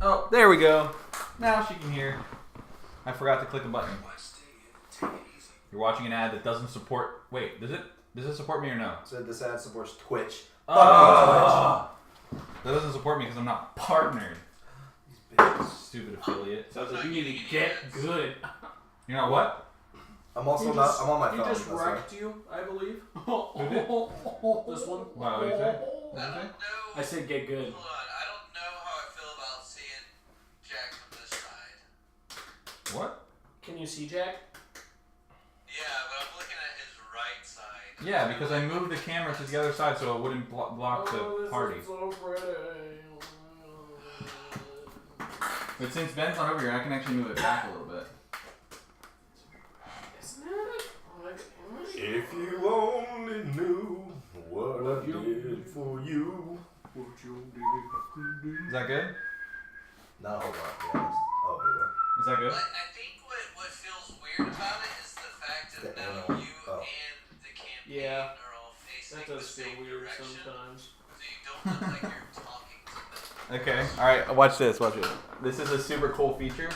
Oh, there we go. Now she can hear. I forgot to click a button. You're watching an ad that doesn't support... Wait, does it support me or no? So this ad supports Twitch. Oh! That doesn't support me because I'm not partnered. Stupid affiliate. Sounds like you need to get good. You're not what? I'm also not. I'm on my phone. He just wrecked you, I believe. Who did? This one. Wow, what did you say? What did you say? I said get good. Hold on, I don't know how I feel about seeing Jack from this side. What? Can you see Jack? Yeah, but I'm looking at his right side. Yeah, because I moved the camera to the other side so it wouldn't block the party. Is so pretty. But since Ben's not over here, I can actually move it back a little bit. If you only knew what I did for you. Is that good? Not a whole lot, to be honest. Oh, here we go. Is that good? But I think what feels weird about it is the fact that now you and the campaign are all facing That the does feel same weird direction. sometimes. So you don't look like you're talking to them. Okay. Alright, watch this. Watch it. This is a super cool feature.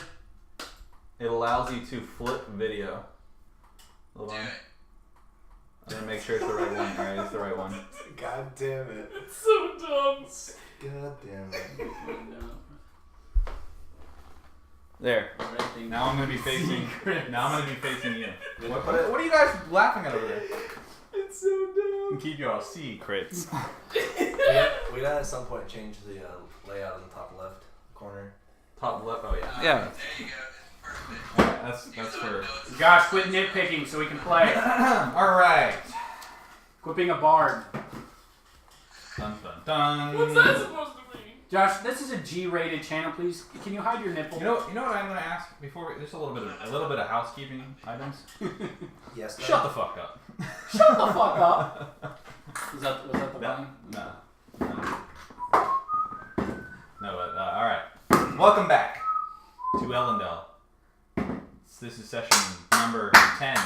It allows you to flip video. Hold on. Do it. I'm gonna make sure it's the right one. Alright, it's the right one. God damn it. It's so dumb. God damn it. There. Now I'm gonna be facing. Now I'm gonna be facing you. What are you guys laughing at over there? It's so dumb. Keep your secrets. We gotta at some point change the layout in the top left corner. Top left. Oh yeah. There you go. It's perfect. Alright, that's for. Josh, quit nitpicking so we can play. All right. Quit being a bard. Dun dun dun. What's that supposed to mean? Josh, this is a G-rated channel. Please, can you hide your nipple? You know what I'm gonna ask before? Just a little bit of housekeeping items. Yes. No. Shut the fuck up. Shut the fuck up. Was that the button? No. No, but all right. Welcome back to Elendel. This is session number 10.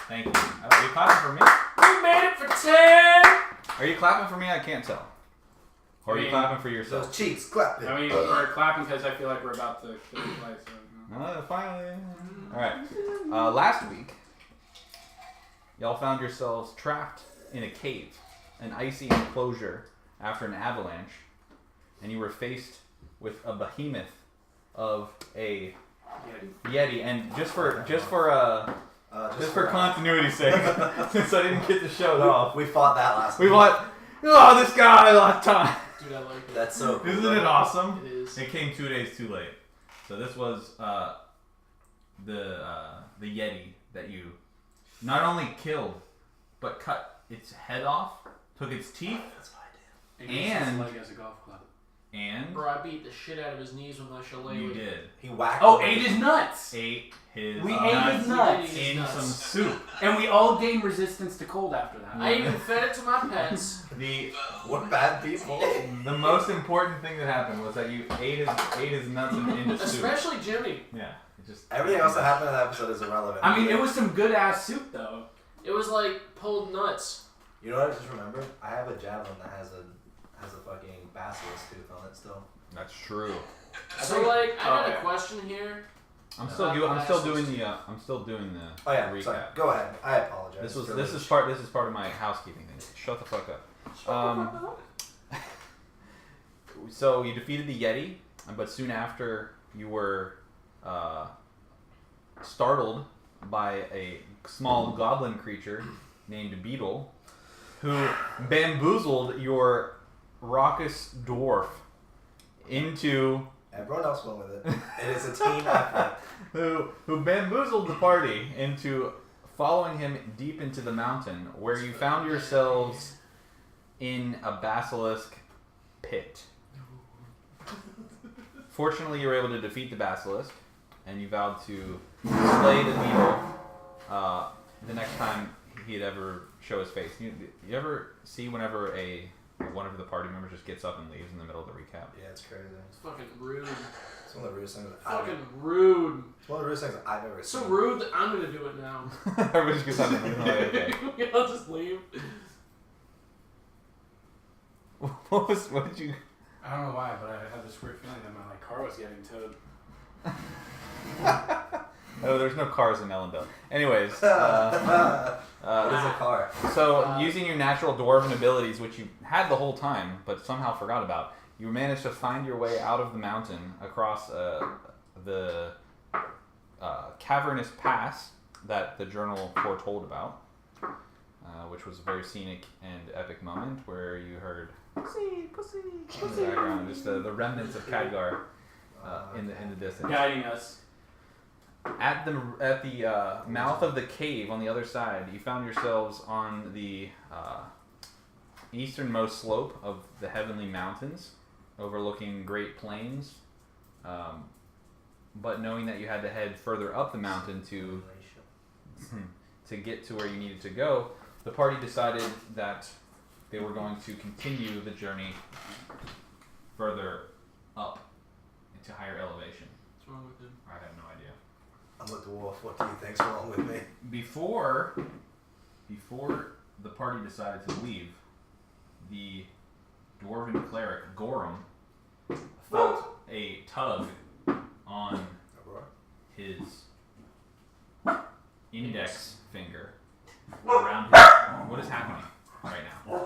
Thank you. Are you clapping for me? We made it for 10. Are you clapping for me? I can't tell. Or are you clapping for yourself? Those cheeks, clap it. I mean, we're clapping because I feel like we're about to play. Finally. All right. Last week, y'all found yourselves trapped in a cave, an icy enclosure after an avalanche, and you were faced with a behemoth of a Yeti. And just for continuity's sake, since I didn't get to show it off, We fought that last we week. want. Oh, this guy last time. Dude, I like it. That's so cool. Isn't it awesome? It is. It came 2 days too late. So this was the Yeti that you not only killed, but cut its head off, took its teeth, That's what I did. and Like as a golf club. Bro, I beat the shit out of his knees with my shillelagh. You did. He whacked Oh, him. ate his nuts! Ate his We nuts ate his nuts! in some soup. And we all gained resistance to cold after that. I even fed it to my pets. What bad people. The most important thing that happened was that you ate his nuts into soup. Especially Jimmy. Yeah. It just Everything else that happened in that episode is irrelevant. I mean, it was some good ass soup though. It was like pulled nuts. You know what I just remembered? I have a javelin that has a fucking basilisk tooth on it still. That's true. So like, I got okay. a question here. I'm still doing the Oh yeah, recap. sorry. Go ahead. I apologize. This is part of my housekeeping thing. Shut the fuck up. So you defeated the Yeti, but soon after you were startled by a small goblin creature named Beetle, who bamboozled your raucous dwarf into Everyone else went with it. It is a team effort. who bamboozled the party into following him deep into the mountain, where you found yourselves in a basilisk pit. Fortunately, you were able to defeat the basilisk, and you vowed to slay the beetle the next time he'd ever show his face. You ever see whenever one of the party members just gets up and leaves in the middle of the recap? Yeah, it's crazy. It's fucking rude. It's one of the rudest things I've Fucking rude. It's one of the rudest things I've ever seen. So rude that I'm gonna do it now. Everybody just gets up and leaves. Okay. I'll just leave. What did you? I don't know why, but I had this weird feeling that my car was getting towed. Oh, there's no cars in Elendel. Anyways, What is a car? so using your natural dwarven abilities, which you had the whole time, but somehow forgot about, you managed to find your way out of the mountain across the cavernous pass that the journal foretold about, which was a very scenic and epic moment where you heard pussy, pussy, in the background, just the remnants of Khadgar in the distance. Guiding us. At the mouth of the cave on the other side, you found yourselves on the easternmost slope of the Heavenly Mountains, overlooking Great Plains. But knowing that you had to head further up the mountain to get to where you needed to go, the party decided that they were going to continue the journey further up into higher elevation. What's wrong with him? I have no idea. I'm a dwarf. What do you think's wrong with me? Before the party decided to leave, the dwarven cleric Gorram felt a tug on his index finger around his... What is happening right now?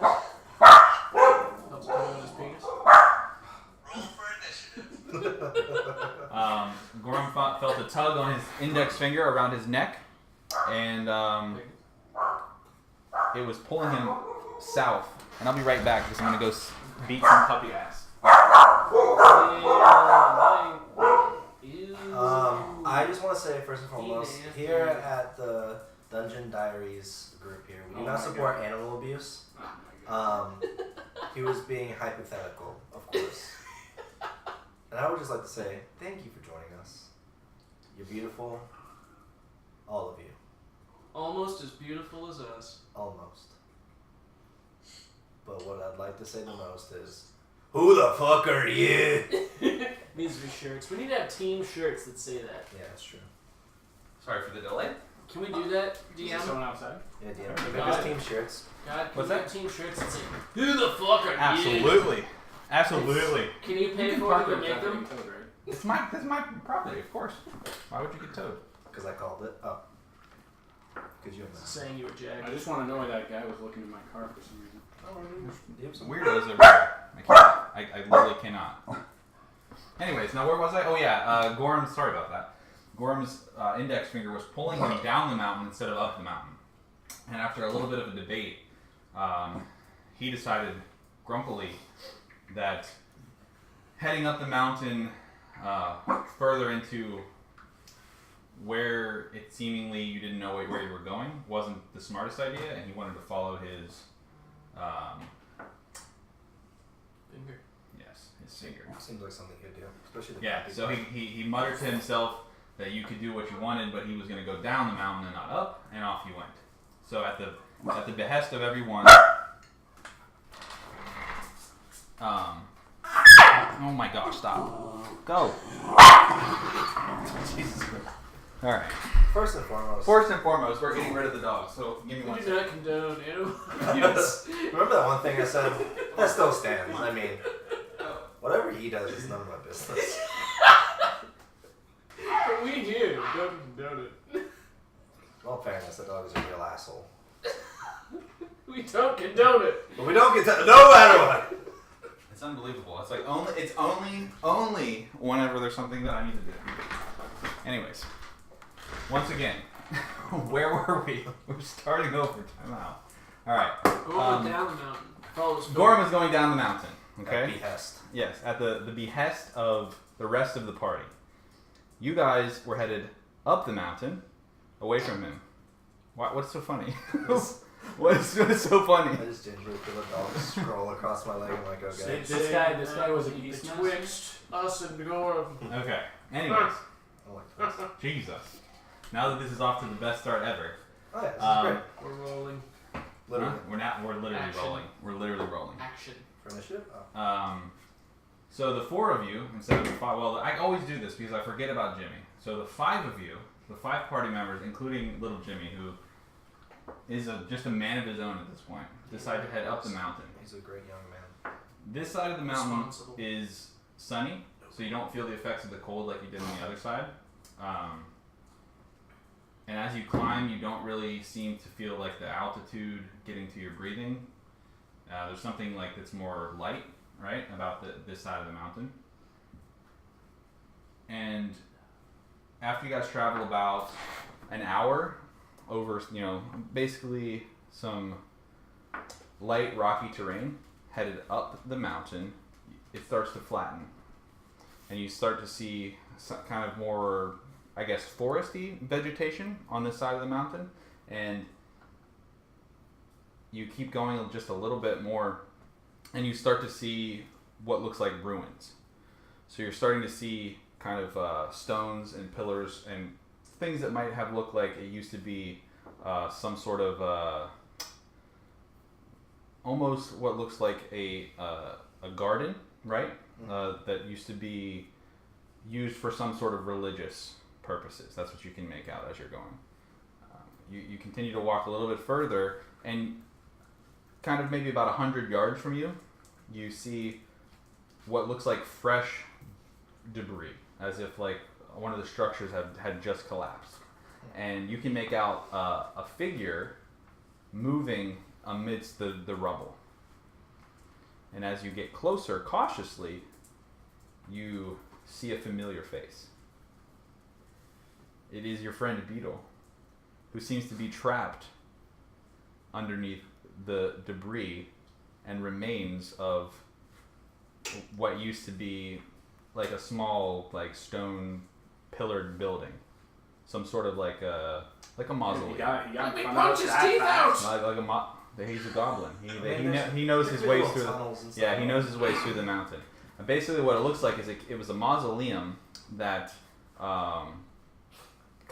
Helps put on his penis. Roll for initiative. Gorram felt a tug on his index finger around his neck, and it was pulling him south. And I'll be right back because I'm going to go beat some puppy ass. I just want to say, first and foremost, here at the Dungeon Diaries group here, we do not support animal abuse. He was being hypothetical, of course. And I would just like to say, thank you for joining us. You're beautiful. All of you. Almost as beautiful as us. Almost. But what I'd like to say the most is, who the fuck are you? Needs to be shirts. We need to have team shirts that say that. Yeah, that's true. Sorry for the delay. Can we do that, Is DM? there someone outside? Yeah, DM. God. Maybe it's team shirts. God, can What's we that? have team shirts that say, who the fuck are you? Absolutely. Absolutely. Can you pay for it to make them? Towed, right? That's my property, of course. Why would you get towed? Because I called it. Oh. Because you have that. Saying you were Jack. I just want to know why that guy was looking in my car for some reason. You have some Weirdos everywhere. I can't. I literally cannot. Anyways, now where was I? Oh yeah, Gorham's, sorry about that. Gorham's index finger was pulling him down the mountain instead of up the mountain. And after a little bit of a debate, he decided grumpily that heading up the mountain further into where it seemingly you didn't know where you were going wasn't the smartest idea, and he wanted to follow his Finger. yes, his finger. Seems like something he'd do. Especially the Yeah, so he muttered to himself that you could do what you wanted, but he was going to go down the mountain and not up, and off he went. So at the behest of everyone, oh my gosh, stop. Go. Jesus Christ. All right. First and foremost, We're getting rid of the dog, so give me We one do second. not condone animal Yes. remember that one thing I said? That still stands. I mean, whatever he does is none of my business. But we do. Don't condone it. In all fairness, the dog is a real asshole. We don't condone it. But we don't get to, no matter what. It's unbelievable. It's like only whenever there's something that I need to do. Anyways, once again, where were we? We're starting over. Time out. All right. Going down the mountain. Follow the story. Gorram is going down the mountain. Okay. At behest. Yes, at the behest of the rest of the party. You guys were headed up the mountain, away from him. What's so funny? What is so funny? I just gingerly feel a dog scroll across my leg. I'm like, okay. This guy was a beast master. Betwixt us and Gorram. Okay. Anyways, I like this. Jesus. Now that this is off to the best start ever. Oh yeah, this is great. We're rolling. Literally. Huh? We're literally Action. rolling. We're literally rolling. Action. For initiative? Oh. So the four of you, instead of the five, well, I always do this because I forget about Jimmy. So the five of you, the five party members, including little Jimmy, who is just a man of his own at this point, decide to head up the mountain. He's a great young man. This side of the mountain is sunny, so you don't feel the effects of the cold like you did on the other side. And as you climb, you don't really seem to feel like the altitude getting to your breathing. There's something like that's more light, right, about this side of the mountain. And after you guys travel about an hour over, basically some light rocky terrain headed up the mountain, it starts to flatten. And you start to see some kind of more, I guess, foresty vegetation on this side of the mountain. And you keep going just a little bit more, and you start to see what looks like ruins. So you're starting to see kind of stones and pillars and things that might have looked like it used to be some sort of almost what looks like a garden, right? That used to be used for some sort of religious purposes. That's what you can make out as you're going. You continue to walk a little bit further, and kind of maybe about 100 yards from you, you see what looks like fresh debris, as if like one of the structures had just collapsed. And you can make out a figure moving amidst the rubble. And as you get closer, cautiously, you see a familiar face. It is your friend Beetle, who seems to be trapped underneath the debris and remains of what used to be like a small, like, stone pillared building. Some sort of like a mausoleum. Let me punch his teeth out! He's a goblin. He knows his ways through he knows his ways through the mountain. And basically what it looks like is it was a mausoleum that kind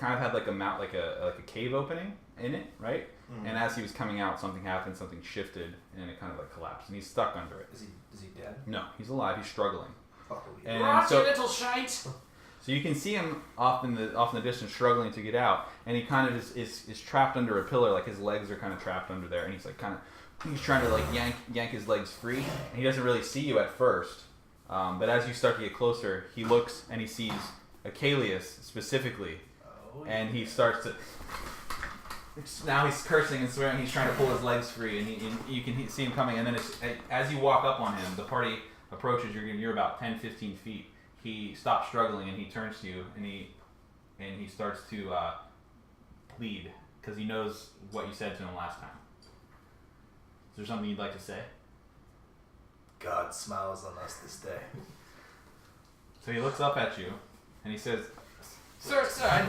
of had like a cave opening in it, right? Mm-hmm. And as he was coming out, something happened, something shifted, and it kind of like collapsed, and he's stuck under it. Is he dead? No, he's alive. He's struggling. Rot, you little shite! So you can see him off in the distance, struggling to get out, and he kind of is trapped under a pillar, like his legs are kind of trapped under there, and he's like he's trying to like yank his legs free, and he doesn't really see you at first, but as you start to get closer, he looks and he sees Akalius specifically, and he starts to. Now he's cursing and swearing. He's trying to pull his legs free, and you can see him coming. And then as you walk up on him, the party approaches. You're about 10, 15 feet. He stops struggling and he turns to you, and he starts to plead because he knows what you said to him last time. Is there something you'd like to say? God smiles on us this day. So he looks up at you and he says, Sir, I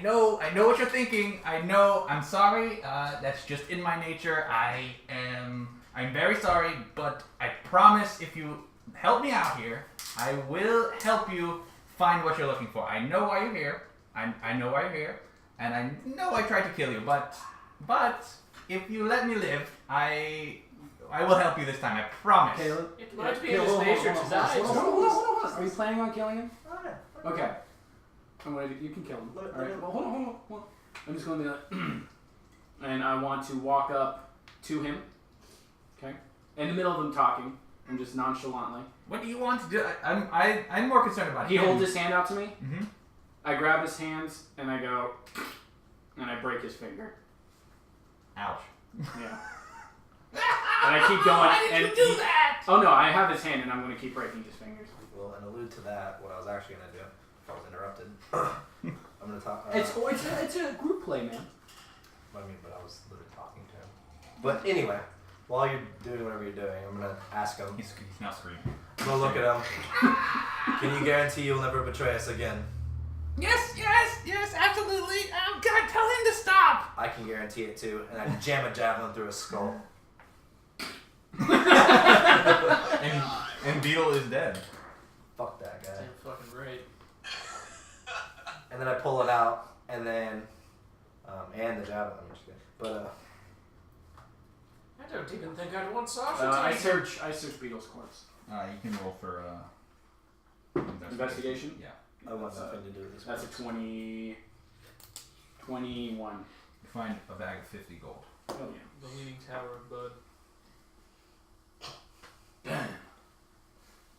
know what you're thinking. I'm sorry. That's just in my nature. I'm very sorry, but I promise if you help me out here, I will help you find what you're looking for. I know why you're here. I know why you're here, and I know I tried to kill you, but if you let me live, I will help you this time. I promise. Caleb, it might be in his nature to die. Hold on. Are you planning on killing him? Oh, yeah. Okay. You can kill him. Alright, well, hold on. I'm just going to be like, and I want to walk up to him. Okay? In the middle of them talking, I'm just nonchalantly. What do you want to do? I'm more concerned about He holds his hand out to me. Mm-hmm. I grab his hands and I go, and I break his finger. Ouch. Yeah. And I keep going. Why did you do that? Oh no, I have his hand and I'm going to keep breaking his fingers. Well, and allude to that, what I was actually going to do. I was interrupted. I'm gonna talk. It's a group play, man. But I was literally talking to him. But anyway, while you're doing whatever you're doing, I'm gonna ask him. He's not screaming. I'm gonna look at him. Can you guarantee you'll never betray us again? Yes, absolutely. Can I tell him to stop? I can guarantee it too. And I jam a javelin through his skull. and Beetle is dead. Fuck that guy. Damn fucking right. And then I pull it out, and then, and the javelin, I'm just kidding. But, I don't even think I'd want Sasha I search Beetle's corpse. You can roll for Investigation? Yeah. I want nothing to do with this. That's a 21. You find a bag of 50 gold. Oh yeah. The Leaning Tower of Bud. Damn.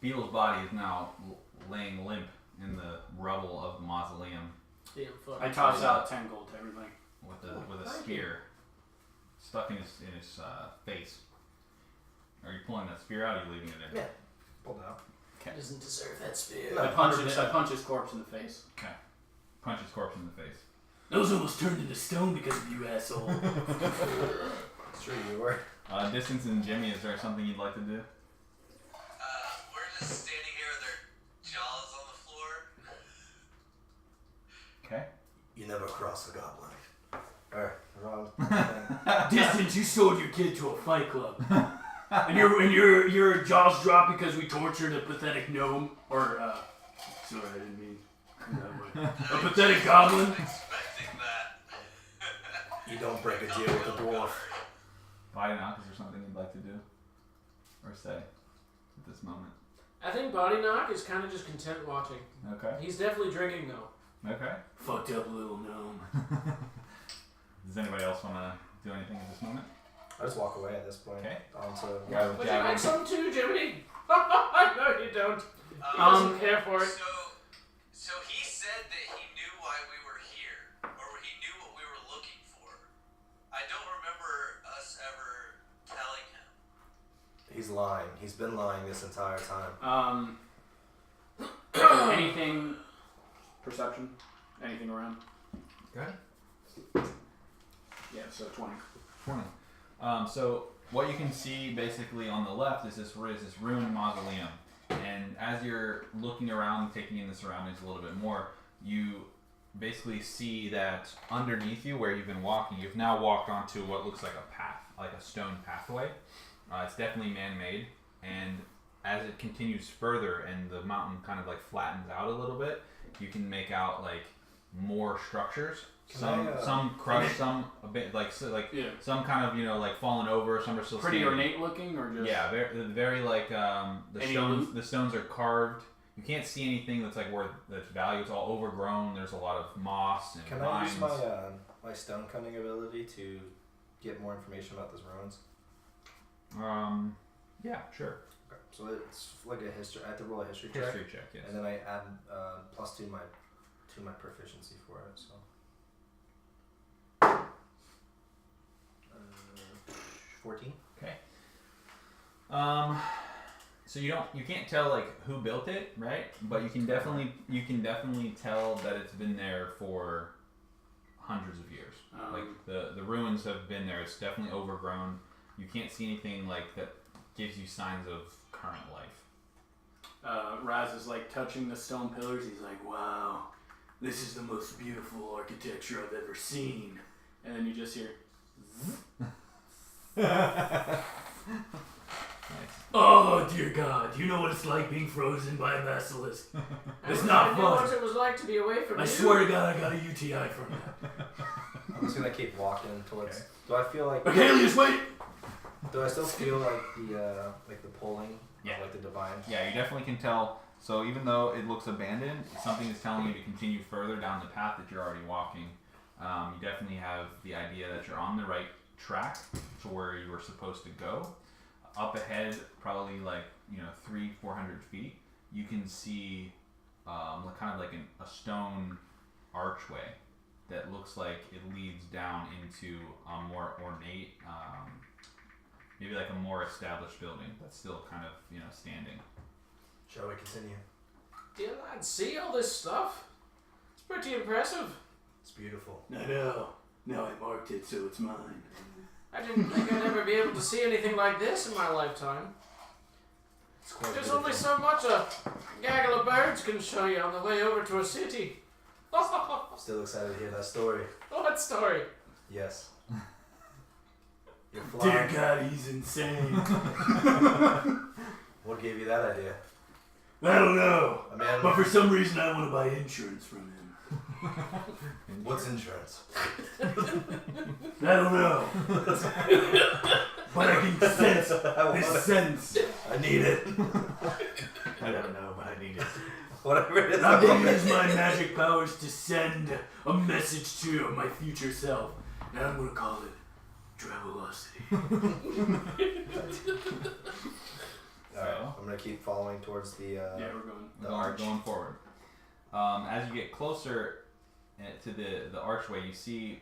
Beetle's body is now laying limp in the rubble of the mausoleum. Damn, fuck. I toss out 10 gold to everything. With a spear stuck in his face. Are you pulling that spear out or are you leaving it in? Yeah. Pull it out. He doesn't deserve that spear. No. I punch his corpse in the face. Okay. Punch his corpse in the face. Those almost turned into stone because of you, asshole. It's true, you were. Distance and Jimmy, is there something you'd like to do? We're just standing here with our jaws on the floor. Okay. You never cross the goblin. Wrong. Distance, you sold your kid to a fight club. And your jaws dropped because we tortured a pathetic gnome. Or, sorry, I didn't mean that way. A pathetic goblin. Expecting that. You don't break a deal with a dwarf. Boddynock, is there something you'd like to do? Or say at this moment? I think Boddynock is kind of just content watching. Okay. He's definitely drinking though. Okay. Fucked up little gnome. Does anybody else want to do anything at this moment? I just walk away at this point. Okay. Yeah. Would you like some too, Jiminy? No, you don't. He doesn't care for it. So he said that he knew why we were here, or he knew what we were looking for. I don't remember us ever telling him. He's lying. He's been lying this entire time. Anything? Perception? Anything around? Okay. Yeah, so 20. 20. So what you can see basically on the left is this ruined mausoleum, and as you're looking around, taking in the surroundings a little bit more, you basically see that underneath you, where you've been walking, you've now walked onto what looks like a path, like a stone pathway. It's definitely man-made, and as it continues further and the mountain kind of like flattens out a little bit, you can make out like more structures. Some crushed, some a bit like some kind of like fallen over. Some are still pretty standing. ornate looking, or just very like the stones are carved. You can't see anything that's value. It's all overgrown. There's a lot of moss and Can vines. I use my stone cunning ability to get more information about those ruins? Yeah, sure. Okay. So it's like a history. I have to roll a history check. History check, yes. And then I add +2 to my proficiency for it. So. 14. Okay. So you can't tell who built it, right? But you can definitely tell that it's been there for hundreds of years. The ruins have been there. It's definitely overgrown. You can't see anything that gives you signs of current life. Raz is touching the stone pillars. He's like, "Wow, this is the most beautiful architecture I've ever seen." And then you just hear, Nice. "Oh dear God, you know what it's like being frozen by a basilisk. It's not I knew what fun. it was like to be away from I you. swear to God, I got a UTI from that." I'm just gonna keep walking towards. Okay. Do I feel like? Akalius, wait! Do I still feel the pulling? Yeah. Of, the divine. Yeah, you definitely can tell. So even though it looks abandoned, something is telling you to continue further down the path that you're already walking. You definitely have the idea that you're on the right track to where you were supposed to go. Up ahead, probably 300-400 feet, you can see kind of a stone archway that looks like it leads down into a more ornate, maybe a more established building that's still kind of standing. Shall we continue? Do you not see all this stuff? It's pretty impressive. It's beautiful. No. Now I marked it, so it's mine. I didn't think I'd ever be able to see anything like this in my lifetime. It's quite There's beautiful. only so much a gaggle of birds can show you on the way over to a city. Still excited to hear that story. What story? Yes. You're Dear flying. God, he's insane. What gave you that idea? I don't know. A man. But for some reason, I want to buy insurance from him. What's insurance? I don't know. But I can sense this sense. I need it. I don't know, but I need it. Whatever it is. I'm going to use my magic powers to send a message to my future self. And I'm going to call it Travelocity. Alright, I'm gonna keep following towards the. Yeah, we're going. Going forward. As you get closer to the archway, you see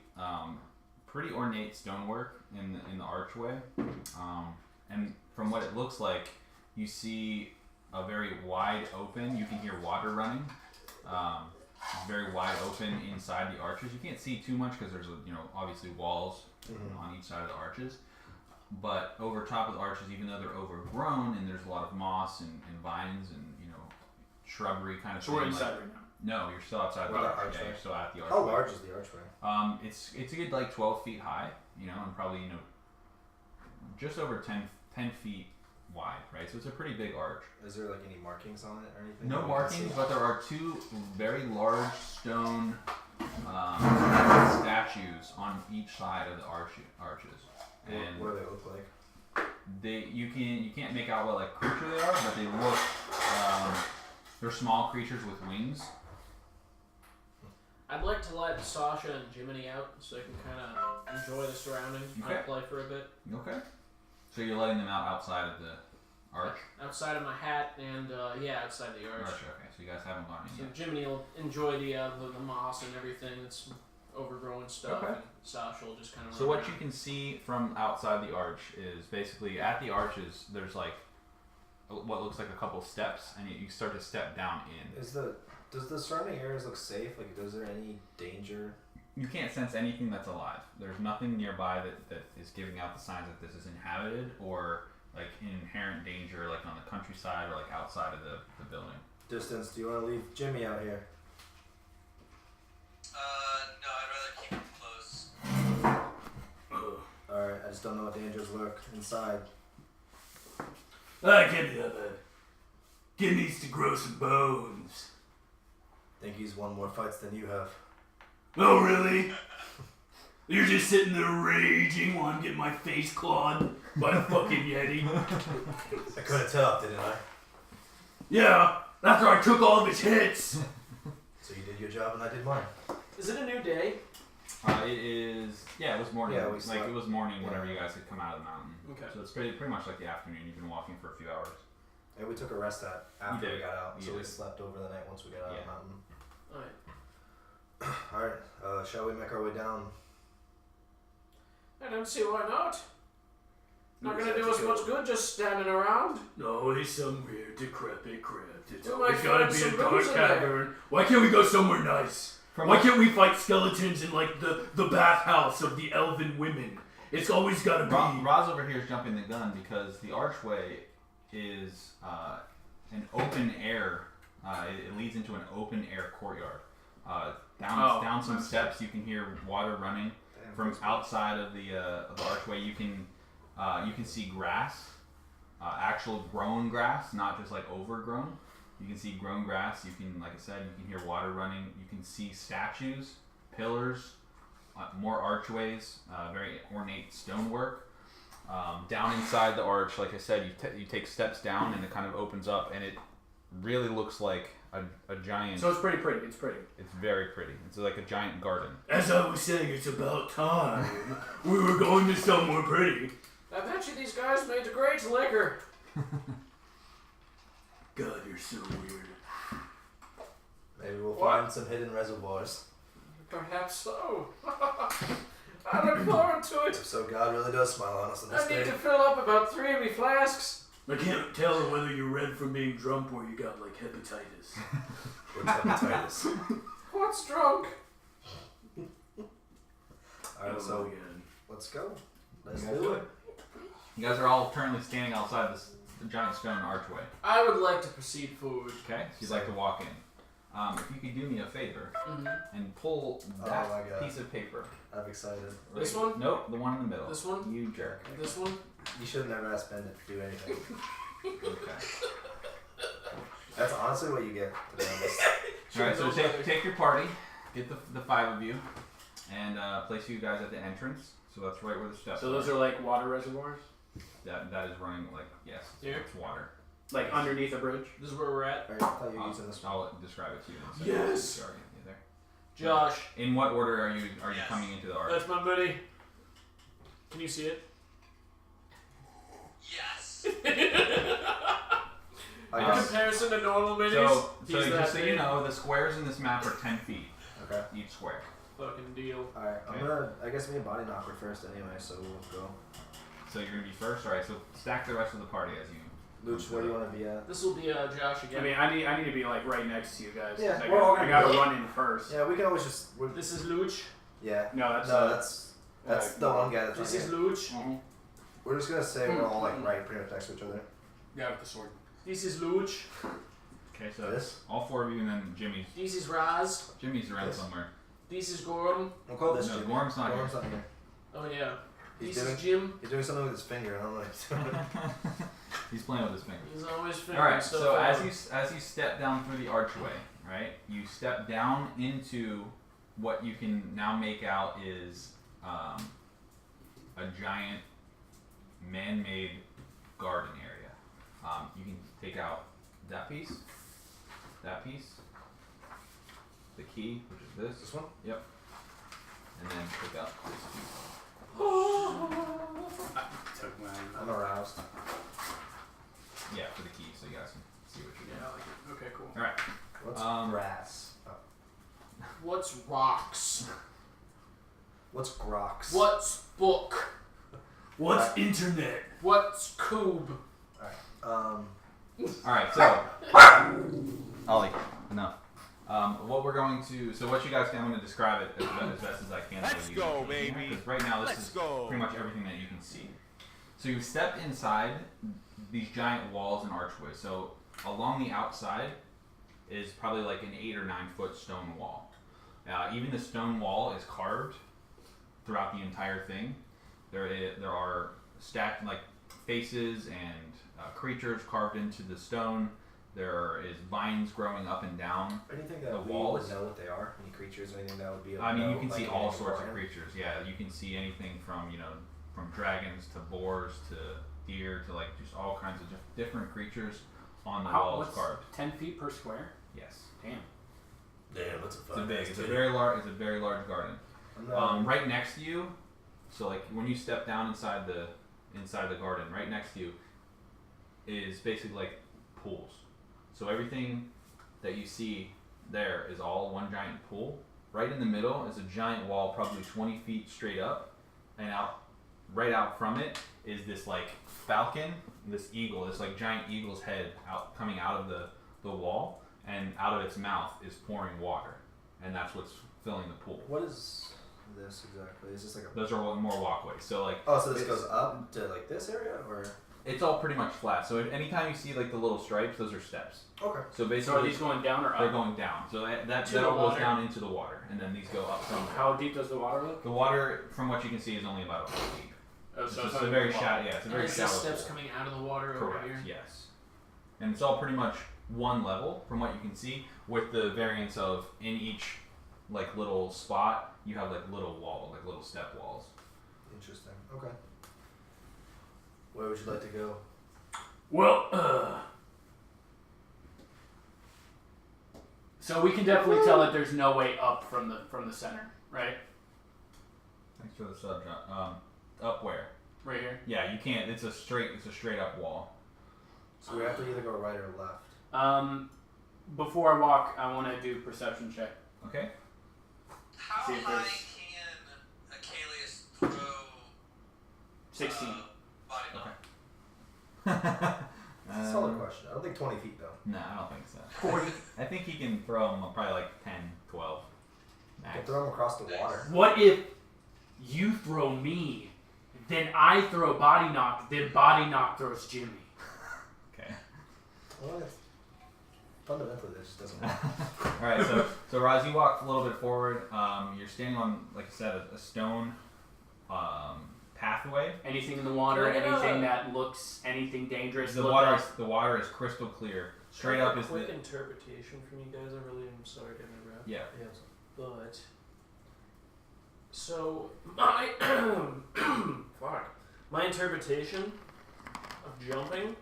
pretty ornate stonework in the archway, and from what it looks like, you see a very wide open. You can hear water running. Very wide open inside the arches. You can't see too much because there's obviously walls on each side of the arches. But over top of the arches, even though they're overgrown and there's a lot of moss and vines and shrubbery kind of So thing. we're inside right now. No, you're still outside the archway. Yeah, you're still at the archway. How large is the archway? It's a good 12 feet high, and probably just over 10 feet wide, right? So it's a pretty big arch. Is there any markings on it or anything? No markings, but there are two very large stone statues on each side of the arches. And what do they look like? You can't make out what creature they are, but they look they're small creatures with wings. I'd like to let Sasha and Jiminy out so they can kind of enjoy the surroundings and play for a bit. Okay. So you're letting them out outside of the arch? Outside of my hat and, outside the arch. Okay, so you guys haven't gone in So yet. Jiminy will enjoy the moss and everything that's overgrown stuff. Okay. And Sasha will just kind of So what you can see from outside the arch is basically at the arches there's what looks like a couple steps, and you start to step down in. Does the surrounding areas look safe? Is there any danger? You can't sense anything that's alive. There's nothing nearby that is giving out the signs that this is inhabited or in inherent danger on the countryside or outside of the building. Distance, do you want to leave Jimmy out here? No, I'd rather keep him close. Alright, I just don't know what dangers lurk inside. I get the other. Kid needs to grow some bones. Think he's won more fights than you have. Oh, really? You're just sitting there raging, wanting to get my face clawed by a fucking Yeti. I couldn't tell, didn't I? Yeah, after I took all of his hits. So you did your job and I did mine. Is it a new day? It is. Yeah, it was morning. Yeah, it was morning whenever you guys had come out of the mountain. Okay. So it's pretty much like the afternoon. You've been walking for a few hours. And we took a rest after did. we got out, You so we did. slept over the night once we got out of the mountain. Alright. Alright, shall we make our way down? I don't see why not. Not gonna do us much good just standing around. No, he's some weird, decrepit crypt. It's We always might gotta find be some a dark booze in there. cavern. Why can't we go somewhere nice? Why can't we fight skeletons in the bathhouse of the elven women? It's always gotta be. Roz over here is jumping the gun because the archway is an open air. It leads into an open air courtyard. Down some steps, you can hear water running. From outside of the archway, you can see grass, actual grown grass, not just overgrown. You can see grown grass. You can, like I said, you can hear water running. You can see statues, pillars, more archways, very ornate stonework. Down inside the arch, like I said, you take steps down and it kind of opens up, and it really looks like a giant. So it's pretty pretty. It's pretty. It's very pretty. It's like a giant garden. As I was saying, it's about time. We were going to somewhere pretty. I bet you these guys made great liquor. God, you're so weird. Maybe we'll What? find some hidden reservoirs. Perhaps so. I look forward to it. If so, God really does smile on us on this I need day. to fill up about 3 of me flasks. I can't tell whether you're red from being drunk or you got hepatitis. What's hepatitis? What's drunk? Alright, so again. let's go. Let's You guys do do it. You guys are all currently standing outside the giant stone archway. I would like to proceed forward. Okay, so you'd like to walk in. If you could do me a favor Mm-hmm. and pull Oh that my God. piece of paper. I'm excited. This one? Nope, the one in the middle. This one? You jerk. This one? You should have never asked Ben to do anything. Okay. That's honestly what you get, to be honest. Alright, so take your party, get the 5 of you, and place you guys at the entrance. So that's right where the steps So those are water reservoirs, That is running yes. Here? It's water. underneath a bridge. This is where we're at. Alright, I thought you were using this one. I'll describe it to you in a second. Yes! You're already there. Josh, In what order are you Yes. coming into the arch? that's my buddy. Can you see it? Yes. In comparison to normal minis, So he's that just so you big. know, the squares in this map are 10 feet. Okay. Each square. Fucking deal. Alright, Okay. I guess me and Boddynock are first anyway, so we'll go. So you're gonna be first. All right. So stack the rest of the party as you. Luch, where do you want to be at? This will be Josh again. I mean, I need to be like right next to you guys. Yeah, I we're all got, I gonna gotta be- run in first. Yeah, we can always just. This is Luch. Yeah. No, that's That's the one guy that's This right is here. Luch. Mhm. We're just gonna say we're all like right pretty much next to each other. Yeah, with the sword. This is Luch. Okay. So This? all 4 of you, and then Jimmy's. This is Raz. Jimmy's around This. somewhere. This is Gorram. We'll call this No, Jimmy. Gorham's not here. Gorham's not here. Oh yeah. He's This doing, is Jim. he's doing something with his finger. I don't know what he's doing. He's playing with his fingers. He's always figuring All right. stuff So out. as you step down through the archway, right? You step down into what you can now make out is a giant man-made garden area. You can take out that piece, the key, which is this. This one? Yep. And then pick up this piece. Took mine. I'm aroused. Yeah, for the key, so you guys can see what you're Yeah, doing. I like it. Okay, cool. All right. What's grass? Oh. What's rocks? What's grox? What's book? What's internet? What's cube? Alright. All right. So, Ollie, enough. What we're going to, so what you guys can, I'm going to describe it as best as I can. Let's go, baby. Because right now this Let's is go. pretty much everything that you can see. So you step inside these giant walls and archways. So along the outside is probably like an 8 or 9 foot stone wall. Even the stone wall is carved throughout the entire thing. There are stacked like faces and creatures carved into the stone. There is vines growing up and down. Anything The that we walls. would know what they are? Any creatures or anything that would be able I to mean, know, you can like see in all any sorts of Gorram? creatures. Yeah, you can see anything from from dragons to boars to deer to like just all kinds of different creatures on the walls What's carved. 10 feet per square? Yes, Damn. Damn, that's a it's fun. a big. It's a very large. It's a very large garden. Right next to you, so like when you step down inside the garden, right next to you is basically like pools. So everything that you see there is all one giant pool. Right in the middle is a giant wall, probably 20 feet straight up, and right out from it is this like falcon, this eagle, this like giant eagle's head coming out of the wall, and out of its mouth is pouring water, and that's what's filling the pool. What is this exactly? Is this like a? Those are more walkways. So like. Oh, so this goes up to like this area, or? It's all pretty much flat. So anytime you see like the little stripes, those are steps. Okay. So basically, So are these going down or up? they're going down. So that To the all goes water. down into the water, and then these go up from there. How deep does the water look? The water, from what you can see, is only about a foot deep. Oh, It's so just not a very even shallow. Yeah, it's a And very there's shallow. just steps pool. coming out of the water over Correct. here. Yes. And it's all pretty much one level from what you can see, with the variance of in each like little spot you have like little walls, like little step walls. Interesting. Okay. Where would you like to go? Well, So we can definitely tell that there's no way up from the center, right? Thanks for the sub, John. Up where? Right here. Yeah, you can't. It's a straight up wall. So we have to either go right or left. Before I walk, I want to do perception check. Okay. How See if high there's- can Akalius throw 16. Boddynock? Solid question. I don't think 20 feet though. No, I don't think so. 40. I think he can throw them probably like 10, 12. You can Max. throw them across the water. what if you throw me, then I throw Boddynock, then Boddynock throws Jimmy? Okay. Well, fundamentally, this just doesn't work. All right. So Raz, you walk a little bit forward. You're standing on, like I said, a stone pathway. Anything in the water, Can I get anything a- that looks anything dangerous. The look water up. is crystal clear. Straight Can I up have is a quick the interpretation from you guys. I really am sorry to interrupt. yeah. But so my fuck, my interpretation of jumping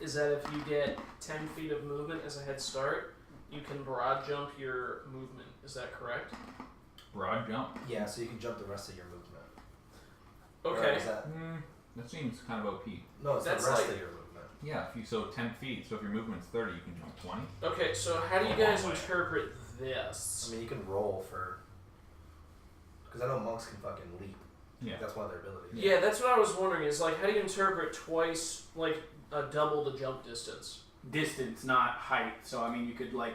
is that if you get 10 feet of movement as a head start, you can broad jump your movement. Is that correct? Broad jump. Yeah, so you can jump the rest of your movement. Or Okay. is that? That seems kind of OP. No, it's That's the rest like- of your movement. Yeah, so 10 feet. So if your movement's 30, you can jump 20. Okay, so how do you guys interpret this? I mean, you can roll for. Because I know monks can fucking leap. Yeah. That's one of their abilities. Yeah, that's what I was wondering. Is like, how do you interpret twice, like double the jump distance? Distance, not height. So I mean, you could like,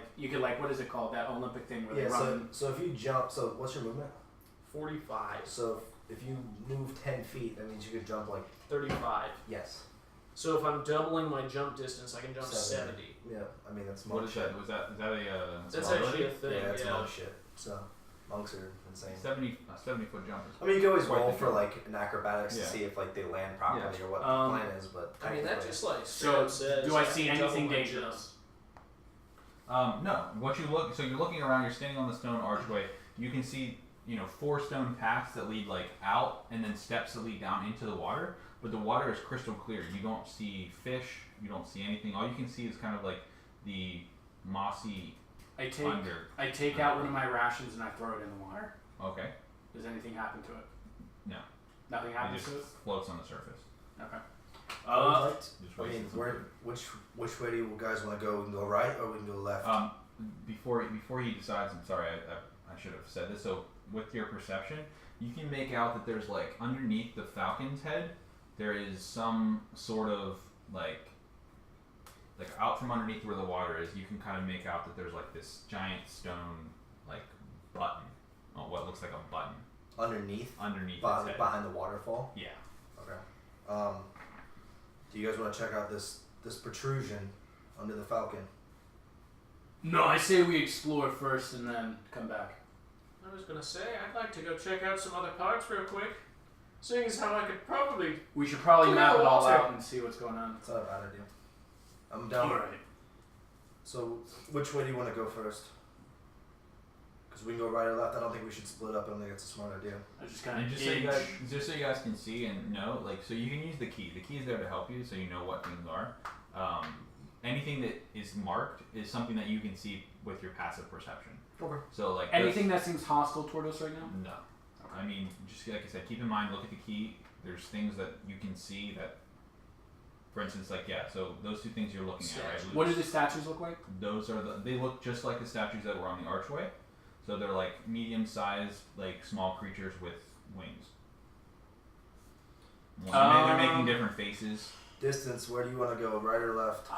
what is it called? That Olympic thing where they run. So if you jump, so what's your movement? 45. So if you move 10 feet, that means you could jump like. 35. Yes. So if I'm doubling my jump distance, I can jump 70. Yeah, I mean that's What monk is shit. that? Is that a? That's actually a thing. Yeah, it's yeah. monk shit. So monks are insane. 70-foot jump. I mean, you can always Quite roll the for jump. like an acrobatics to Yeah. see if like they land properly or what the plan is, but I mean, that technically- just like So, straight up says, do I see can double anything my dangerous? No. What you look. So you're looking around. You're standing on the stone archway. You can see, 4 stone paths that lead like out, and then steps that lead down into the water. But the water is crystal clear. You don't see fish. You don't see anything. All you can see is kind of like the mossy I under. take out one of my rations and I throw it in the water. Okay. Does anything happen to it? No. Nothing It happens just to it. floats on the surface. Okay. I would like to- Just I wasting mean, some food. which way do you guys want to go? We can go right or we can go left. Before he decides, I'm sorry, I should have said this. So with your perception, you can make out that there's like underneath the falcon's head, there is some sort of like out from underneath where the water is. You can kind of make out that there's like this giant stone like button, what looks like a button Underneath its head. behind the waterfall. Yeah. Okay. Do you guys want to check out this protrusion under the falcon? No, I say we explore first and then come back. I was gonna say, I'd like to go check out some other parts real quick. Seeing as how I could probably. We should probably Clear map the it all water. out and see what's going on. It's not a bad idea. I'm down. Alright. So which way do you want to go first? Because we can go right or left. I don't think we should split up. I don't think it's a smart idea. I just kind And of just so you guys can see and know, like, so you can use the key. The key is there to help you, so you know what things are. Anything that is marked is something that you can see with your passive perception. Okay. So like anything that seems hostile toward us right now. No. I mean, just like I said, keep in mind, look at the key. There's things that you can see that, for instance, like, yeah, so those two things you're looking at, right? What do the statues look like? Those are they look just like the statues that were on the archway. So they're like medium-sized, like small creatures with wings. They're making different faces. Distance. Where do you want to go? Right or left?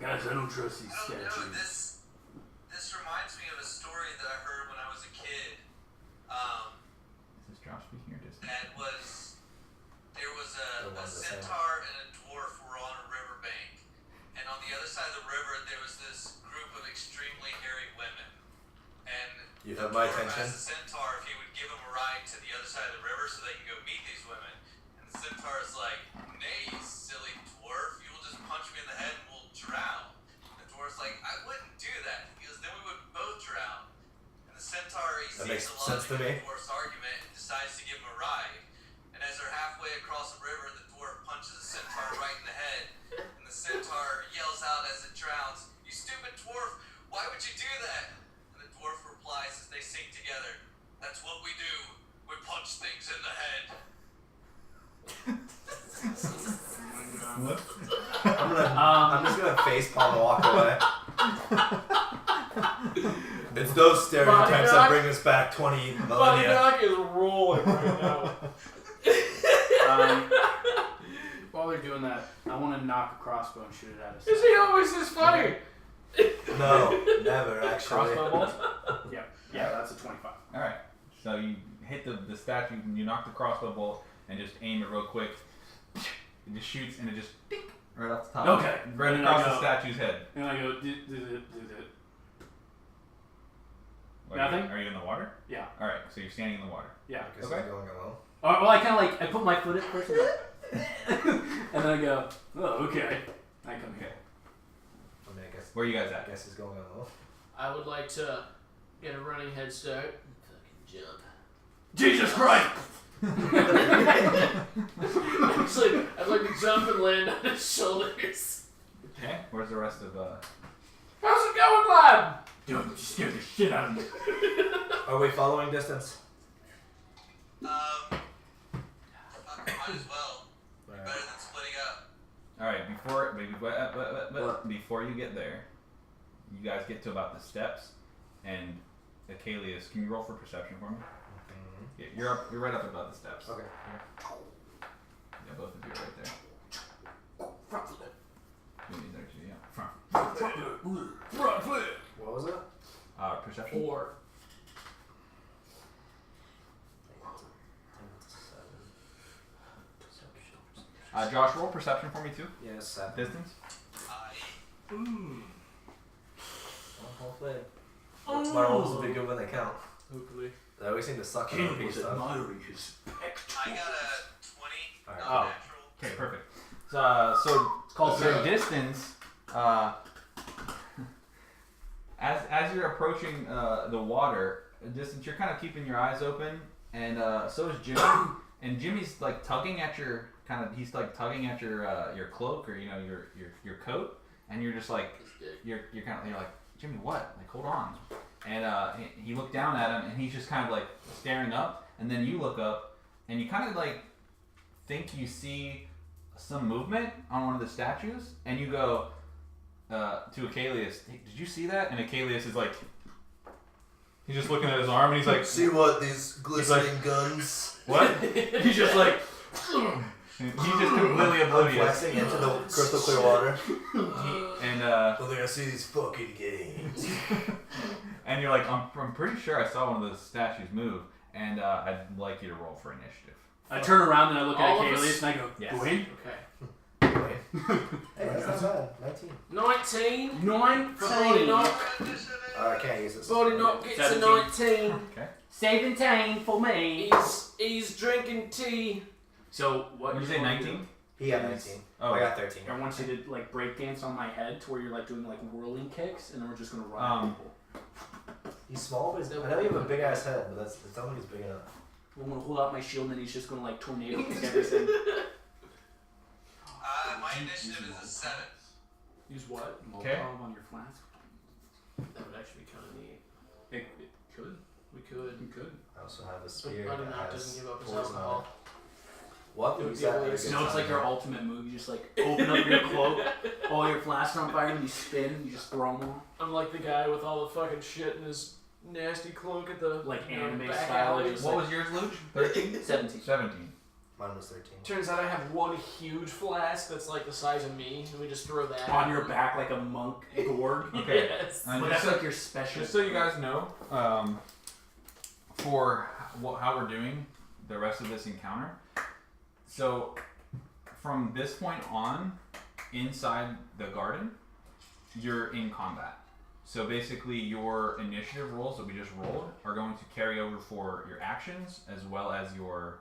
Guys, I don't trust these I don't know. statues. This reminds me of a story that I heard when I was a kid. Is this Josh speaking or distant? And there was a The ones that say- centaur and a dwarf were on a riverbank, and on the other side of the river there was this group of extremely hairy women. And You the have my dwarf attention. asked the centaur if he would give him a ride to the other side of the river so they can go meet these women. And the centaur is like, "Nay, you silly dwarf, you will just punch me in the head and we'll drown." And the dwarf's like, "I wouldn't do that." He goes, "Then we would both drown." And the centaur, he That makes sees the sense to logic of me. the dwarf's argument and decides to give him a ride. And as they're halfway across the river, the dwarf punches the centaur right in the head. And the centaur yells out as it drowns, "You stupid dwarf, why would you do that?" And the dwarf replies as they sink together, "That's what we do. We punch things in the head." I'm just gonna facepalm and walk away. It's those stereotypes that bring us back 20 millennia. Boddynock is rolling right now. While they're doing that, I want to knock a crossbow and shoot it at us. Is he always this funny? No, never actually. Crossbow bolt? Yeah, that's a 25. All right. So you hit the statue, and you knock the crossbow bolt, and just aim it real quick. It just shoots, and it just ding, right off the top. Okay. Right And across I the go- statue's head. And I go, Nothing? Are you in the water? Yeah. All right. So you're standing in the water. Yeah. Because Okay. he's going alone. Well, I kind of like, I put my foot in first and, and then I go, oh, okay. I come here. I mean, I guess. Where are you guys I at? guess he's going alone. I would like to get a running head start. Fucking jump. Jesus Christ! Actually, I'd like to jump and land on his shoulders. Okay. Where's the rest of How's it going, lad? Dude, you scared the shit out of me. Are we following distance? Might as well. Better than splitting up. All right. before you get there, you guys get to about the steps, and Akalius, can you roll for perception for me? Yeah, you're right up above the steps. Okay. Yeah, both of you are right there. Front flip. You need there too, yeah. Front flip. What was it? Perception. 4. Josh, roll perception for me too. Yes, 7. Distance. Hopefully. My rolls will be good when they count. Hopefully. They always seem to suck at King RP was stuff. admiring his I got a 20. Alright. Oh. Natural. Okay, perfect. So It's called your distance, as you're approaching the water, distance, you're kind of keeping your eyes open, and so is Jimmy. And Jimmy's like tugging at your tugging at your cloak, or your coat, and you're just like you're like, Jimmy, what? Like, hold on. And he looked down at him, and he's just kind of like staring up, and then you look up, and you kind of like think you see some movement on one of the statues, and you go to Akalius, hey, did you see that? And Akalius is like, he's just looking at his arm, and he's like, See what? These glistening guns? what? He's just like, he's just completely oblivious. Flexing into the crystal clear water. Don't think I see these fucking games. and you're like, I'm pretty sure I saw one of those statues move, and I'd like you to roll for initiative. I turn around and I look at All of us? Akalius and I go, Yes. Dwayne? Okay. Hey, that's not bad. 19. 19. 19. For Boddynock. I can't use this. Boddynock gets a 17. 19. Okay. 17 for me. He's drinking tea. So what? Did you say 19? He got 19. Oh. I got 13. I want you to like break dance on my head to where you're like doing like whirling kicks, and then we're just gonna run at people. He's small, but I know you have a big ass head, but it sounds like he's big enough. I'm gonna hold out my shield, and he's just gonna like tornado kick everything. My initiative is a 7. Use what? Okay. Molotov on your flask. That would actually be kind of neat. It could. We could. You could. I also have a But spear Boddynock that doesn't has give up his poison on alcohol. it. What? It would Use be a that at a waste. good You know, it's like time. your ultimate move. You just like open up your cloak, all your flasks are on fire, and you spin, and you just throw them on. I'm like the guy with all the fucking shit in his nasty cloak at the Like anime back style, alley. just What was yours, Luke? 13? 17. 17. Mine was 13. Turns out I have one huge flask that's like the size of me, and we just throw that On your back like a monk gourd. Okay. Yes. And But just, that's like your special. just so you guys know, for how we're doing the rest of this encounter. So, from this point on, inside the garden, you're in combat. So basically, your initiative rolls that we just rolled are going to carry over for your actions as well as your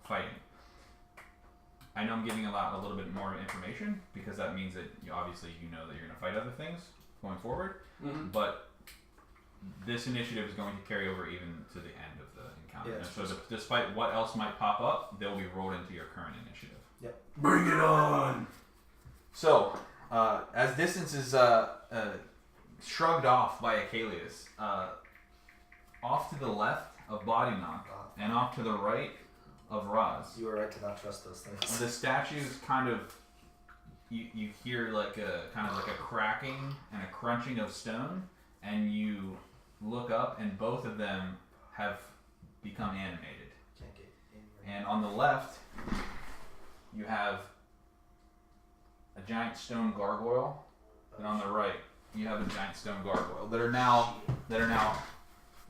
fighting. I know I'm giving a little bit more information because that means that obviously you know that you're going to fight other things going forward. Mm-hmm. But this initiative is going to carry over even to the end of the encounter. Yeah, and so despite what else might pop up, they'll be rolled into your current initiative. Bring it on. So, as distance is shrugged off by Akalius, off to the left of Boddynock and off to the right of Raz, You were right to not trust those things. the statues kind of you hear like a kind of like a cracking and a crunching of stone, and you look up and both of them have become animated. Can't get in. And on the left, you have a giant stone gargoyle, and on the right, you have a giant stone gargoyle that are now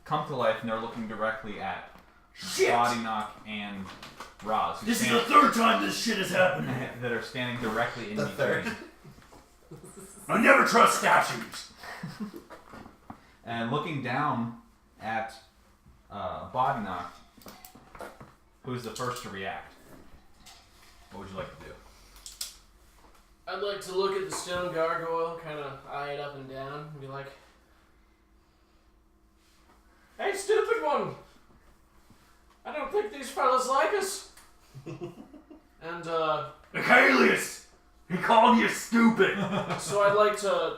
come to life, and they're looking directly at Shit! Boddynock and Raz, who This is stand- the third time this shit is happening. that are standing directly in The between. third. I never trust statues. And looking down at Boddynock, who's the first to react. What would you like to do? I'd like to look at the stone gargoyle, kind of eye it up and down, and be like, "Hey, stupid one! I don't think these fellas like us." And Akalius! He called you stupid. so I'd like to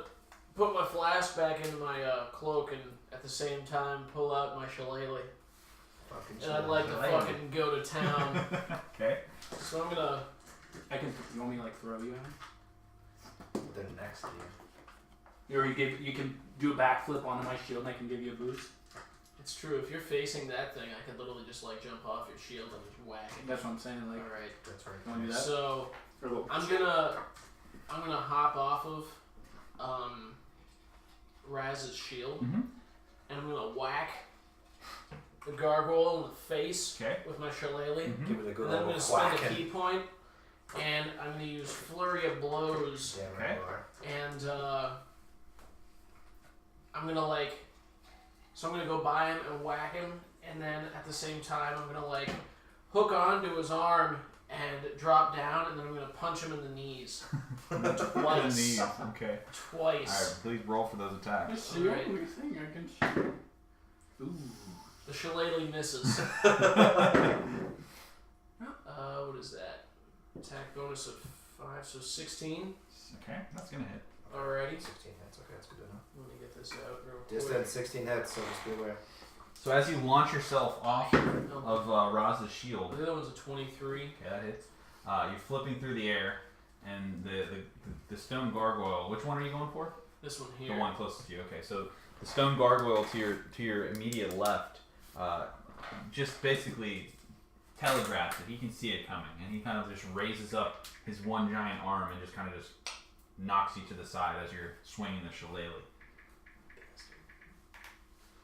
put my flask back into my cloak and at the same time pull out my shillelagh. Fucking And I'd like to shillelagh. fucking go to town. Okay. So I'm gonna You want me to like throw you at him? They're next to you. Or you can do a backflip onto my shield and I can give you a boost. It's true. If you're facing that thing, I could literally just like jump off your shield and just whack it. That's what I'm saying. Like, Alright. That's right. you want to do that? So Or I'm gonna hop off of Raz's shield, Mm-hmm. and I'm gonna whack the gargoyle in the face Okay. with my shillelagh. Mm-hmm. Give it a good And then I'm little gonna spend a whack. key point, and I'm gonna use flurry of blows, Damn right you are. and I'm gonna like, so I'm gonna go by him and whack him, and then at the same time I'm gonna like hook onto his arm and drop down, and then I'm gonna punch him in the knees twice. Knees. Okay. Twice. Alright, please roll for those attacks. That's the only thing I can shoot. Ooh. The shillelagh misses. What is that? Attack bonus of 5, so 16. Okay, that's gonna hit. Alrighty. 16 hits, okay, that's good enough. Let me get this out real Just quick. had 16 hits, so just be aware. So as you launch yourself off No, of Raz's shield, the other one's a 23. okay, that hits. You're flipping through the air, and the stone gargoyle. Which one are you going for? This one here. The one closest to you. Okay, so the stone gargoyle to your immediate left, just basically telegraphs that he can see it coming, and he kind of just raises up his one giant arm and just kind of just knocks you to the side as you're swinging the shillelagh.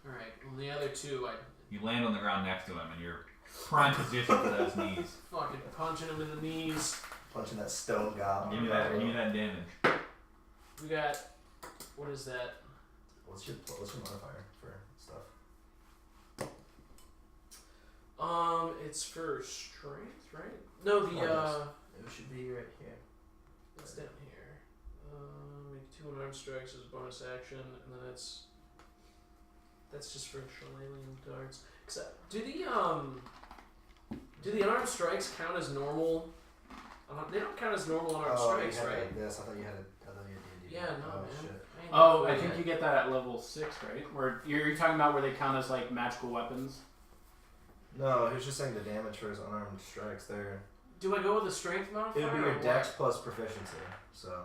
Alright, well, the other two, I You land on the ground next to him, and you're prime position for those knees. fucking punching him in the knees. Punching that stone goblin. Give me that damage. We got, what is that? What's your modifier for stuff? It's for strength, right? No, the, It should be right here. it's down here. Make 2 unarmed strikes as a bonus action, and then that's just for shillelagh darts. Do the unarmed strikes count as normal? They don't count as normal unarmed strikes, right? Yes, I thought you had D&D. Yeah, no, man. Shit. I ain't Oh, got I that think yet. you get that at level 6, right? Where you're talking about where they count as like magical weapons. No, he was just saying the damage for his unarmed strikes there. Do I go with the strength modifier? It would be or your what? dex plus proficiency, so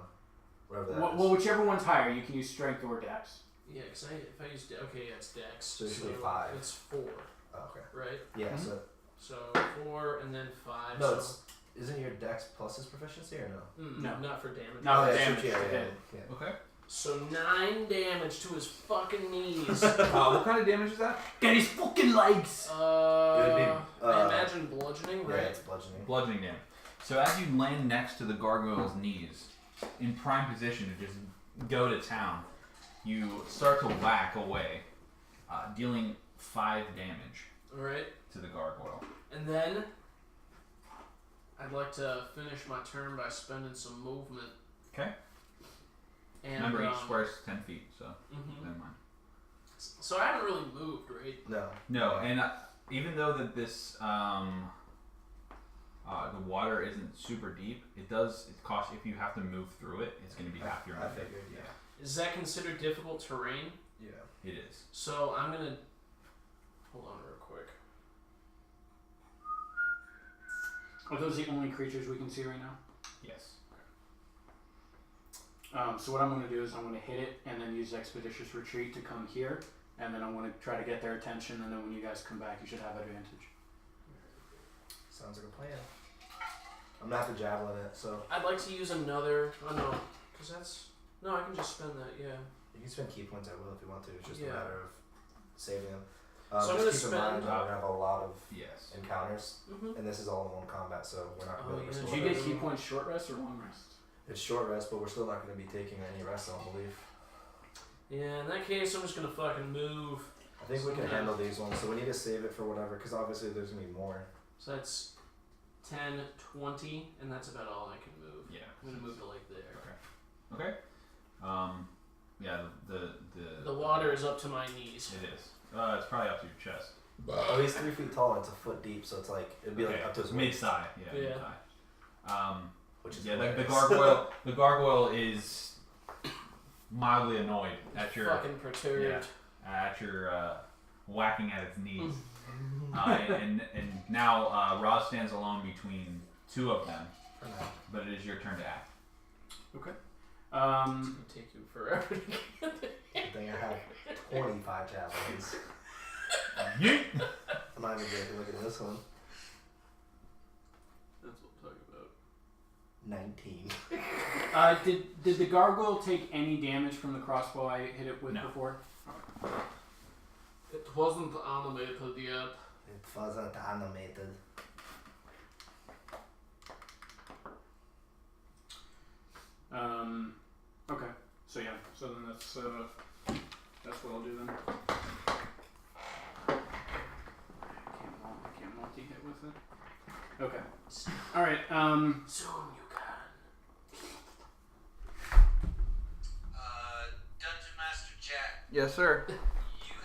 whatever that is. Well, whichever one's higher, you can use strength or dex. Yeah, because if I use okay, yeah, it's dex. So it should be 5. It's 4, Oh, okay. right? Yeah, Mhm. So 4 and then 5. No, so, isn't your dex plus his proficiency or no? No. not for damage. No. Oh, yeah, damage, shoot, yeah. yeah. Okay. So 9 damage to his fucking knees. What kind of damage is that? Get his fucking legs! It would be, I imagine bludgeoning, Yeah, right? it's bludgeoning. Bludgeoning damage. So as you land next to the gargoyle's knees, in prime position to just go to town, you start to whack away, dealing 5 damage Alright. to the gargoyle. And then I'd like to finish my turn by spending some movement. Okay. And Remember, each square is 10 feet, so mhm. never mind. So I haven't really moved, right? No. No, and even though that this the water isn't super deep, it costs, if you have to move through it, it's going to be half your I movement. figured, yeah. Is that considered difficult terrain? Yeah. It is. So I'm gonna hold on real quick. Are those the only creatures we can see right now? Yes. So what I'm going to do is I'm going to hit it and then use Expeditious Retreat to come here, and then I'm going to try to get their attention, and then when you guys come back, you should have advantage. Sounds like a plan. I'm gonna have to javelin it, so I'd like to use another. Oh no, because that's no. I can just spend that. Yeah. you can spend key points at will if you want to. It's just Yeah. a matter of saving them. So I'm just gonna keep in mind spend- that we're gonna have a lot of Yes. encounters, Mm-hmm. and this is all in one combat, so we're not Oh, gonna be able yeah. to Did split you it. get key points short rest or long rest? It's short rest, but we're still not gonna be taking any rest, I don't believe. Yeah. In that case, I'm just gonna fucking move. I think we can Yeah. handle these ones, so we need to save it for whatever, because obviously there's gonna be more. So that's 10, 20, and that's about all I can move. Yeah. I'm gonna move to like there. Okay. Yeah. The water is up to my knees. It is. It's probably up to your chest. Oh, he's 3 feet tall and it's a foot deep, so it's like it'd be like up to his mid waist, thigh. Yeah. Yeah. Mid-thigh. which is Yeah. hilarious. The gargoyle is mildly annoyed at your Fucking perturbed. whacking at its knees. and now Roz stands alone between 2 of them, For now. But it is your turn to act. Okay. It's gonna take you forever to get there. I think I have 25 javelins. Yeet! I'm not even going to look at this one. That's what I'm talking about. 19. Did the gargoyle take any damage from the crossbow I hit it with No. before? It wasn't animated yet. It wasn't animated. Okay. So yeah. So then that's what I'll do then. I can't multi-hit with it. Okay. All right. Soon you can. Dungeon Master Jack, Yes, sir. you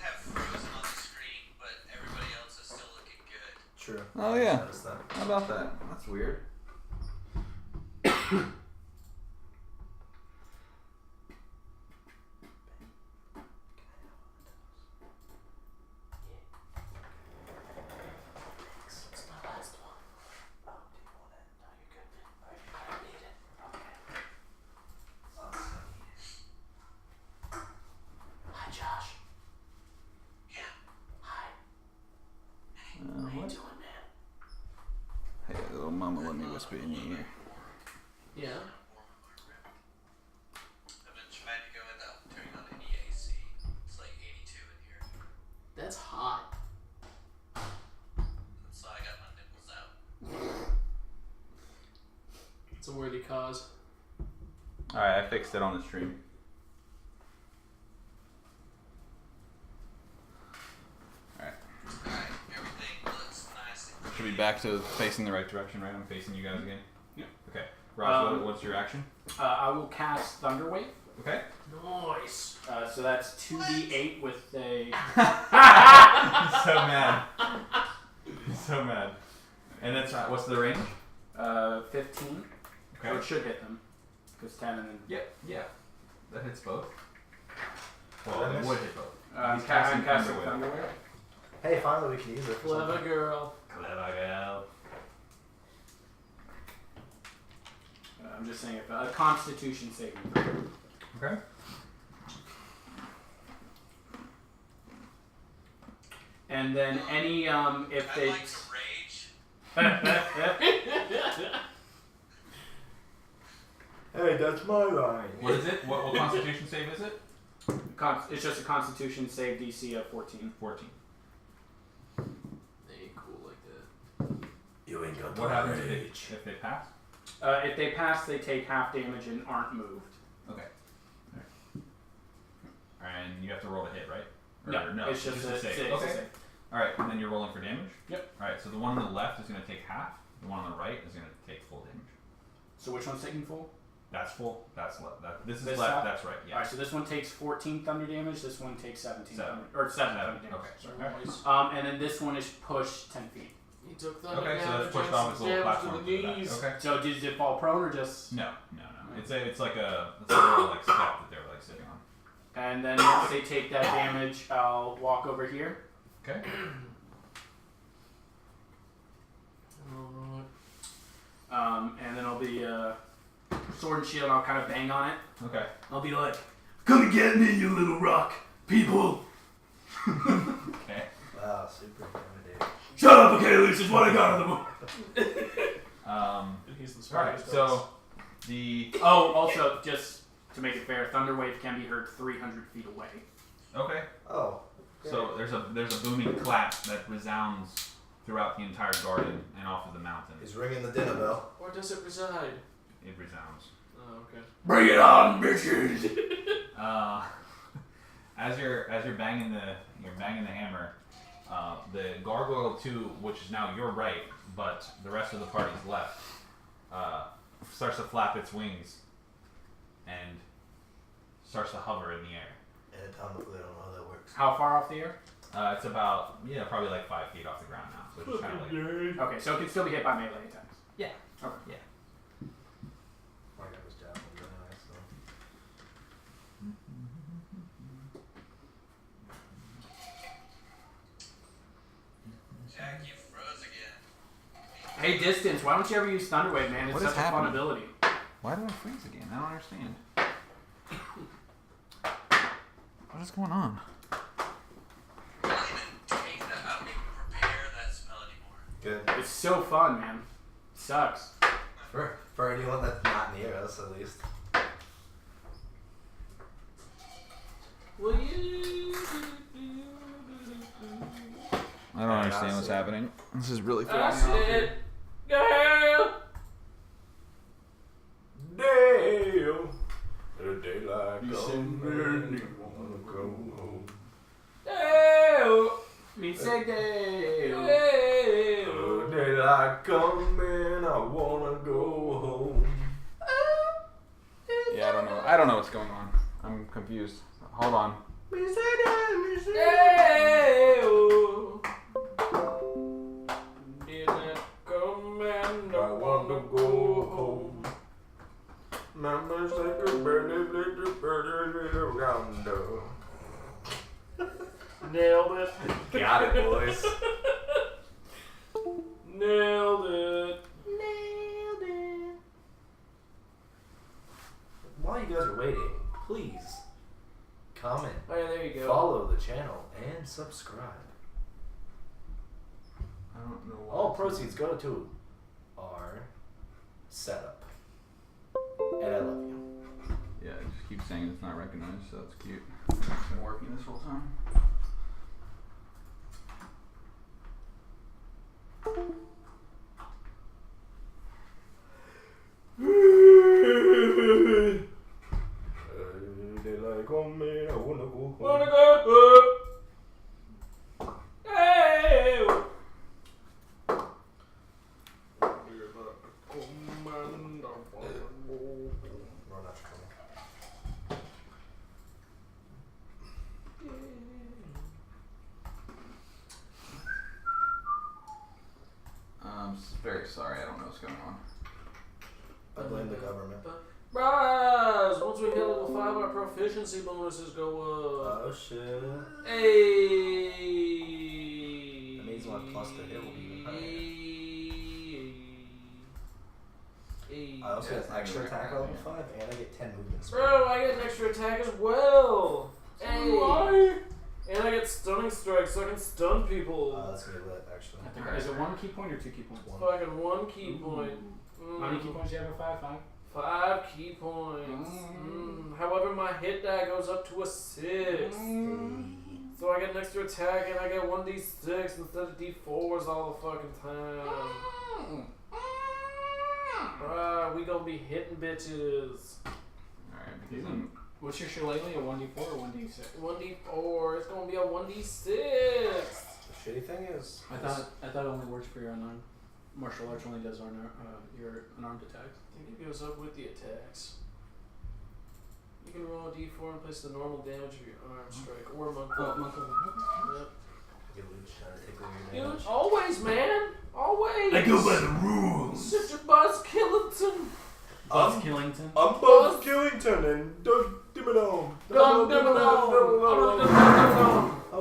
have frozen on the screen, but everybody else is still looking good. True. Oh, I yeah. noticed that. How about that? That's weird. It's my last one. Oh, do you want it? No, you're good, man. I don't need it. Okay. Hi, Josh. Yeah. Hi. How you What? doing, man? Hey, little mama, let me whisper in your ear. Yeah. I've been trying to go without turning on any AC. It's like 82 in here. That's hot. That's why I got my nipples out. It's a worthy cause. Alright, I fixed it on the stream. Alright, everything looks nice and Should be back to facing the right direction, right? I'm facing you guys again? Yep. Okay. Ross, what's your action? I will cast Thunder Wave. Okay. Nice. So that's 2d8 with a. He's so mad. He's so mad. And that's what's the range? 15. Okay. So it should hit them. Because 10 and then. Yeah. That hits both. Well, That it is- would hit both. I'm He's casting casting Thunder Thunder Wave. Wave. Hey, finally we can use it for Clever something. girl. Clever girl. I'm just saying, if a Constitution saving throw. Okay. And then any if I'd they. like to rage. Hey, that's my line. What is it? What Constitution save is it? It's just a Constitution save DC of 14. 14. They ain't cool like that. You ain't got What happens if they pass? If they pass, they take half damage and aren't moved. Okay. And you have to roll a hit, right? No, it's just a save. save. Okay. Alright, and then you're rolling for damage? Yep. Alright, so the one on the left is going to take half. The one on the right is going to take full damage. So which one's taking full? That's full. That's left. This is This left. half? That's right. Yeah. Alright, so this one takes 14 thunder damage, this one takes 17 Seven. thunder, or 7 thunder damage. Okay. Sorry. Nice. And then this one is pushed 10 feet. He took thunder Okay, so damage that's pushed and off its little damage platform to to the the back. knees. Okay. So does it fall prone or just? No. It's like a little like step that they're like sitting on. And then once they take that damage, I'll walk over here. Okay. And then I'll be sword and shield. I'll kind of bang on it. Okay. I'll be like, Come and get me, you little rock people. Okay. Wow, super intimidating. Shut up, Akalius, is what I got on the board. He's the Alright, smartest. so the oh, also just to make it fair, thunder wave can be heard 300 feet away. okay. Oh. So there's a booming clap that resounds throughout the entire garden and off of the mountain. He's ringing the dinner bell. Where does it reside? It resounds. Oh, okay. Bring it on, bitches. As you're banging the hammer, the gargoyle 2, which is now your right, but the rest of the party's left, starts to flap its wings and starts to hover in the air. And hopefully I don't know how that works. How far off the air? It's about probably like 5 feet off the ground now. So it's just kind of like Okay, so it can still be hit by melee attacks. yeah. Okay. Yeah. I got his javelin anyway, so. Jack, you froze again. Hey, distance. Why don't you ever use Thunder Wave, man? It's What such is a fun happening? ability. Why do I freeze again? I don't understand. What is going on? I don't even take that. I don't even prepare that spell anymore. Good. It's so fun, man. Sucks. For anyone that's not near us, at least. Will you? I don't understand what's happening. This is really throwing me That's off. it. Damn. Damn. The daylight You comes said and burning. I wanna go home. Damn. Me say Dale. The daylight comes and I wanna go home. Yeah, I don't know what's going on. I'm confused. Hold on. Didn't come and I wanna go home. Mama's like a birdie around her. Nailed it. Got it, boys. Nailed it. While you guys are waiting, please comment, Oh yeah, there you go. follow the channel, and subscribe. I don't know what All proceeds go to our setup. And I love you. Yeah, it just keeps saying it's not recognized, so it's cute. It's been working this whole time. Daylight come and I wanna go home. Wanna go up. Hey. No, not trouble. I'm very sorry. I don't know what's going on. I blame the government. Rise! Once we hit level 5, our proficiency bonuses go up. Oh shit. Hey! That means my plus to hit will be even higher. Hey. I also get extra attack at level 5 and I get 10 movement speed. Bro, I get an extra attack as well! Hey! And I get stunning strike so I can stun people. That's gonna be lit, actually. I think, is it 1 key point or 2 key points? Fucking 1 key point. How many key points do you have at 5? 5? 5 key points. However, my hit die goes up to a 6. So I get an extra attack and I get 1d6 instead of d4s all the fucking time. Bruh, we gonna be hitting bitches. Alright, because I'm... What's your shillelagh? A 1d4 or 1d6? 1d4, it's gonna be a 1d6. The shitty thing is, I thought it only works for your unarmed. Martial arts only does your unarmed attacks. I think it goes up with the attacks. You can roll a d4 and place the normal damage of your unarmed strike or monk. Oh, monk. Yep. you lose trying to take away Dude, your damage. always, man. Always. I go by the rules. Such a Buzz Killington. Buzz Killington. I'm Buzz Killington and Doug Dimmadome.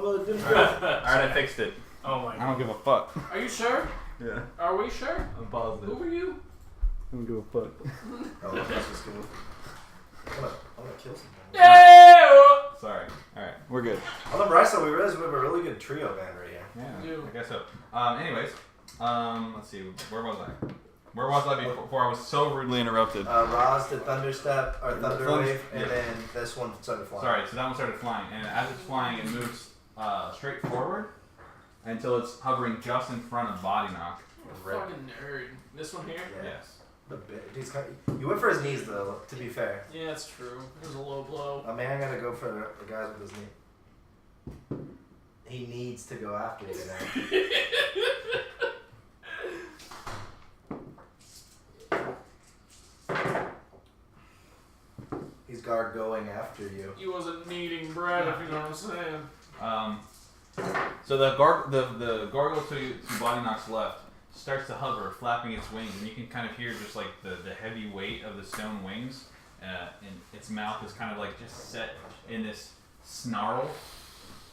Alright, I fixed it. Oh my I don't give a fuck. Are you sure? Yeah. Are we sure? I'm positive. Who are you? I don't give a fuck. Oh, that's just cool. I'm gonna kill something. Yeah. Sorry. Alright, we're good. On the bright side, we realized we have a really good trio band right here. Yeah, You. I guess so. Anyways, let's see. Where was I? Where was I before I was so rudely interrupted? Roz did Thunderstep, or Thunder Thunder- Wave, and yeah. then this one started flying. Sorry, so that one started flying, and as it's flying, it moves straight forward until it's hovering just in front of Boddynock. Rip. Fucking nerd. This one here? Yeah. Yes. The bit. He's kind of, you went for his knees though. To be fair, Yeah, it's true. It was a low blow. a man gotta go for the guys with his knee. He needs to go after you now. He's guard going after you. He wasn't needing bread, if you know what I'm saying. So the gargoyle to Boddynock's left starts to hover, flapping its wings, and you can kind of hear just like the heavy weight of the stone wings, and its mouth is kind of like just set in this snarl,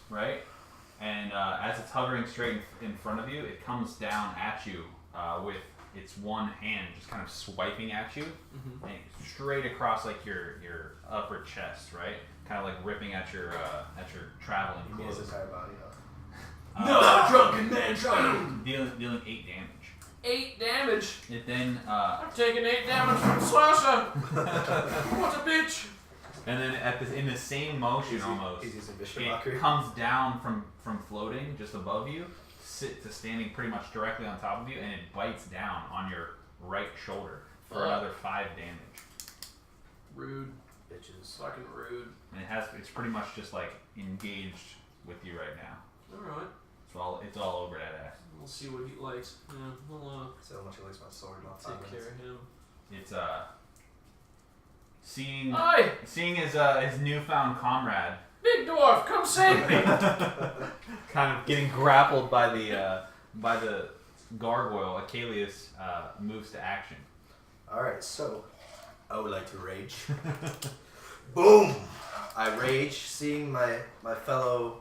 right? And as it's hovering straight in front of you, it comes down at you with its one hand just kind of swiping at you, and straight across like your upper chest, right? Kind of like ripping at your traveling You mean his clothes. entire body, No, drunken man child! Dealing 8 damage. 8 damage. It then I'm taking 8 damage from Slasher. What a bitch. and then in the same motion almost, He's using Bishop it Mockery. comes down from floating just above you to standing pretty much directly on top of you, and it bites down on your right shoulder for another 5 damage. Rude. Bitches. Fucking rude. And it's pretty much just like engaged with you right now. Alright. It's all over that ass. We'll see what he likes. Yeah, we'll So much he likes my sword, not take care of him. It's seeing Aye! seeing his newfound comrade Big Dwarf, come save me! kind of getting grappled by the gargoyle. Akalius moves to action. Alright, so I would like to rage. Boom! I rage, seeing my fellow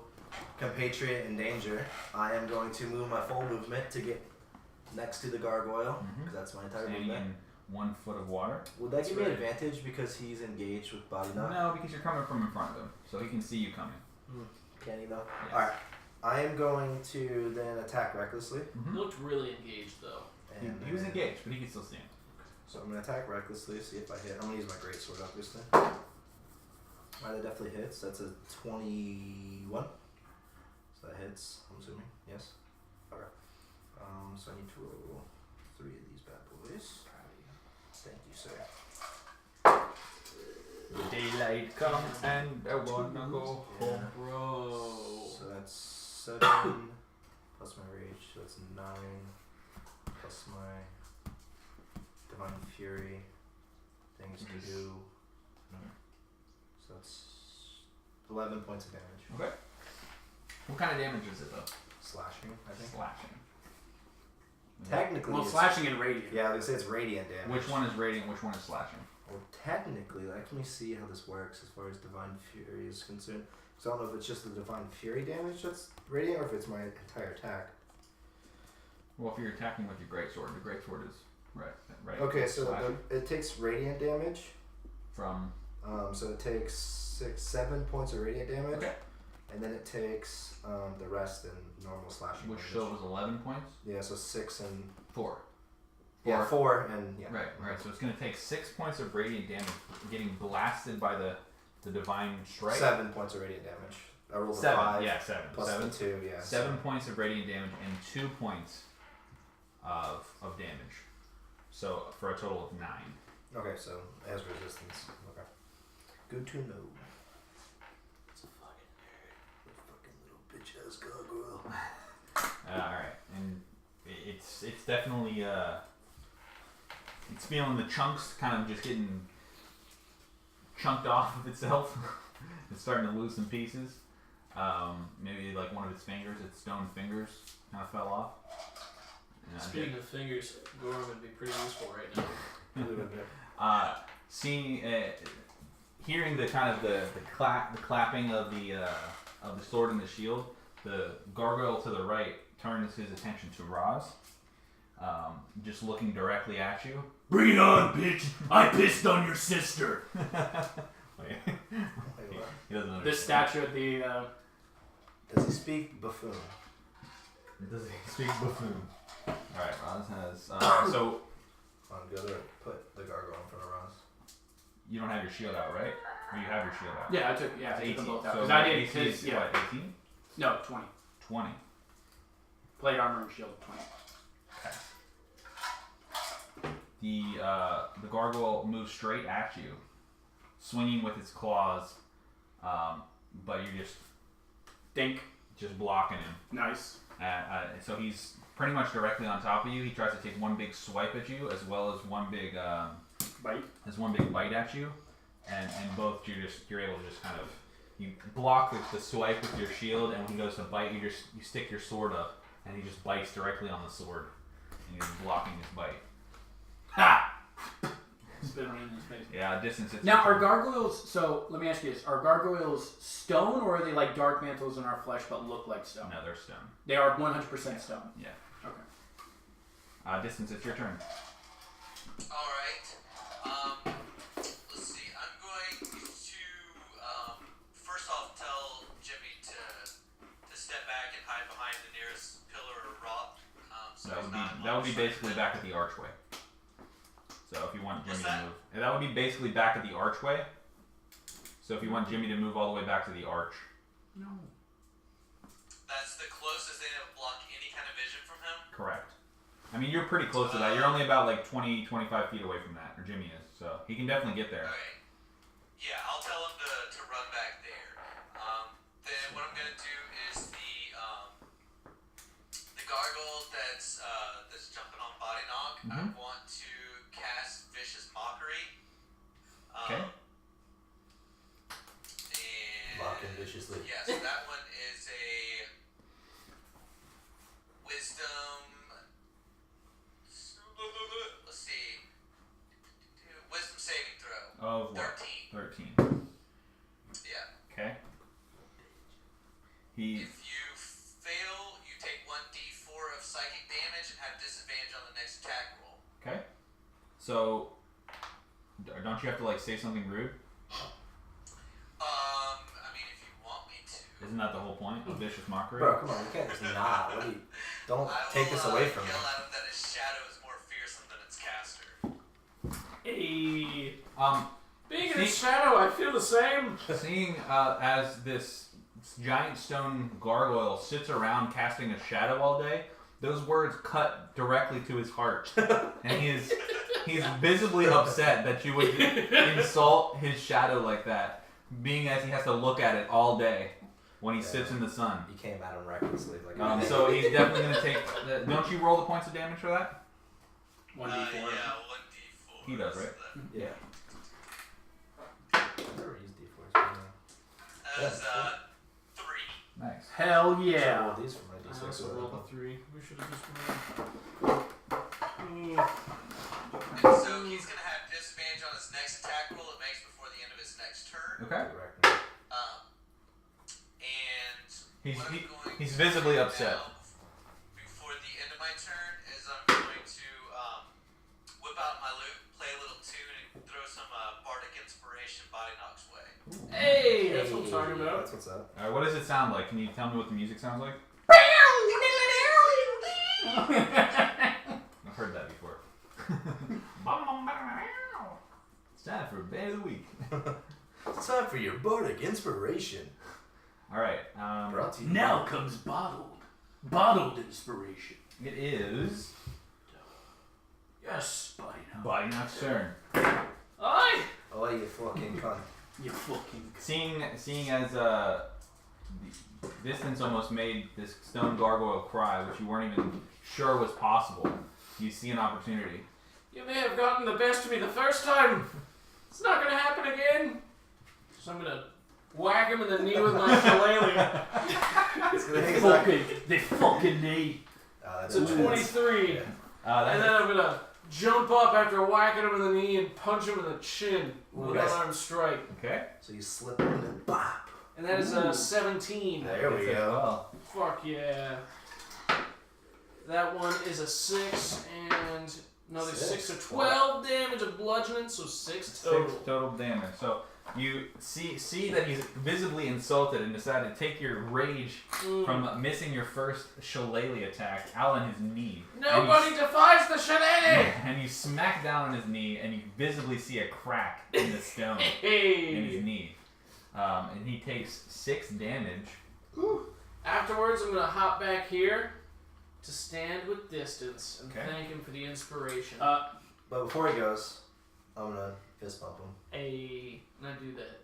compatriot in danger. I am going to move my full movement to get next to the gargoyle, because that's my entire Standing movement. in 1 foot of water. Would that give me right. an advantage because he's engaged with Boddynock? No, because you're coming from in front of him, so he can see you coming. Can he though? Yes. Alright. I am going to then attack recklessly. He looked really engaged though. And He was then- engaged, but he can still stand. So I'm going to attack recklessly, see if I hit. I'm going to use my greatsword, obviously. That definitely hits. That's a 21. So that hits, I'm assuming. Yes? Okay. So I need to roll 3 of these bad boys. Thank you, sir. Daylight come and I wanna go home. Bro. So that's 7 plus my rage. So that's 9 plus my divine fury. Things to do. So that's 11 points of damage. Okay. What kind of damage is it though? Slashing, I think. Slashing. Technically, Well, it's, slashing and radiant. yeah, I was gonna say it's radiant damage. Which one is radiant? Which one is slashing? Well, technically, let me see how this works as far as divine fury is concerned. Because I don't know if it's just the divine fury damage that's radiant, or if it's my entire attack. Well, if you're attacking with your greatsword, the greatsword is right. Okay, so slashing. it takes radiant damage. From So it takes 7 points of radiant damage. Okay. And then it takes the rest in normal slashing which damage. still was 11 points. Yeah, so 6 and 4. yeah, 4 and yeah. Right. So it's going to take 6 points of radiant damage, getting blasted by the divine strike. 7 points of radiant damage. I rolled a 7. 5 Yeah, 7. plus 7. the 2. Yeah. 7 points of radiant damage and 2 points of damage. So for a total of 9. Okay, so it has resistance. Okay. Good to know. It's a fucking nerd. A fucking little bitch ass gargoyle. Alright, and it's definitely it's feeling the chunks kind of just getting chunked off of itself. It's starting to lose some pieces. Maybe like one of its fingers, its stone fingers, kind of fell off. And, Speaking of fingers, Gorram would be pretty useful right now. seeing, hearing the kind of the clapping of the sword and the shield, the gargoyle to the right turns his attention to Roz, just looking directly at you. Bring it on, bitch! I pissed on your sister! Wait. Wait, what? He doesn't The understand. statue at the. Does he speak buffoon? Does he speak buffoon? Alright, Roz has. So, On the other, put the gargoyle in front of Roz. you don't have your shield out, right? Or you have your shield out? Yeah, I took It's them 18. both out. So 'Cause I did AC is his, yeah. what, 18? No, 20. 20. Plate armor and shield, 20. Okay. The gargoyle moves straight at you, swinging with its claws, but you're Dink. just blocking him. Nice. So he's pretty much directly on top of you. He tries to take one big swipe at you, as well as one big Bite. at you, and both you're able to just kind of you block with the swipe with your shield, and when he goes to bite, you stick your sword up, and he just bites directly on the sword, and you're blocking his bite. Ha! Spit on in his face. Yeah, distance. It's Now, are gargoyles, so let me ask you this, are gargoyles stone or are they like dark mantles in our flesh but look like stone? No, they're stone. They are 100% stone. Yeah. Okay. Distance, it's your turn. Alright. Let's see. I'm going to first off tell Jimmy to step back and hide behind the nearest pillar or rock. So That would be basically back at the archway. So if you want Jimmy What's to move, and that would be basically back at the archway. So if you want Jimmy to move all the way back to the arch. No. That's the closest thing that would block any kind of vision from him? Correct. I mean, you're pretty close to that. You're only about like 20, 25 feet away from that, or Jimmy is. So he can definitely get there. Okay. Yeah, I'll tell him to run back there. Then what I'm gonna do is the gargoyle that's jumping on Boddynock. I want to cast Vicious Mockery. Okay. And Mocking viciously. yeah, so that one is a Wisdom. Let's see. Wisdom saving throw. Of what? 13. 13. Yeah. Okay. He. If you fail, you take 1d4 of psychic damage and have disadvantage on the next attack roll. Okay. So, don't you have to like say something rude? I mean, if you want me to. Isn't that the whole point of vicious mockery? Bro, come on, you can't just not. What do you? Don't take this away from me. I will yell at him that his shadow is more fearsome than its caster. Hey. Being in See- its shadow, I feel the same. Seeing as this giant stone gargoyle sits around casting a shadow all day, those words cut directly to his heart, and he's visibly upset that you would insult his shadow like that, being as he has to look at it all day when he sits in the sun. You came at him recklessly. Like So he's definitely going to take. Don't you roll the points of damage for that? 1d4. Yeah, 1d4. He does, right? yeah. I've never used D4s. As 3. Nice. Hell So yeah. roll these for my I D6. also rolled a 3. We should have just And so he's going to have disadvantage on his next attack roll it makes before the end of his next turn. Okay. And what I'm going He's to visibly do upset. now, before the end of my turn, is I'm going to whip out my lute, play a little tune, and throw some bardic inspiration Boddynock's way. Hey, that's what I'm talking about. That's what's up. All right. What does it sound like? Can you tell me what the music sounds like? I've heard that before. It's time for Band of the Week. It's time for your bardic inspiration. All right. Brought to you Now comes bottled inspiration. It is Yes, Boddynock. Boddynock's turn. Aye. Oh, you fucking cunt. You fucking. Seeing as the distance almost made this stone gargoyle cry, which you weren't even sure was possible, you see an opportunity. You may have gotten the best of me the first time. It's not gonna happen again. So I'm gonna whack him in the knee with my shillelagh. It's gonna take a second. They fucking need. It's a 23. Yeah. And then I'm gonna jump up after whacking him in the knee and punch him in the chin with an Nice. unarmed strike. Okay. So you slip in and bop. And that is a 17. There we go. Well, Fuck yeah. That one is a 6 and another 6, so 12 damage of bludgeoning, so 6 total. 6 total damage. So you see that he's visibly insulted and decide to take your rage from missing your first shillelagh attack out on his knee. Nobody defies the shillelagh! And you smack down on his knee, and you visibly see a crack in the stone in his Hey! knee. And he takes 6 damage. Afterwards, I'm gonna hop back here to stand with distance and Okay. thank him for the inspiration. But before he goes, I'm gonna fist bump him. Hey, and I do that.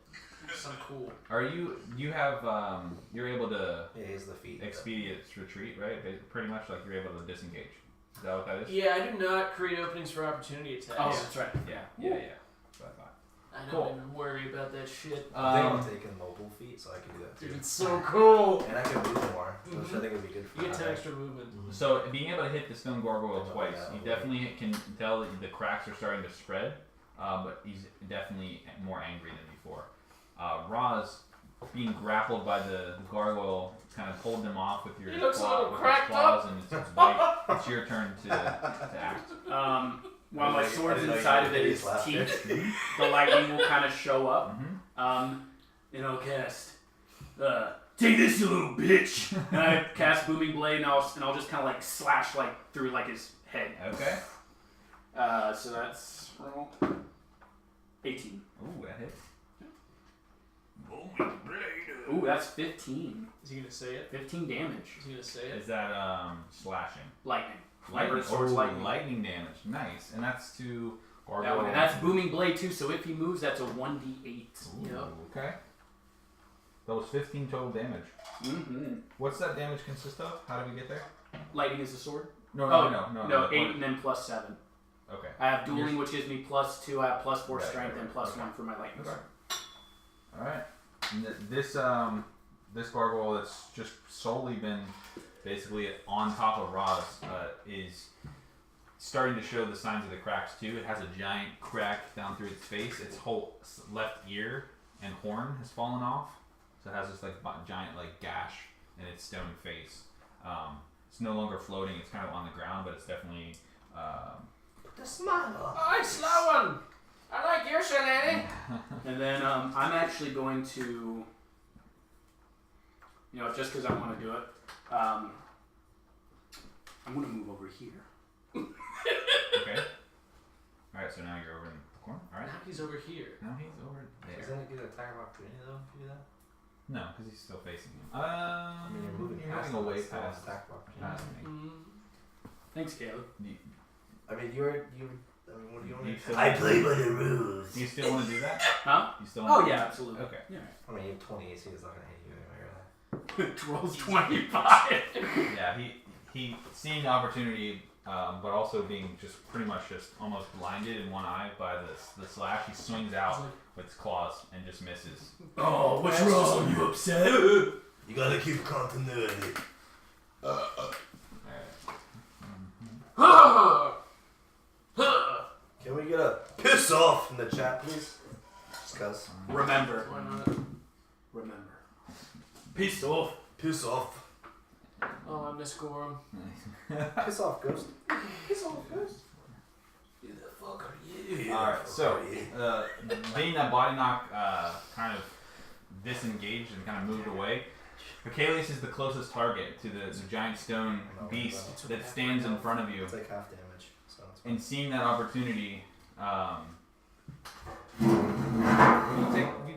So I'm cool. Are you have you're able to Yeah, he's the feet. expedient retreat, right? Pretty much like you're able to disengage. Is that what that is? Yeah, I do not create openings for opportunity attacks. Oh, that's right. Yeah. That's what I thought. I don't Cool. even worry about that shit. I'm taking mobile feet, so I can do that too. Dude, it's so cool. And I can move more, which I think would be good for You get 10 my- extra movement. So being able to hit the stone gargoyle Oh, twice, yeah. you definitely can tell that the cracks are starting to spread, but he's definitely more angry than before. Roz, being grappled by the gargoyle kind of pulled them off with your He looks a little with cracked his claws up. and its bite. It's your turn to act. While my sword's I didn't know inside you of had it is face laughter. teeth, the lightning will kind of show up. Mm-hmm. And I'll cast. Take this, you little bitch. And I cast Booming Blade, and I'll just kind of like slash like through like his head. Okay. So that's roll 18. Ooh, that hits. Ooh, that's 15. Is he gonna say it? 15 damage. Is he gonna say it? Is that slashing? Lightning. Lightning. Sword's lightning. Lightning damage. Nice. And that's to gargoyle. That one. And that's Booming Blade too, so if he moves, that's a 1d8. Ooh, okay. That was 15 total damage. Mm-hmm. What's that damage consist of? How do we get there? Lightning is the sword? No, 8 and then plus 7. Okay. I have dueling, which gives me +2. I have +4 Right, strength right, and right. +1 for my lightning. Okay. All right. This gargoyle that's just solely been basically on top of Roz is starting to show the signs of the cracks too. It has a giant crack down through its face. Its whole left ear and horn has fallen off, so it has this like giant like gash in its stone face. It's no longer floating. It's kind of on the ground, but it's definitely. The smile. Alright, slow one! I like your shit, lady! And then I'm actually going to, just because I want to do it, I'm going to move over here. Okay. All right. So now you're over in the corner. All right. Now he's over here. Now he's over there. Doesn't it get an attack of opportunity though if you do that? No, because he's still facing him. I mean, you're moving past him, away it's still an past attack of opportunity. me. Thanks, Caleb. I mean, what do you want You to still I want- play by the rules. You still want to do that? Huh? You still? Oh, Want yeah, absolutely. Okay. Yeah. I mean, you have 20 AC, it's not going to hit you anyway, really. Rolls 25. Yeah. He seeing the opportunity, but also being just pretty much just almost blinded in one eye by the slash. He swings out with his claws and just misses. Oh, what's wrong? You upset? You gotta keep continuity. Can we get a piss off in the chat, please? Just cuz. Remember. Why not? Remember. Pissed off. Piss off. Oh, I miss Gorram. Piss off, Ghost. Piss off, Ghost. Who the fuck are you? Alright, so being that Boddynock kind of disengaged and kind of moved away, Akalius is the closest target to the giant stone beast that stands in front of you. It's like half damage. So it's fine. And seeing that opportunity,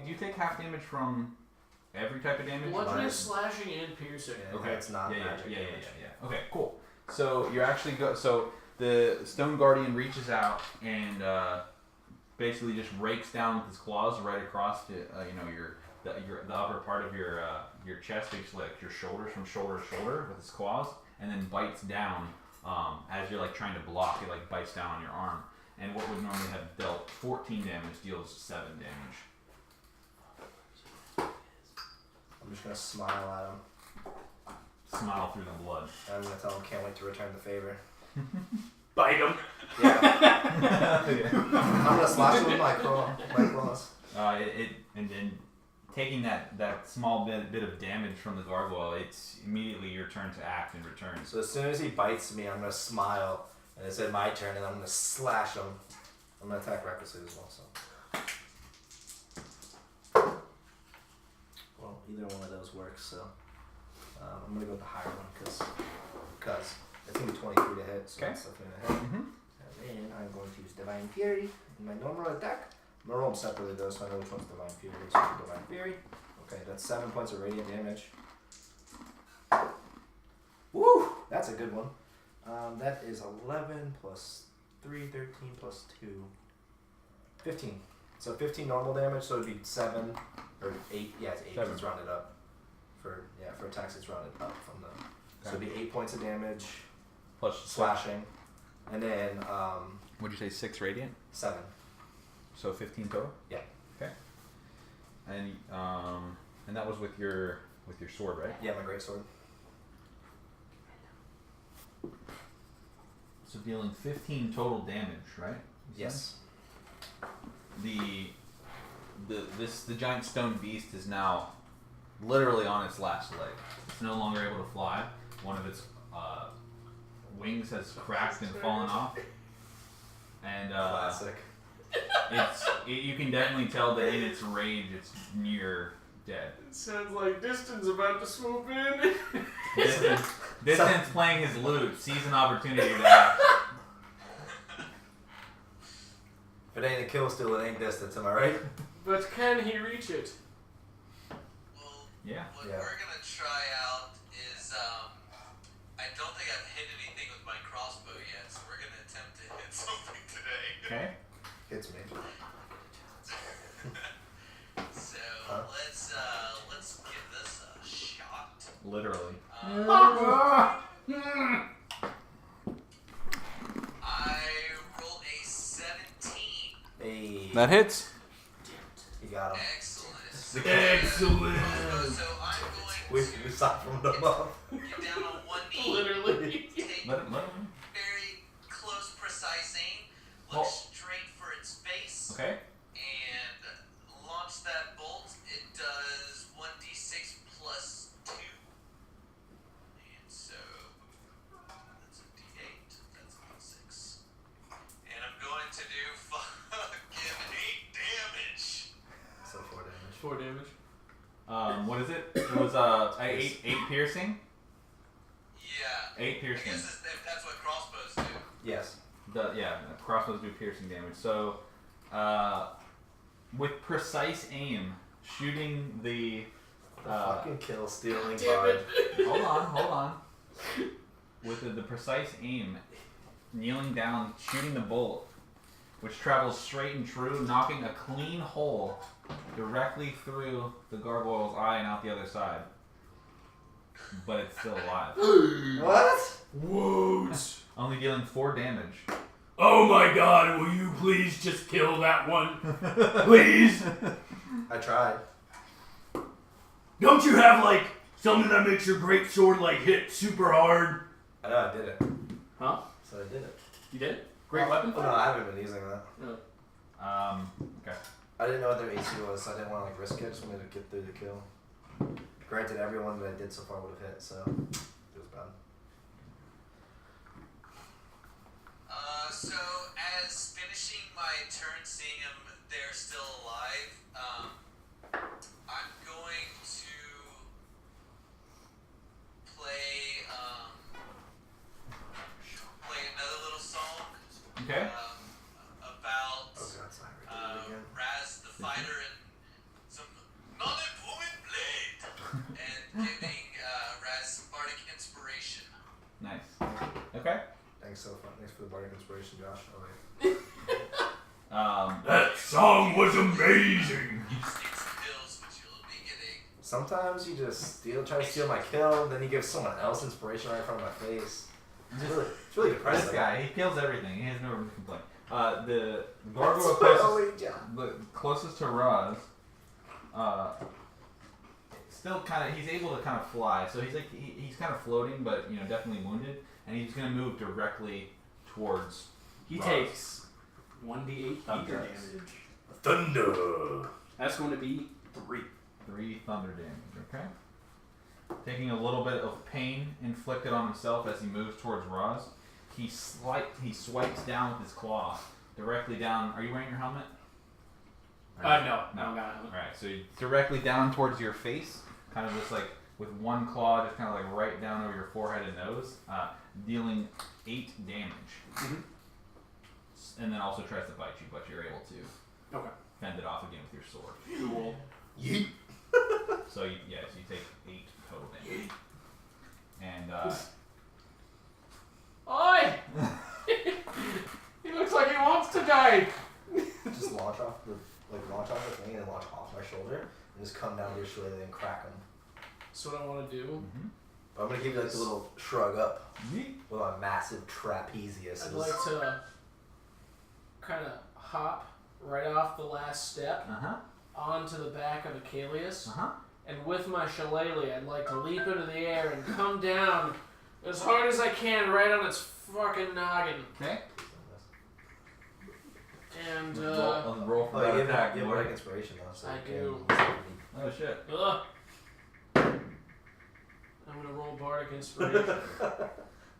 you take half damage from every type of damage? Bludgeoning, slashing, and piercing. Yeah, Okay. it's not magic yeah. damage. Okay, cool. So you're actually so the Stone Guardian reaches out and basically just rakes down with his claws right across to the upper part of your chest, basically like your shoulders from shoulder to shoulder with his claws, and then bites down as you're like trying to block. It like bites down on your arm, and what would normally have dealt 14 damage deals 7 damage. I'm just gonna smile at him. Smile through the blood. And I'm gonna tell him can't wait to return the favor. Bite him. Yeah. I'm gonna slash him with my claws. And then taking that small bit of damage from the gargoyle, it's immediately your turn to act and return. So as soon as he bites me, I'm gonna smile, and it's in my turn, and I'm gonna slash him. I'm gonna attack recklessly as well. So. Well, either one of those works. So I'm gonna go with the higher one because it's gonna be 23 to hit. So Okay. that's definitely gonna hit. Mm-hmm. And then I'm going to use Divine Fury in my normal attack. I'm gonna roll them separately though, so I know which one's Divine Fury. So Divine Fury. Okay, that's 7 points of radiant damage. Woo! That's a good one. That is 11 plus 3, 13 plus 2, 15. So 15 normal damage, so it'd be 7 or 8. Yeah, it's 8. 'Cause it's rounded up. For attacks, it's rounded up from the. So it'd be 8 points of damage Plus slashing, and then What'd you say? 6 radiant. 7. So 15 total. Yeah. Okay. And that was with your sword, right? Yeah, my great sword. So dealing 15 total damage, right? Yes. The giant stone beast is now literally on its last leg. It's no longer able to fly. One of its wings has cracked and fallen off. And Classic. you can definitely tell that in its rage, it's near dead. It sounds like Distance about to swoop in. Distance playing his lute sees an opportunity to act. If it ain't a kill steal, it ain't Distance, am I right? But can he reach it? Well, Yeah. what we're gonna try out is I don't think I've hit anything with my crossbow yet, so we're gonna attempt to hit something today. Okay. Hits me. So Huh? let's give this a shot. Literally. I roll a 17. Hey. That hits. You got him. Excellent. Excellent. So I'm going to We stopped from the above. get down on one knee. Literally. Take Let him. very close, precise aim. Oh. Look straight for its face. Okay. And launch that bolt. It does 1d6 plus 2. And so that's a d8. That's a d6. And I'm going to do fucking 8 damage. So 4 damage. 4 damage. What is it? It was 8 piercing. Yeah. 8 I piercing. guess that's what crossbows do. Yes. Crossbows do piercing damage. So, with precise aim, shooting the. Fucking kill stealing Damn bard. it. Hold on. With the precise aim, kneeling down, shooting the bolt, which travels straight and true, knocking a clean hole directly through the gargoyle's eye and out the other side. But it's still alive. What? What? Only dealing 4 damage. Oh my god, will you please just kill that one? Please? I tried. Don't you have, like, something that makes your great sword, like, hit super hard? I know I did it. Huh? So I did it. You did? Great weapon? Oh, no, I haven't been using that. No. Okay. I didn't know what their AC was, so I didn't want to like risk it. I just wanted to get through the kill. Granted, everyone that I did so far would have hit, so it was bad. So as finishing my turn, seeing them, they're still alive. I'm going to play another little song. Okay. About Oh god, sorry. I did it again. Raz the fighter and some non-employment blade, and giving Raz bardic inspiration. Nice. Okay. Thanks Thanks for the bardic inspiration, Josh. Oh wait. That song was amazing. You just need some pills, which you'll be getting. Sometimes you just try to steal my kill, then you give someone else inspiration right in front of my face. It's really depressing. This guy, he kills everything. He has no room to complain. The That's gargoyle my closest, only job. the closest to Raz, still kind of, he's able to kind of fly. So he's like, he's kind of floating, but definitely wounded, and he's gonna move directly towards. He Raz. takes 1d8 thunder Thunder. damage. Thunder. That's going to be 3. 3 thunder damage. Okay. Taking a little bit of pain inflicted on himself as he moves towards Raz, he swipes down with his claw directly down. Are you wearing your helmet? No. I don't got it. Alright, so directly down towards your face, kind of just like with one claw, just kind of like right down over your forehead and nose, dealing 8 damage. Mm-hmm. And then also tries to bite you, but you're able to Okay. fend it off again with your sword. Cool. Yeet. So you take 8 total damage. And Oi! He looks like he wants to die. Just launch off the thing and launch off my shoulder and just come down to your shoulder and crack him. That's what I want to do. But I'm gonna give you like a little shrug up yeet. with my massive trapezius. I'd like to kind of hop right off the last step onto the back of Akalius. And with my shillelagh, I'd like to leap into the air and come down as hard as I can right on its fucking noggin. Okay. And, roll for Oh, that you attack. have boy. bardic inspiration though. So I you do. can- Oh shit. Ugh. bardic inspiration.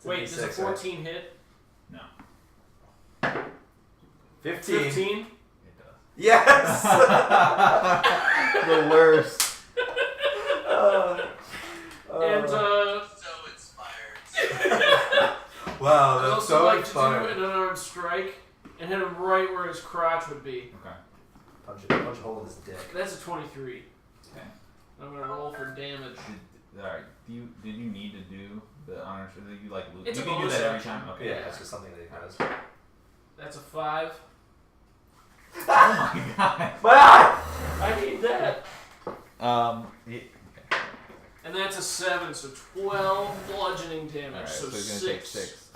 Wait, does a 14 hit? No. 15. 15? It does. Yes! The worst. And So inspired. Wow, I'd that's also so like fun. to do an unarmed strike and hit him right where his crotch would be. Okay. Punch a hole in his dick. That's a 23. Okay. I'm gonna roll for damage. Alright. Did you need to do the honors? Or did you like lose? It's You a can do bonus that every action. time. Okay. Yeah, that's just something that he does. That's a 5. Oh my god. My eye! I need that. Okay. And that's a 7, so 12 bludgeoning damage. Alright, so he's 6. gonna take 6.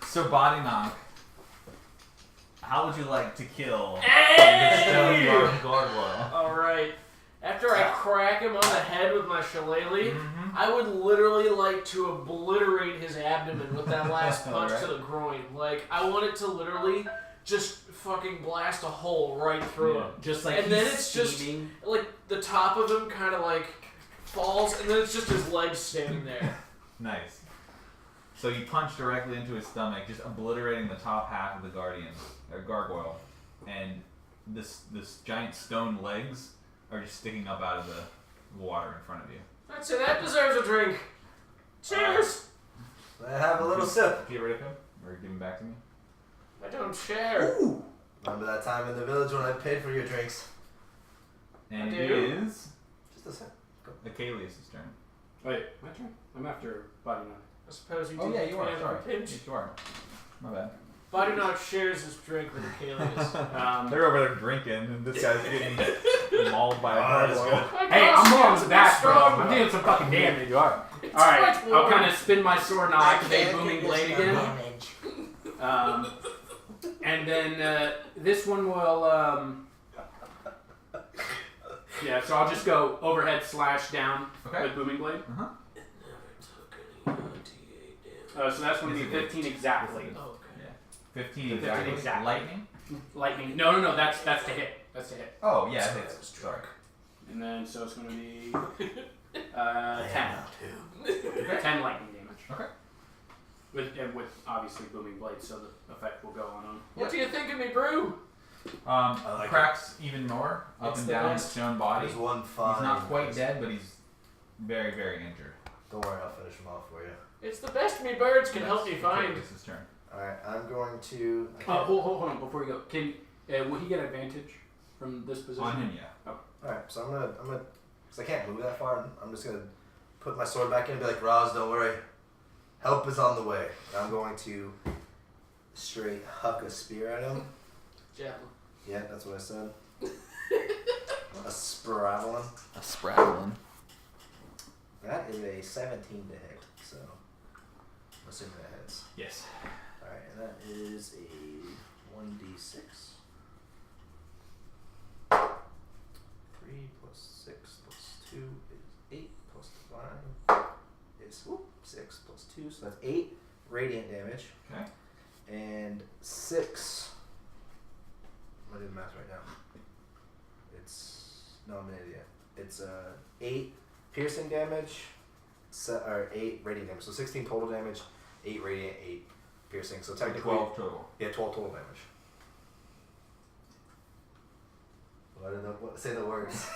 So Boddynock, how would you like to kill the stone gargoyle? Alright. After I crack him on the head with my shillelagh, I would literally like to obliterate his abdomen with that last punch to the groin. Like, I want it to literally just fucking blast a hole right through him. Just like And then it's just, like, the top of him kind of, like, falls, and then it's just his legs standing there. Nice. So you punch directly into his stomach, just obliterating the top half of the gargoyle, and this giant stone legs are just sticking up out of the water in front of you. I'd say that deserves a drink. Cheers! I have a little sip. Get rid of him, or give him back to me. I don't share. Ooh. Remember that time in the village when I paid for your drinks? And I it do. is Just a sip. Akalius' turn. Wait, my turn? I'm after Boddynock. I suppose you Oh do. yeah, you are. have a Sorry, pinch. yes, you are. My bad. Boddynock shares his drink with Akalius. They're over there drinking, and this guy's getting mauled by a gargoyle. Hey, I'm wrong with that, bro. strong. I'm doing some fucking damage. You are. Alright, much I'll more. kind of spin my sword and I'll activate Booming Blade again. And then this one will, yeah, so I'll just go overhead slash down with Booming Blade. Uh-huh. So that's going to be 15 exactly. Oh, okay. 15 15 exactly. exactly. Lightning? Lightning. No, that's to hit. That's to hit. Oh, yeah, it hits. Sorry. And then, so it's going to be 10. 10 lightning damage. Okay. With obviously Booming Blade, so the effect will go on. What do you think of me, Brew? like cracks even more up It's and the down his best. stone body. There's one fine. He's not quite dead, but he's very, very injured. Don't worry, I'll finish him off for you. It's the best me birds can help me find. It's his turn. Alright, I'm going to... Hold on, before you go. Will he get advantage from this position? On him, yeah. Alright, so I'm gonna, because I can't move that far, I'm just gonna put my sword back in and be like, Roz, don't worry. Help is on the way. And I'm going to straight huck a spear at him. Javelin. Yeah, that's what I said. A spravelin. A spravelin. That is a 17 to hit, so I'm assuming that hits. Yes. Alright, and that is a 1d6. 3 plus 6 plus 2 is 8 plus 5 is 6 plus 2, so that's 8 radiant damage. Okay. And 6. I'm gonna do the math right now. I'm gonna do it. It's 8 piercing damage, or 8 radiant damage. So 16 total damage, 8 radiant, 8 piercing. So technically 12 total. Yeah, 12 total damage. Well, I don't know what say the words.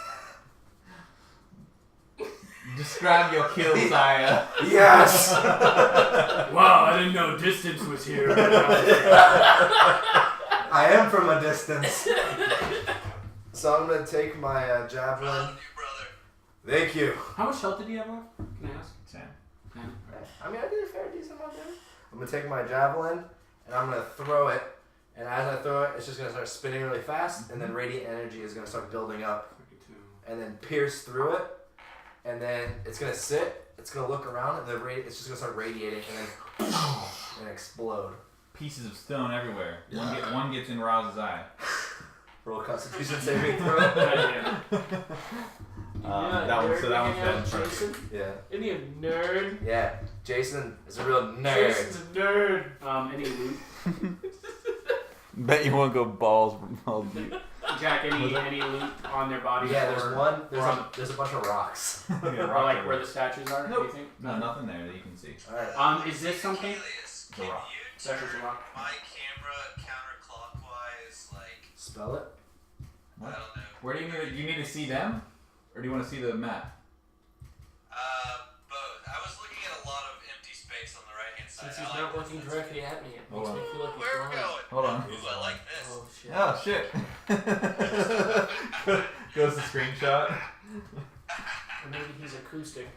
Describe your kill, Saya. Yes. Wow, I didn't know distance was here. I am from a distance. So I'm gonna take my javelin. Love you, brother. Thank you. How much health did he have left? Can I ask? 10. 10. I mean, I did a fair decent amount there. I'm gonna take my javelin and I'm gonna throw it. And as I throw it, it's just gonna start spinning really fast, and then radiant energy is gonna start building up, and then pierce through it, and then it's gonna sit. It's gonna look around, and then it's just gonna start radiating, and then and explode. Pieces of stone everywhere. Yeah. One gets in Roz's eye. Roll Constitution saving throw. Yeah. That one's dead in front of you. Jason? Yeah. Isn't he a nerd? Yeah. Jason is a real nerd. Jason's a nerd. Any loot? Bet you won't go balls deep. Jack, any loot on their bodies? Yeah, there's one. or There's a bunch of rocks. Yeah, or like where the statues are? Nope. Do you think? No, nothing there that you can see. Alright. Is this something? Akalius, The can rock. you That's just a turn rock. my camera counterclockwise, like, Spell it. I don't know. Where do you need to see them? Or do you want to see the map? Both. I was looking at a lot of empty space on the right-hand side. Since he's not looking directly at me, it Hold makes on. me feel like he's Where are we blind. going? Hold on. Ooh, I like this. Oh shit. Oh shit. Goes the screenshot. Or maybe he's acoustic.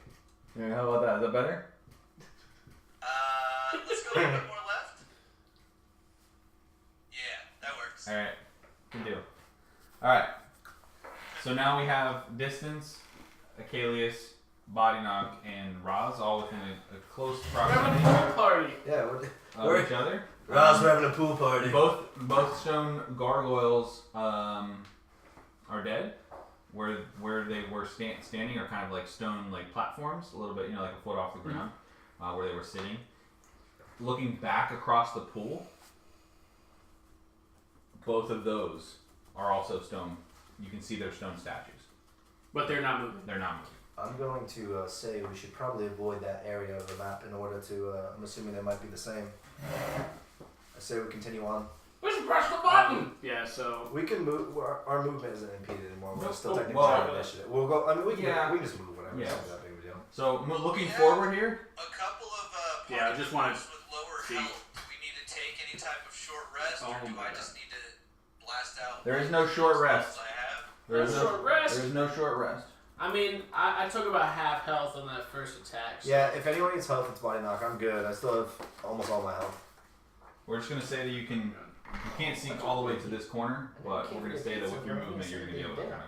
Yeah, how about that? Is that better? Let's go a little bit more left. Yeah, that works. Alright. Good deal. Alright. So now we have Distance, Akalius, Boddynock, and Roz all within a close We're having a proximity pool party. Yeah. of each other. Roz, we're having a pool party. Both stone gargoyles are dead. Where they were standing are kind of like stone like platforms, a little bit, like a foot off the ground, where they were sitting. Looking back across the pool, both of those are also stone. You can see their stone statues. But they're not moving. They're not moving. I'm going to say we should probably avoid that area of the map in order to. I'm assuming they might be the same. I say we continue on. We should press the button. Yeah, so We can move. Our movement isn't impeded anymore. We're Nope. still Oh, technically well, on initiative. We'll go. I mean, we can. yeah. We can just move whatever. Yeah. It's not that big of a deal. So looking Yeah. forward here, A couple of Yeah, I just wanna members with lower see. health. Do we need to take any type of short rest, or Oh do my I just need to blast out? there is no short rest. I have. There is Short rest. There is no short rest. I mean, I took about half health on that first attack. So. Yeah. If anyone needs health, it's Boddynock. I'm good. I still have almost all my health. We're just gonna say that you can't see all the way to this corner, but we're gonna say that with your movement you're gonna be able to kind of.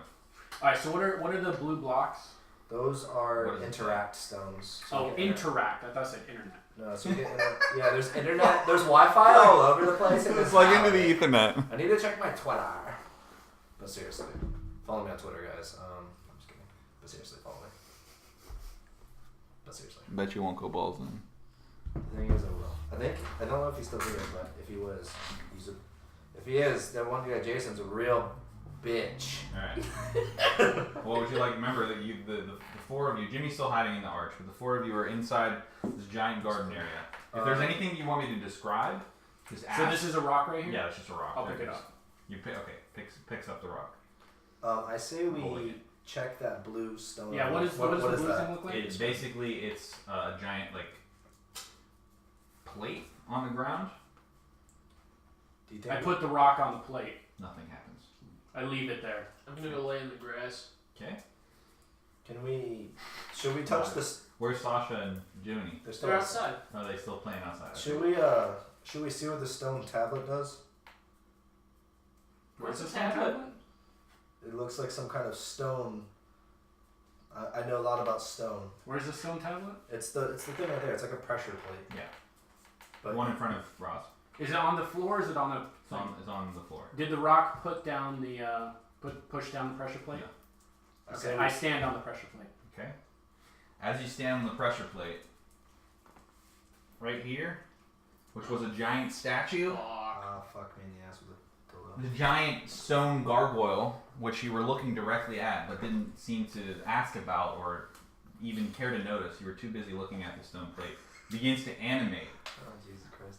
all right. So what are the blue blocks? Those are What is it? interact stones. So Oh, you get interact. I thought I said internet. No, so you get yeah. There's internet. There's Wi-Fi all over the place. in this town. Ethernet. I need to check my Twitter. But seriously, follow me on Twitter, guys. I'm just kidding. But seriously, follow me. But seriously. Bet you won't go balls in. The thing is, I will. I don't know if he's still here, but if he was, if he is, that one guy, Jason's a real bitch. Alright. What would you like? Remember that the four of you, Jimmy's still hiding in the arch, but the four of you are inside this giant garden area. If there's anything you want me to describe, just ask. So this is a rock right here. Yeah, it's just a rock. I'll There pick it is. up. You pick. Okay, picks up the rock. I say we Holding it. check that blue stone. Yeah. What does the blue that? thing look like? It's basically a giant like plate on the ground. Do you think I put the rock on the plate. Nothing happens. I leave it there. I'm gonna go lay in the grass. Okay. Can we? Should we touch this? Where's Sasha and Jiminy? They're still They're outside. Are they still playing outside? Should we see what the stone tablet does? Where's the What's tablet? It looks like some kind of stone. I know a lot about stone. Where's the stone tablet? It's the thing right there. It's like a pressure plate. Yeah. But The one in front of Ross. Is it on the floor? Or is it on the? It's on the floor. Did the rock put down the push down the pressure plate? I Okay. say I stand on the pressure plate. Okay. As you stand on the pressure plate, right here, which was a giant statue, fuck me in the ass with a dildo. the giant stone gargoyle, which you were looking directly at but didn't seem to ask about or even care to notice. You were too busy looking at the stone plate. Begins to animate. Oh Jesus Christ!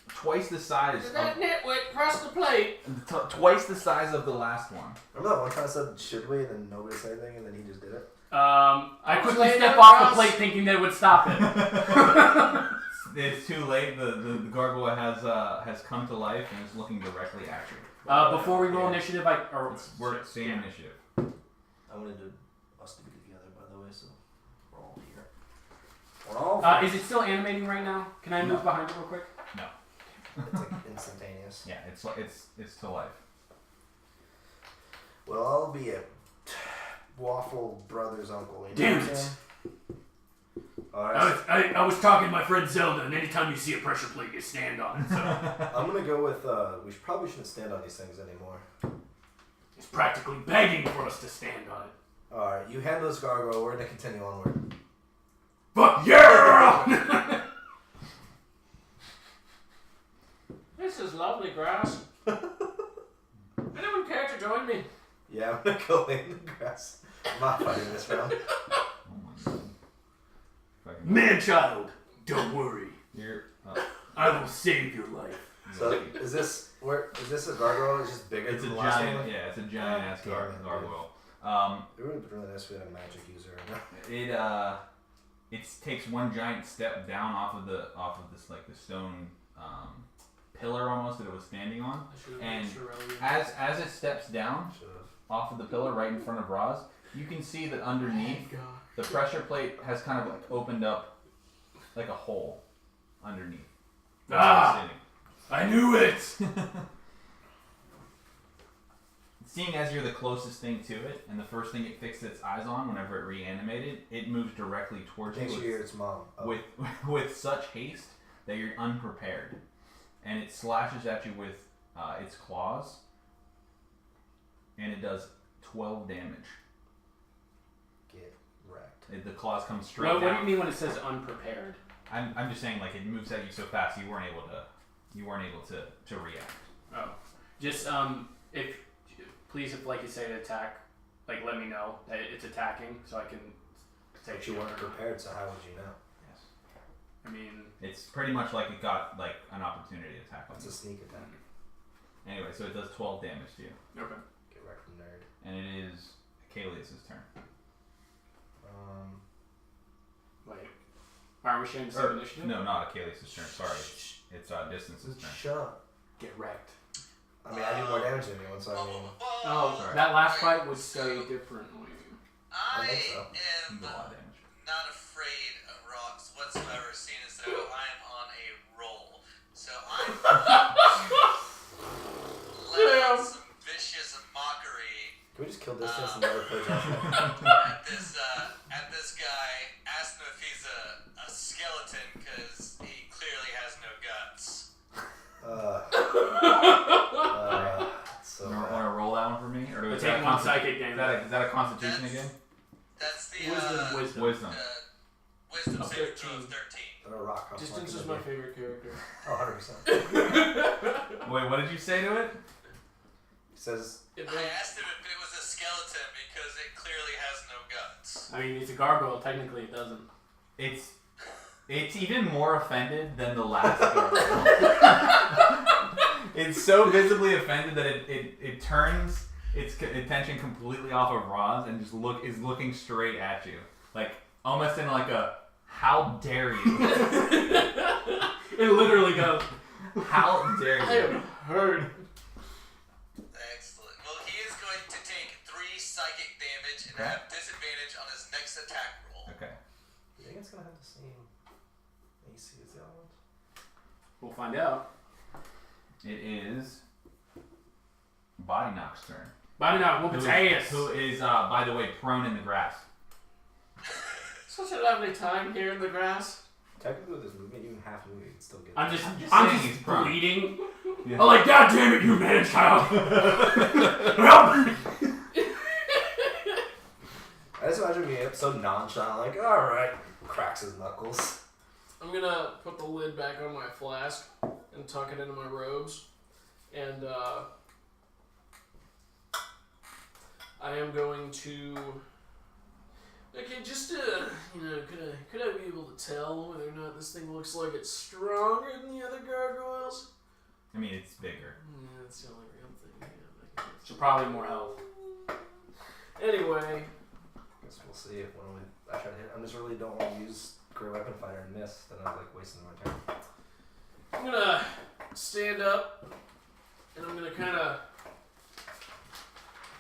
Twice the size Did of that nitwit press the plate? twice the size of the last one. Remember that one time I said should we, and then nobody said anything, and then he just did it. I quickly Lay step down, off Ross. the plate thinking they would stop it. It's too late. The gargoyle has come to life and is looking directly at you. Before we roll Yeah. initiative, We're same initiative. I wanted us to be together, by the way, so we're all here. We're all. Is it still animating right now? Can I move behind it real quick? It's like instantaneous. Yeah, it's to life. Well, I'll be a Waffle Brothers uncle. You know Damn what I'm it. saying? Alright, I was talking to my friend Zelda, and anytime you see a pressure plate, you stand on it. So I'm gonna go with. We probably shouldn't stand on these things anymore. it's practically begging for us to stand on it. Alright, you handle this gargoyle. We're gonna continue onward. Fuck yeah! This is lovely grass. Anyone care to here, join me. Yeah, I'm gonna go lay in the grass. I'm not fighting this round. Oh my god. Fucking- Man-child, don't worry. You're. I will save your life. So is this a gargoyle? It's just bigger It's a than the last giant. one? Yeah, it's a giant ass Damn it, gargoyle. It would have been really nice if we had a magic user. It takes one giant step down off of this like the stone pillar almost that it was standing on, and as it steps down off of the pillar right in front of Roz, you can see that underneath the pressure plate has kind of like opened up like a hole underneath. Ah! I knew it! Seeing as you're the closest thing to it, and the first thing it fixed its eyes on whenever it reanimated, it moves directly towards Make you sure you're its mom. Oh. with such haste that you're unprepared, and it slashes at you with its claws, and it does 12 damage. Get wrecked. The claws come straight What do down. you mean when it says unprepared? I'm just saying, like, it moves at you so fast you weren't able to react. Oh, just if please, if like you say to attack, like let me know that it's attacking so I can take. But you weren't prepared, so how would you know? Yes. I mean, It's pretty much like it got like an opportunity to attack on It's you. a sneak attack. Anyway, so it does 12 damage to you, okay. Get wrecked from nerd. and it is Akalius' turn. Wait, aren't we sharing the same initiative? No, not Akalius' turn. Sorry, it's Distance's turn. Shut up. Get wrecked. I mean, I do more damage than anyone, so I mean, Oh, Sorry. that last fight would say differently. I think so. You am do a lot of damage. not afraid of rocks whatsoever, seeing as though I am on a roll. So I'm letting out some vicious mockery can we just kill distance and never play Josh? at this guy, asking him if he's a skeleton, because he clearly has no guts. So Want bad. to roll that one for me, or do we Take one psychic damage. Is that a Constitution That's- again? That's the Wisdom. Wisdom. wisdom Of saving throw 13. of 13. They're a rock house Distance market is my movie. favorite character. Oh, 100%. Wait, what did you say to it? He says, I asked him if it was a skeleton because it clearly has no guts. I mean, it's a gargoyle. Technically, it doesn't. It's even more offended than the last gargoyle. It's so visibly offended that it turns its attention completely off of Roz and just is looking straight at you, like almost in like a "How dare you?" It literally goes. How dare I you? am hurt. Excellent. Well, he is going to take 3 psychic damage and Okay. have disadvantage on his next attack roll. Okay. you think it's going to have the same AC as the other ones? We'll find out. It is Boddynock's turn. Boddynock, whoop its ass. Who is, by the way, prone in the grass. Such a lovely time here in the grass. Technically, with this movement, even half movie, you can still get I'm it. just he's prone. bleeding. Yeah. I'm like, God damn it, you man-child! Help me! I just imagine being so nonchalant, like, alright, cracks his knuckles. I'm gonna put the lid back on my flask and tuck it into my robes, and I am going to. Okay, just could I be able to tell whether or not this thing looks like it's stronger than the other gargoyles? I mean, it's bigger. Yeah, that's the only real thing. Yeah, So probably more health. anyway, Guess we'll see if when I try to hit. I just really don't want to use Great Weapon Fighter and miss. Then I'm like wasting my time. I'm gonna stand up and I'm gonna kind of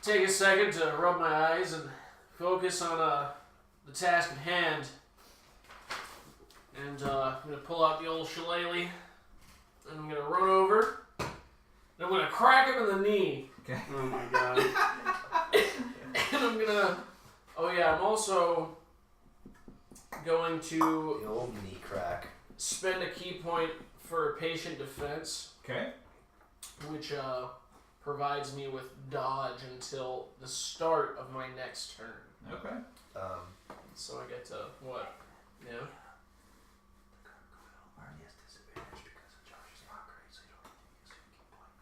take a second to rub my eyes and focus on the task at hand. And I'm gonna pull out the old shillelagh and I'm gonna run over and I'm gonna crack him in the knee. Okay. Oh my god. And I'm gonna. Oh yeah, I'm also going to The old knee crack. spend a key point for patient defense, Okay. which provides me with dodge until the start of my next turn. Okay. So I get to what? Yeah. Already has disadvantage because of Josh's mockery, so you don't need to use a key point.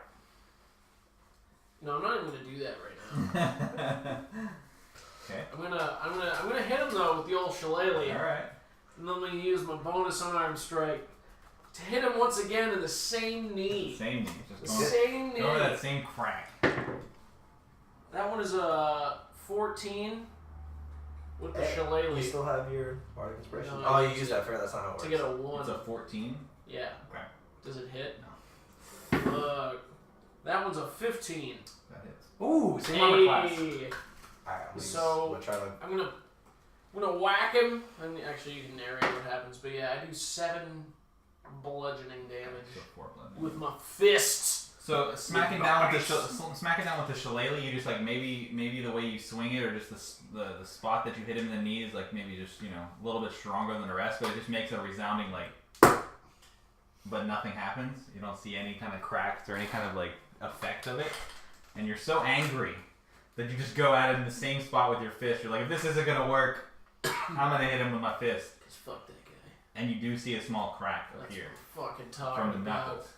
No, I'm not even gonna do that right now. Okay. I'm gonna hit him though with the old shillelagh. All right. And then I'm gonna use my bonus unarmed strike to hit him once again in the same knee. Same knee. The same knee. Go to that same crack. That one is a 14 with the shillelagh. You still have your bardic inspiration? No, Oh, you used that. I forgot that's not how it works. To get a 1. It's a 14. Yeah. Okay. Does it hit? No. That one's a 15. That hits. Ooh, same armor class. Alright, So, I'm try to... I'm gonna whack him. And actually, you can narrate what happens. But yeah, I do 7 bludgeoning damage So 4 bludgeoning. with my fists. So smacking down with the shillelagh, you just like maybe the way you swing it, or just the spot that you hit him in the knee is like maybe just a little bit stronger than the rest, but it just makes a resounding like. But nothing happens. You don't see any kind of cracks or any kind of like effect of it, and you're so angry that you just go at it in the same spot with your fist. You're like, if this isn't gonna work, I'm gonna hit him with my fist. Cause fuck that guy. And you do see a small crack That's appear what I'm fucking talking from the about. knuckles.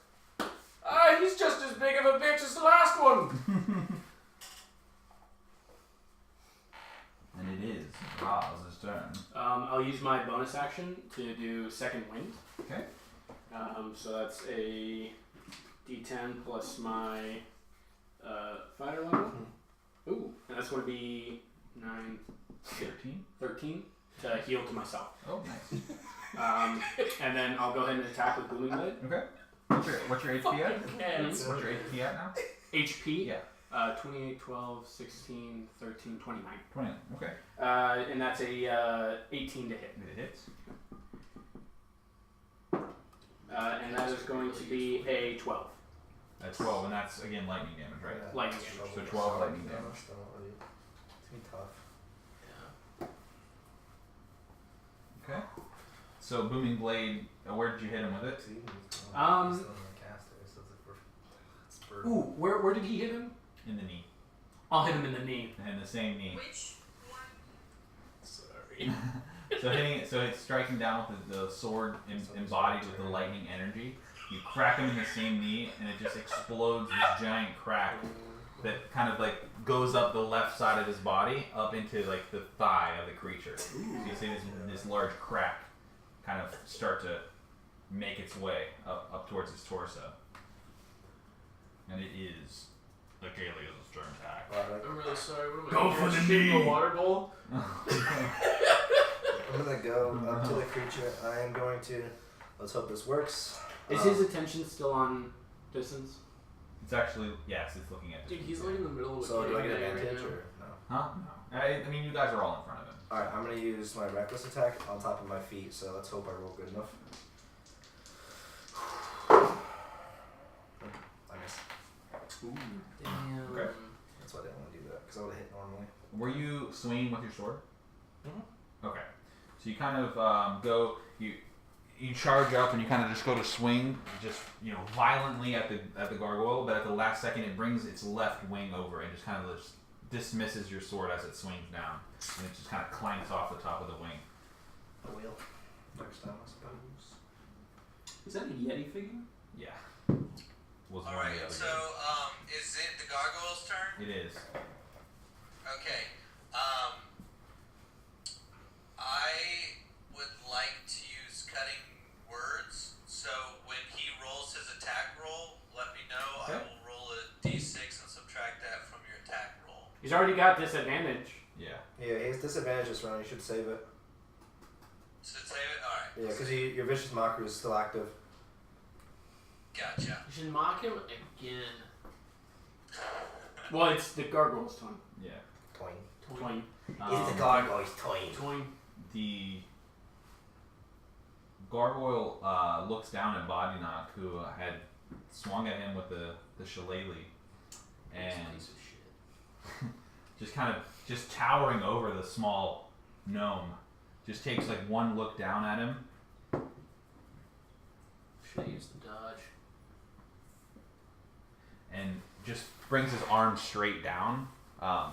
He's just as big of a bitch as the last one. And it is Raz's turn. I'll use my bonus action to do second wind. Okay. So that's a D10 plus my fighter level. Ooh, and that's going to be 9, 13 to heal to myself. Oh, nice. And then I'll go ahead and attack with Booming Blade. Okay. What's your HP at? Cats. What's your HP at now? HP? Yeah. 28, 12, 16, 13, 29. 20. Okay. And that's a 18 to hit. It hits. And that is going to be a 12. At 12, and that's again lightning damage, right? Yeah. Lightning damage. So 12 lightning damage. It's gonna be tough. Yeah. Okay. So booming blade. Where did you hit him with it? Ooh, where did he hit him? In the knee. I'll hit him in the knee. And the same knee. Which one? Sorry. So it's striking down with the sword embodied with the lightning energy. You crack him in the same knee, and it just explodes this giant crack that kind of like goes up the left side of his body, up into like the thigh of the creature. So you see this large crack kind of start to make its way up towards his torso. And it is Akalius' turn attack. I'm really sorry. What am I Go doing? for the Shoot knee. a water bowl? I'm gonna go up to the creature. I am going to. Let's hope this works. Is his attention still on distance? It's actually, yes, it's looking at Dude, this. he's like in the middle of a So do I get cave advantage right or no? Huh? No. I mean, you guys are all in front of him. Alright, I'm gonna use my reckless attack on top of my feet, so let's hope I roll good enough. I miss. Damn. Okay. That's why I didn't want to do that, because I would have hit normally. Were you swinging with your sword? Mhm. Okay. So you kind of go, you charge up and you kind of just go to swing, just violently at the gargoyle, but at the last second it brings its left wing over and just kind of just dismisses your sword as it swings down, and it just kind of clanks off the top of the wing. The wheel. Next time, I suppose. Is that a Yeti figure? Yeah. Was one of Alright, the other so, guys. is it the gargoyle's turn? It is. Okay. I would like to use cutting words, so when he rolls his attack roll, let me know. Okay. I will roll a d6 and subtract that from your attack roll. He's already got disadvantage. Yeah. Yeah, he has disadvantage this round. You should save it. So save it? Alright. Yeah, because your vicious mockery is still active. Gotcha. You should mock him again. Well, it's the gargoyle's turn. Yeah. Toing. Toin. It's the gargoyle's toing. Toin. The gargoyle looks down at Boddynock, who had swung at him with the shillelagh, and Piece of shit. just towering over the small gnome, just takes like one look down at him. Should have used the dodge. And just brings his arm straight down,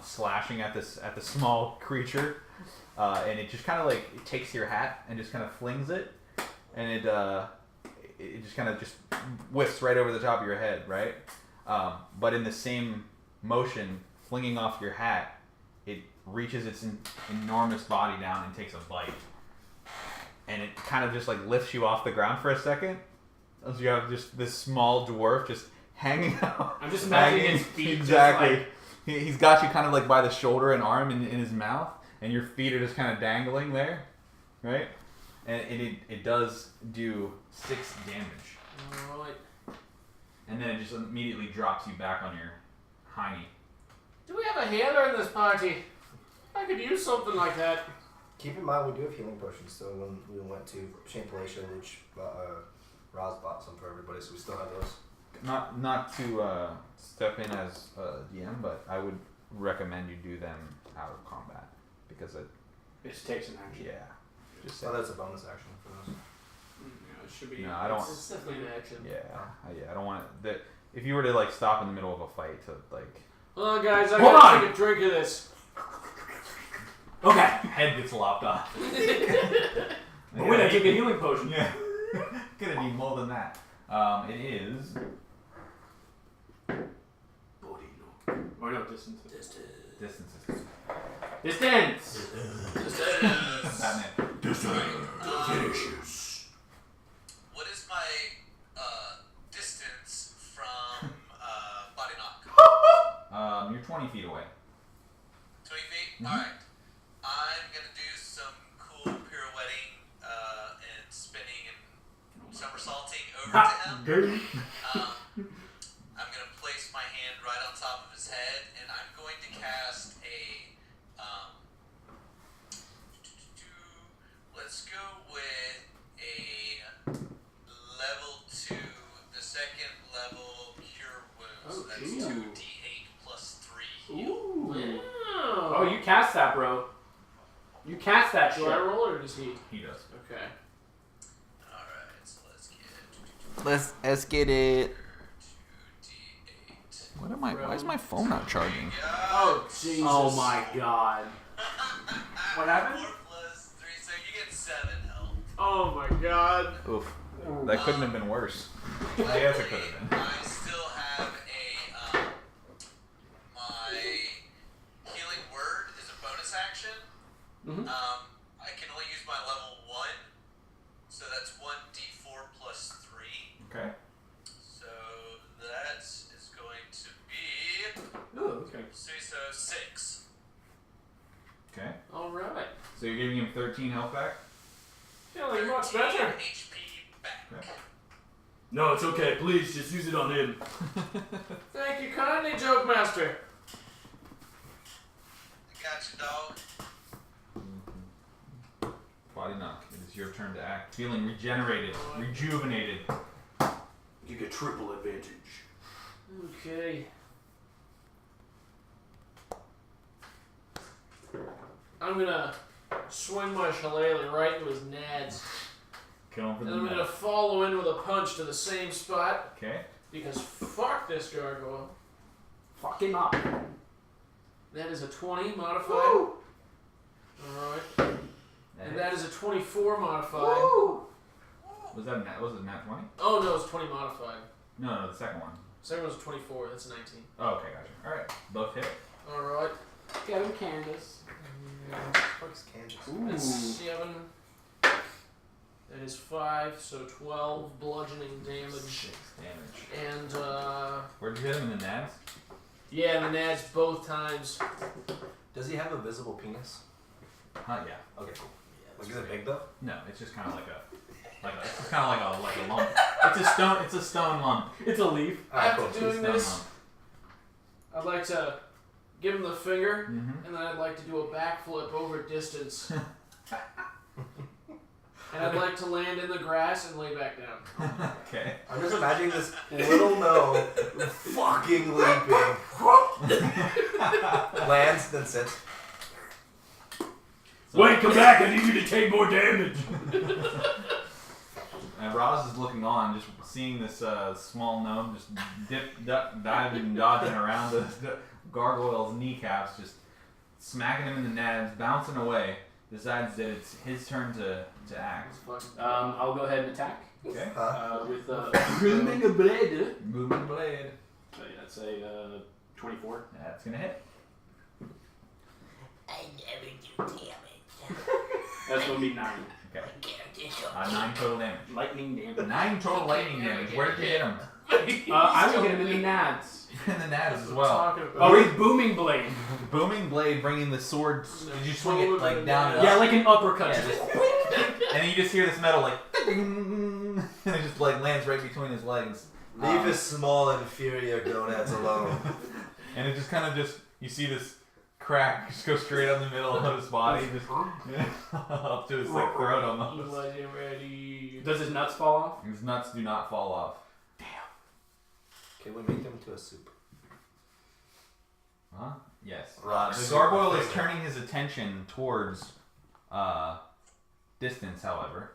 slashing at the small creature, and it just kind of like it takes your hat and just kind of flings it, and it just kind of just whiffs right over the top of your head, right? But in the same motion, flinging off your hat, it reaches its enormous body down and takes a bite. And it kind of just like lifts you off the ground for a second. So you have just this small dwarf just hanging out. I'm just imagining his feet. Exactly. Just like... He's got you kind of like by the shoulder and arm in his mouth, and your feet are just kind of dangling there, right? And it does do 6 damage. Alright. And then it just immediately drops you back on your hiney. Do we have a healer in this party? I could use something like that. Keep in mind, we do have healing potions still when we went to Shampalation, which Roz bought some for everybody, so we still have those. Not to step in as DM, but I would recommend you do them out of combat because it just takes an action. Yeah. Just Oh, that's a bonus action for those. Yeah, it should be. No, I don't. It's definitely an action. Yeah. I don't want it. If you were to like stop in the middle of a fight to like. Hold on, guys. I Hold gotta on! take a drink of this. Okay. Head gets lopped off. But wait, I take a healing potion. Yeah. Gonna need more than that. It is. Boddynock. Or no, distance. Distance. Distance! Batman. Finishes. What is my distance from Boddynock? You're 20 feet away. 20 feet? Mhm. Alright. I'm gonna do some cool pirouetting and spinning and somersaulting over to him. I'm gonna place my hand right on top of his head, and I'm going to cast a let's go with a level 2, the second level cure wounds. Oh, That's geez. 2d8 plus 3 heal. Ooh. Wow. Oh, you cast that, bro. You cast that Do shit. I roll or does he? He does. Okay. Alright, so let's get Let's get it. 2d8. What am I? Why is my phone not charging? Oh, Jesus. Oh my god. What happened? 4 plus 3, so you get 7 health. Oh my god. Oof. That couldn't have been worse. I guess it could have been. I still have a my healing word is a bonus action. Mhm. I can only use my level 1, so that's 1d4 plus 3. Okay. So that is going to be Oh, okay. 6. Okay. Alright. So you're giving him 13 health back? Feeling much 13 better. HP back. Okay. No, it's okay. Please, just use it on him. Thank you kindly, Joke Master. I got you, dog. Boddynock, it is your turn to act. Feeling regenerated, rejuvenated. You get triple advantage. Okay. I'm gonna swing my shillelagh right into his nads. Kill him for And the I'm gonna net. follow in with a punch to the same spot. Okay. Because fuck this gargoyle. Fuck him up. That is a 20 modified. Alright. And that is a 24 modified. Was that nat? Was it nat 20? Oh no, it's 20 modified. No, the second one. Second one was 24, that's 19. Oh, okay, gotcha. All right, both hit. Alright. Get him, Candace. Fuck's Kansas. That's 7. That is 5, so 12 bludgeoning damage. 6 damage. And, Where'd you hit him in the nads? yeah, the nads both times. Does he have a visible penis? Yeah. Okay, cool. Like, is it big though? No, it's just kind of it's just kind of like a lump. It's a stone lump. It's a leaf. After cool. It's a doing stone this, lump. I'd like to give him the finger, Mm-hmm. and then I'd like to do a backflip over distance. And I'd like to land in the grass and lay back down. Okay. I'm just imagining this little gnome fucking leaping. Lands, then sits. So, Wait, come back. I need you to take more damage. And Roz is looking on, just seeing this small gnome just diving and dodging around the gargoyle's kneecaps, just smacking him in the nads, bouncing away. Decides that it's his turn to act. I'll go ahead and attack. Okay. With Booming a blade. Moving blade. So yeah, that's a 24. That's gonna hit. I never do damage. That's gonna be 9. Okay. Character's so 9 total damage. Lightning damage. 9 total lightning damage. Where did you hit him? I will get him in the nads. In the nads as well. Oh, he's booming blade. Booming blade bringing the sword. Did you swing it like down and up? Yeah, like an uppercut. Yeah, just, and then you just hear this metal like, and it just like lands right between his legs. Leave his small inferior gonads alone. And it just kind of you see this crack just go straight up the middle of his body, just up to his like throat almost. Ready. Does his nuts fall off? His nuts do not fall off. Can we make them into a soup? Huh? Yes. Rock The soup gargoyle is flavor. turning his attention towards distance, however,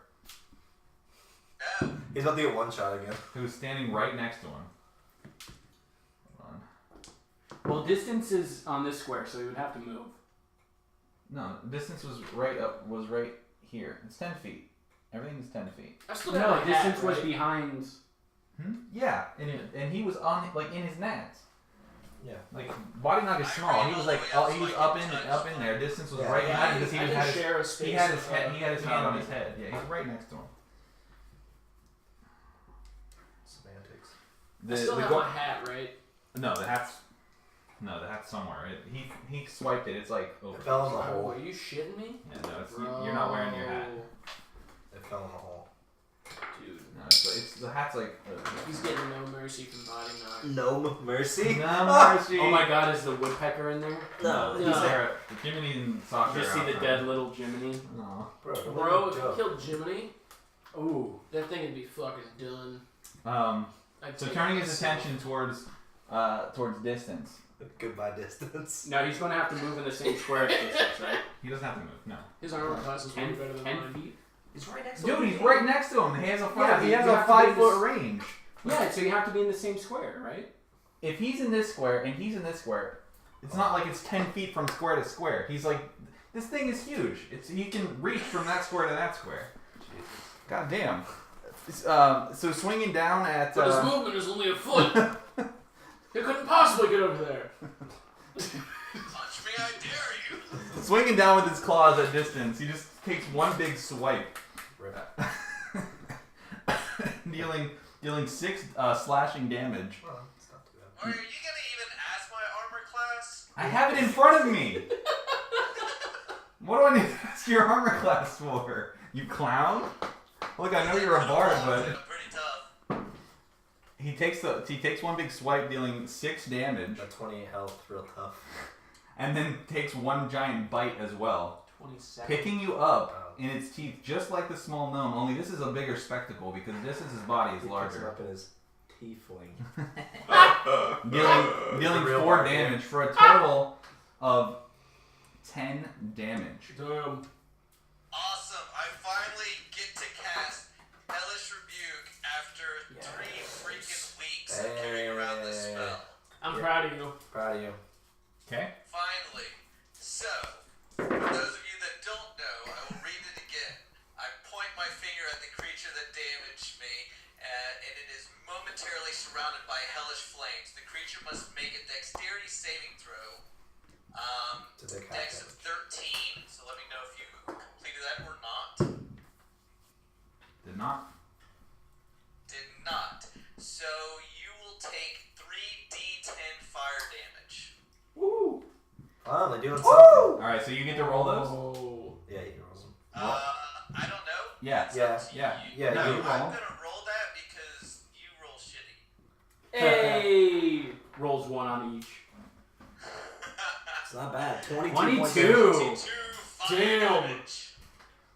He's about to get one shot again. who's standing right next to him. Hold on. Well, distance is on this square, so he would have to move. No, distance was right here. It's 10 feet. Everything's 10 feet. I still No, got my distance hat, was right? behind. Yeah, and he was on like in his nads. Yeah. Like Boddynock is small. He was like he was up in there. Distance was right behind him because I didn't share a space he had his with, head. He had his hand on his head. Yeah, he's right next to him. Semantics. I still have my hat, right? No, the hat's somewhere. He swiped it. It's like over. It fell in the Bro, hole. are you shitting me? Yeah, no, you're not wearing your hat. It fell in the hole. Dude. No, it's the hat's like. He's getting no mercy from Boddynock. Gnome mercy. No mercy. Oh my god, is the woodpecker in there? No, He's No. there. Jiminy and Sasha. Just are see out the front. dead little Jiminy. Aw. Bro, if you killed Jiminy, Ooh. that thing would be fucking done. I'd So take turning it his myself. attention towards distance. Goodbye distance. Now he's going to have to move in the same square as distance, right? He doesn't have to move. No. His armor class is way 10, better than 10 mine. feet? He's right next Dude, he's right next to him. He has a Yeah, he has you a have to be 5 foot range. Yeah, so you have to be in the same square, right? If he's in this square and he's in this square, it's not like it's 10 feet from square to square. He's like, this thing is huge. He can reach from that square to that square. God damn. So swinging down at. But his movement is only a foot. He couldn't possibly get over there. Punch me, I dare you. Swinging down with his claws at distance, he just takes one big swipe, dealing 6 slashing damage. Well, it's not too bad. Are you gonna even ask my armor class? I have it in front of me. What do I need to ask your armor class for? You clown? Look, I know you're a bard, I'm but pretty tough. he takes one big swipe, dealing 6 damage, That 28 health, real tough. and then takes one giant bite as well, 27. picking you up in its teeth, just like the small gnome. Only this is a bigger spectacle because his body is He picks him larger, up in his tiefling. dealing real 4 Barbarian. damage for a total of 10 damage. Damn. Awesome. I finally get to cast Hellish Rebuke after 3 freaking weeks of carrying around this spell. I'm proud of you. Proud of you. Okay. Finally. So, for those of you that don't know, I will read it again. I point my finger at the creature that damaged me, and it is momentarily surrounded by hellish flames. The creature must make a dexterity saving throw. To take half Dex of damage. 13, so let me know if you completed that or not. Did not. Did not. So you will take 3d10 fire damage. Woo! Oh, they're doing something. Alright, so you get to roll those? Oh. Yeah, he rolls them. I don't know. Yeah. It's Yeah. up to Yeah. you. Yeah, No, you you I'm roll. gonna roll that because you roll shitty. Hey! Rolls 1 on each. It's not bad. 22. 22! 22 fire Damn. damage.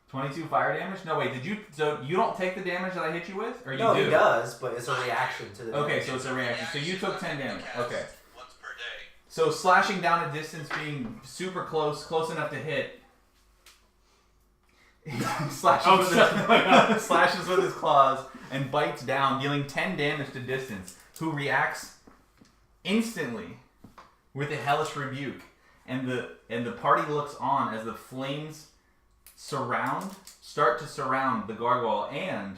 22 fire damage? No, wait, so you don't take the damage that I hit you with? Or you No, do? he does, but it's a reaction to the Okay, damage. so it's a reaction. So you took 10 damage. Cast Okay. Once per day. So slashing down a distance, being super close enough to hit. He slashes with his claws and bites down, dealing 10 damage to distance, who reacts instantly with a hellish rebuke. And the party looks on as the flames start to surround the gargoyle. And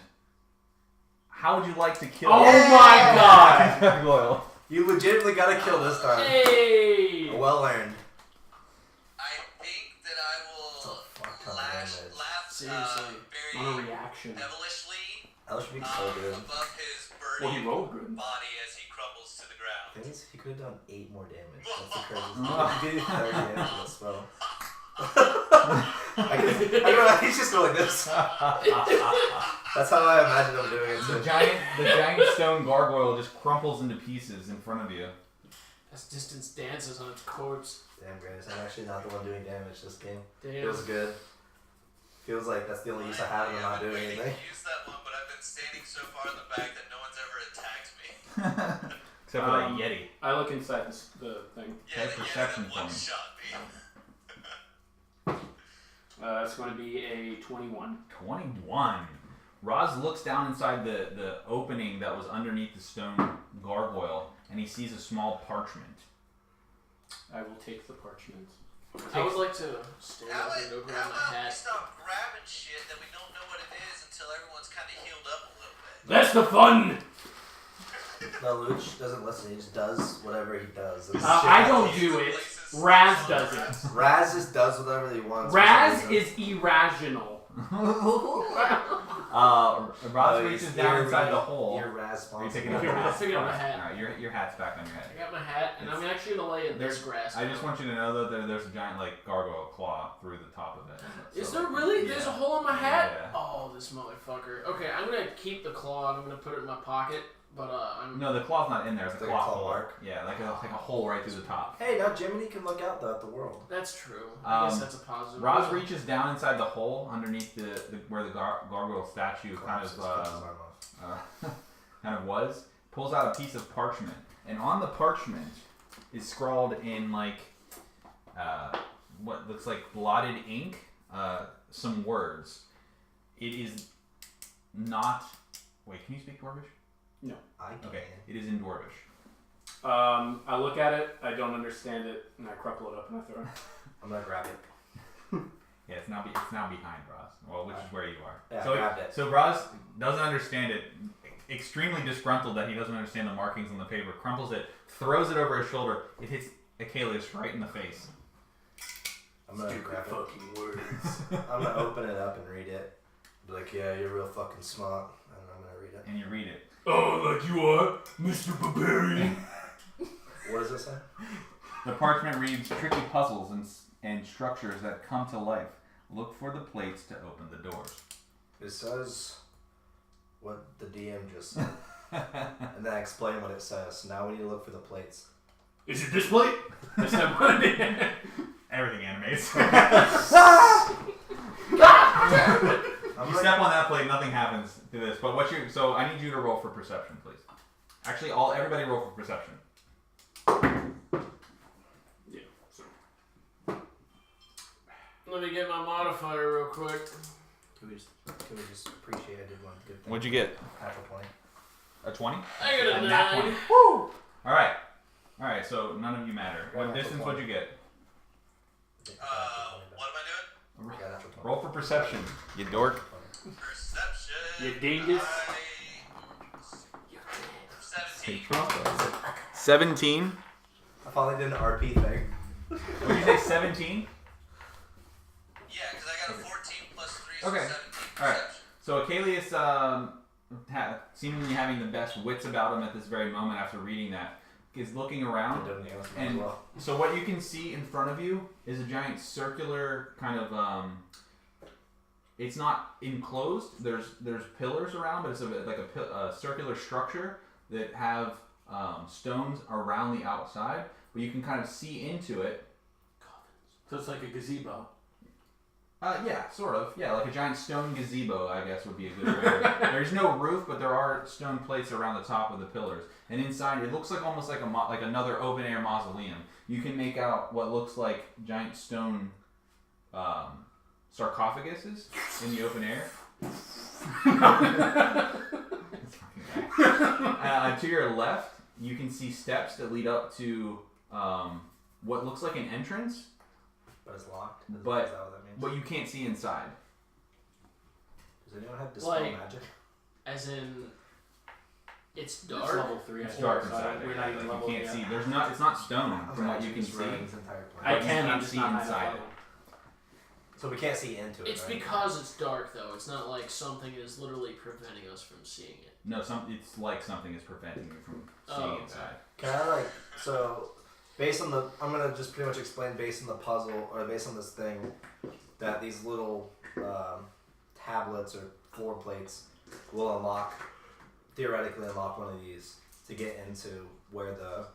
how would you like to kill Oh my god! gargoyle? You legitimately gotta kill this time. Hey! Well earned. I think that I will Fuck ton of laugh Seriously. On a very reaction. devilishly That should be so good. above his Well, he burning rolled good. body as he crumbles to the The ground. thing is, he could have done 8 more damage. That's the craziest thing. He did 30 damage with a spell. He's just going like this. That's how I imagine him doing it. The Too. giant stone gargoyle just crumples into pieces in front of you. As distance dances on its corpse. Damn, Grace, I'm actually not the one doing damage this game. Damn. Feels good. Feels like that's the only use I have and I'm not doing anything. I use that one, but I've been standing so far in the back that no one's ever attacked me. Except for that Yeti. I look inside the thing. Yeah, Okay, perception that for one me. shot me. It's going to be a 21. 21. Roz looks down inside the opening that was underneath the stone gargoyle, and he sees a small parchment. I will take the parchment. I would like to stand How up and go about grab my we hat. stop grabbing shit that we don't know what it is until everyone's kind of healed up a little bit? That's the fun. No, Luch doesn't listen. He just does whatever he does. That's I don't do it. Raz does it. Raz just does whatever he wants. for Raz some reason. is irrational. Roz reaches down inside the hole. You're Raz. Are you taking Okay, up your we're hat? figuring out my hat. Alright, your hat's back on your head. I got my hat, and I'm actually going to lay in this grass. I just want you to know that there's a giant gargoyle claw through the top of it. Is So, there really? yeah. There's a hole in my hat? Yeah. Oh, this motherfucker. Okay, I'm going to keep the claw, and I'm going to put it in my pocket, but I'm... No, the claw's not in there. It's a Like a claw claw hole. mark? Yeah, like a hole right through the top. Hey, now Jiminy can look out though at the world. That's true. I guess Um, that's a positive. Roz reaches down inside the hole underneath the where the gargoyle statue Collapses, cuts his arm off. kind of was, pulls out a piece of parchment, and on the parchment is scrawled in what looks like blotted ink, some words. It is not. Wait, can you speak Dwarvish? I can. Okay, it is in Dwarvish. I look at it, I don't understand it, and I crumple it up and I throw it. I'm gonna grab it. Yeah, it's now behind Roz. Well, which is where you are. Yeah, so I grabbed it. So Roz doesn't understand it. Extremely disgruntled that he doesn't understand the markings on the paper, crumples it, throws it over his shoulder. It hits Akalius right in the face. I'm gonna grab it. Fucking words. I'm gonna open it up and read it. Be like, yeah, you're real fucking smart. And I'm gonna read it. And you read it. Oh, like you are, Mr. Barbarian. What does it say? The parchment reads tricky puzzles and structures that come to life. Look for the plates to open the doors. It says what the DM just said. And then I explain what it says. Now we need to look for the plates. Is it this plate? That's not what it is. Everything animates. I'm You like, step on that plate, nothing happens to this. But so I need you to roll for perception, please. Actually, everybody roll for perception. Yeah, sorry. Let me get my modifier real quick. can we just appreciate I did one good thing? What'd you get? Natural 20. A 20? I got a nat 9. 20. Woo! Alright, so none of you matter. What Natural distance 20. what'd you get? What am I doing? Yeah, natural 20. Roll for perception, you dork. Perception. You dingus. 17. 17? I finally did an RP thing. What did you say, 17? Yeah, because I got a 14 plus 3, so Okay. 17 Alright. perception. So Akalius, seemingly having the best wits about him at this very moment after reading that, is looking around. Did anything else And as well. so what you can see in front of you is a giant circular kind of it's not enclosed. There's pillars around, but it's a circular structure that have stones around the outside, but you can kind of see into it. So it's like a gazebo. Yeah, sort of. Yeah, like a giant stone gazebo, I guess would be a good way. There's no roof, but there are stone plates around the top of the pillars. And inside, it looks like almost like like another open air mausoleum. You can make out what looks like giant stone sarcophaguses in the open air. To your left, you can see steps that lead up to what looks like an entrance, But it's locked. Is But- that what that means? but you can't see inside. Does anyone have dispel Like- magic? As in, It's It's dark. level 3. It's dark so inside there. we're not even Like, level you can't yet. see. There's not. It's not stone from what you can Just see. running this entire I planet. you can, I'm can't just see not inside inside it. So we can't see into it. It's right? because it's dark, though. It's not like something is literally preventing us from seeing it. No, it's like something is preventing you from seeing Oh, okay. inside. Can I so based on the I'm gonna just pretty much explain based on the puzzle or based on this thing that these little tablets or floor plates will theoretically unlock one of these to get into where the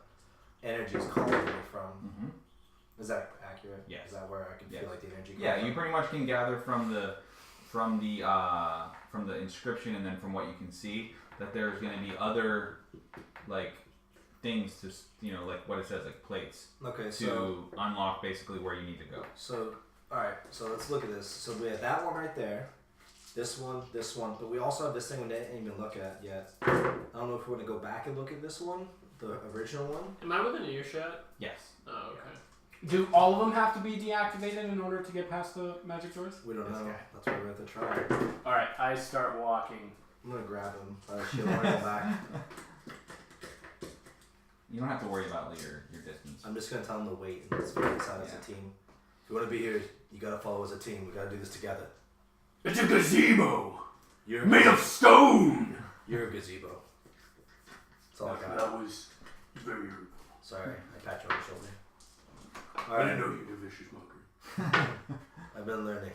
energy is calling me from. Mm-hmm. Is that accurate? Yes. Is that where I can feel like the energy? Yeah, comes you pretty much can gather from the inscription and then from what you can see that there's going to be other like things to like what it says like plates Okay, to so unlock basically where you need to go. So, alright, so let's look at this. So we have that one right there, this one, but we also have this thing we didn't even look at yet. I don't know if we're going to go back and look at this one, the original one. Am I within earshot? Yes. Oh, okay. Do all of them have to be deactivated in order to get past the magic doors? We don't This know. guy. That's why we have to try. Alright, I start walking. I'm going to grab him by the shield and go back. You don't have to worry about your distance. I'm just going to tell him to wait and let's figure this out as a team. If you want to be here, you got to follow as a team. We got to do this together. It's a gazebo You're made of stone. You're a gazebo. That's all I got. That was very rude. Sorry, I pat you on the shoulder. I Alright. didn't know you did vicious mockery. I've been learning.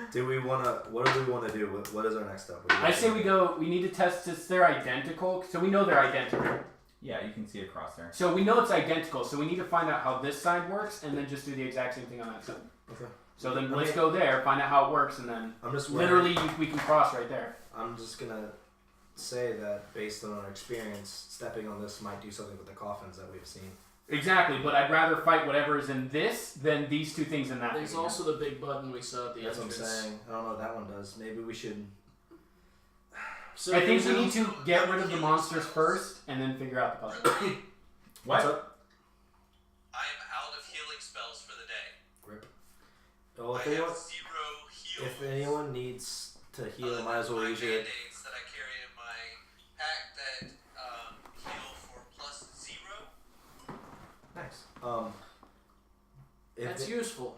What do we want to do? What is our next step? What do you I guys say think? we need to test if they're identical. So we know they're identical. Yeah, you can see across there. So we know it's identical. So we need to find out how this side works and then just do the exact same thing on that side. Okay. So then let's go there, find out how it works, and then I'm just literally we can cross right there. I'm just gonna say that based on our experience, stepping on this might do something with the coffins that we've seen. Exactly, but I'd rather fight whatever is in this than these two things in that. There's thing. also the big button we saw at the That's what I'm entrance. saying. I don't know what that one does. Maybe we should. So I think we there's need to get rid of the monsters first and then figure out the puzzle. What's What? up? I am out of healing spells for the day. Grip. Oh, I if anyone, have 0 heals. if anyone needs to heal, other might as well than my use your. band-aids that I carry in my pack that heal for +0. Nice. That's useful.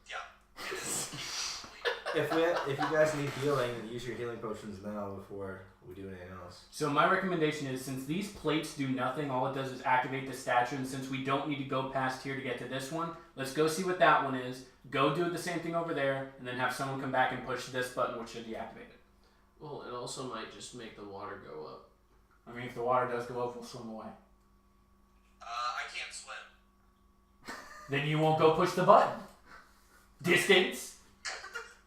Yeah, it is usefully. If you guys need healing, use your healing potions now before we do anything else. So my recommendation is, since these plates do nothing, all it does is activate the statue, and since we don't need to go past here to get to this one, let's go see what that one is, go do the same thing over there, and then have someone come back and push this button, which should deactivate it. Well, it also might just make the water go up. I mean, if the water does go up, we'll swim away. I can't swim. Then you won't go push the button. Distance.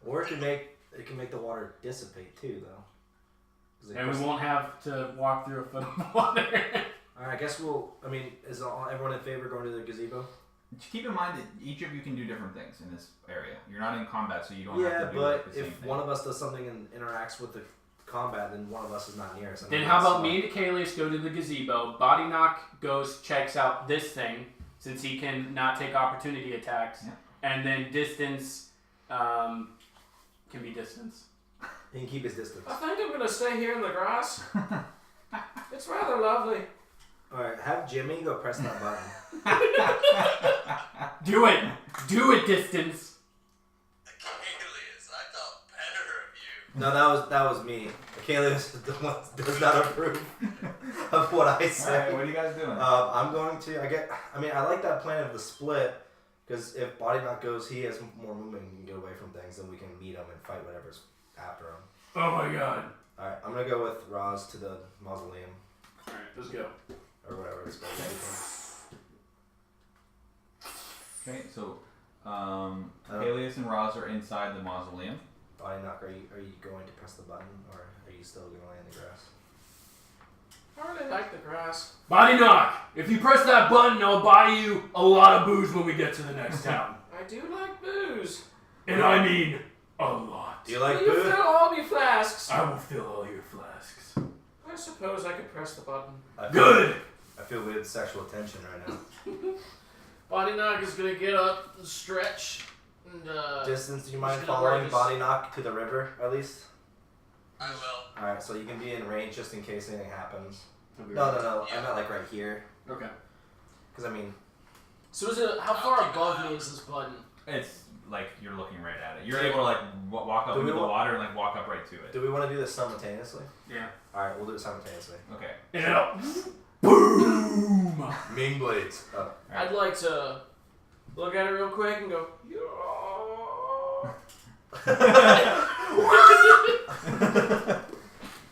Or it can make the water dissipate too, though. 'Cause it And we goes- won't have to walk through a foot of water. Alright, I guess is everyone in favor of going to the gazebo? Just keep in mind that each of you can do different things in this area. You're not in combat, so you don't Yeah, have to do but like, the same if thing. one of us does something and interacts with the combat, then one of us is not near us. Then how about me and Akalius go to the gazebo, Boddynock goes, checks out this thing, since he can not take opportunity attacks, Yeah. and then distance can be distance. He can keep his distance. I think I'm gonna stay here in the grass. It's rather lovely. Alright, have Jimmy go press that button. Do it! Do it, distance! Achilles, I thought better of you. No, that was me. Akalius does not approve of what I say. Alright, what are you guys doing? I'm going to. I like that plan of the split, because if Boddynock goes, he has more movement and can get away from things, then we can meet him and fight whatever's after him. Oh my god. Alright, I'm gonna go with Roz to the mausoleum, Alright, let's go. or whatever it's called. Okay, so Akalius and Roz are inside the mausoleum. Boddynock, are you going to press the button, or are you still gonna lay in the grass? I really like the grass. Boddynock! If you press that button, I'll buy you a lot of booze when we get to the next town. I do like booze. And I mean a lot. Do you like Will you booze? fill all my flasks? I will fill all your flasks. I suppose I could press the button. Good! I feel weird sexual tension right now. Boddynock is gonna get up and stretch and Distance, do you mind Just gonna following work Boddynock to the river, at least? I will. Alright, so you can be in range just in case anything happens. That'd be No, right. I meant like right here. Okay. Because I mean, So is it how far above me is this button? It's like you're looking right at it. You're able to like walk up Do we into the want- water and like walk up right to it. do we want to do this simultaneously? Yeah. Alright, we'll do it simultaneously. Okay. In and out. Boom! Ming blades. Oh. I'd like to look at it real quick and go.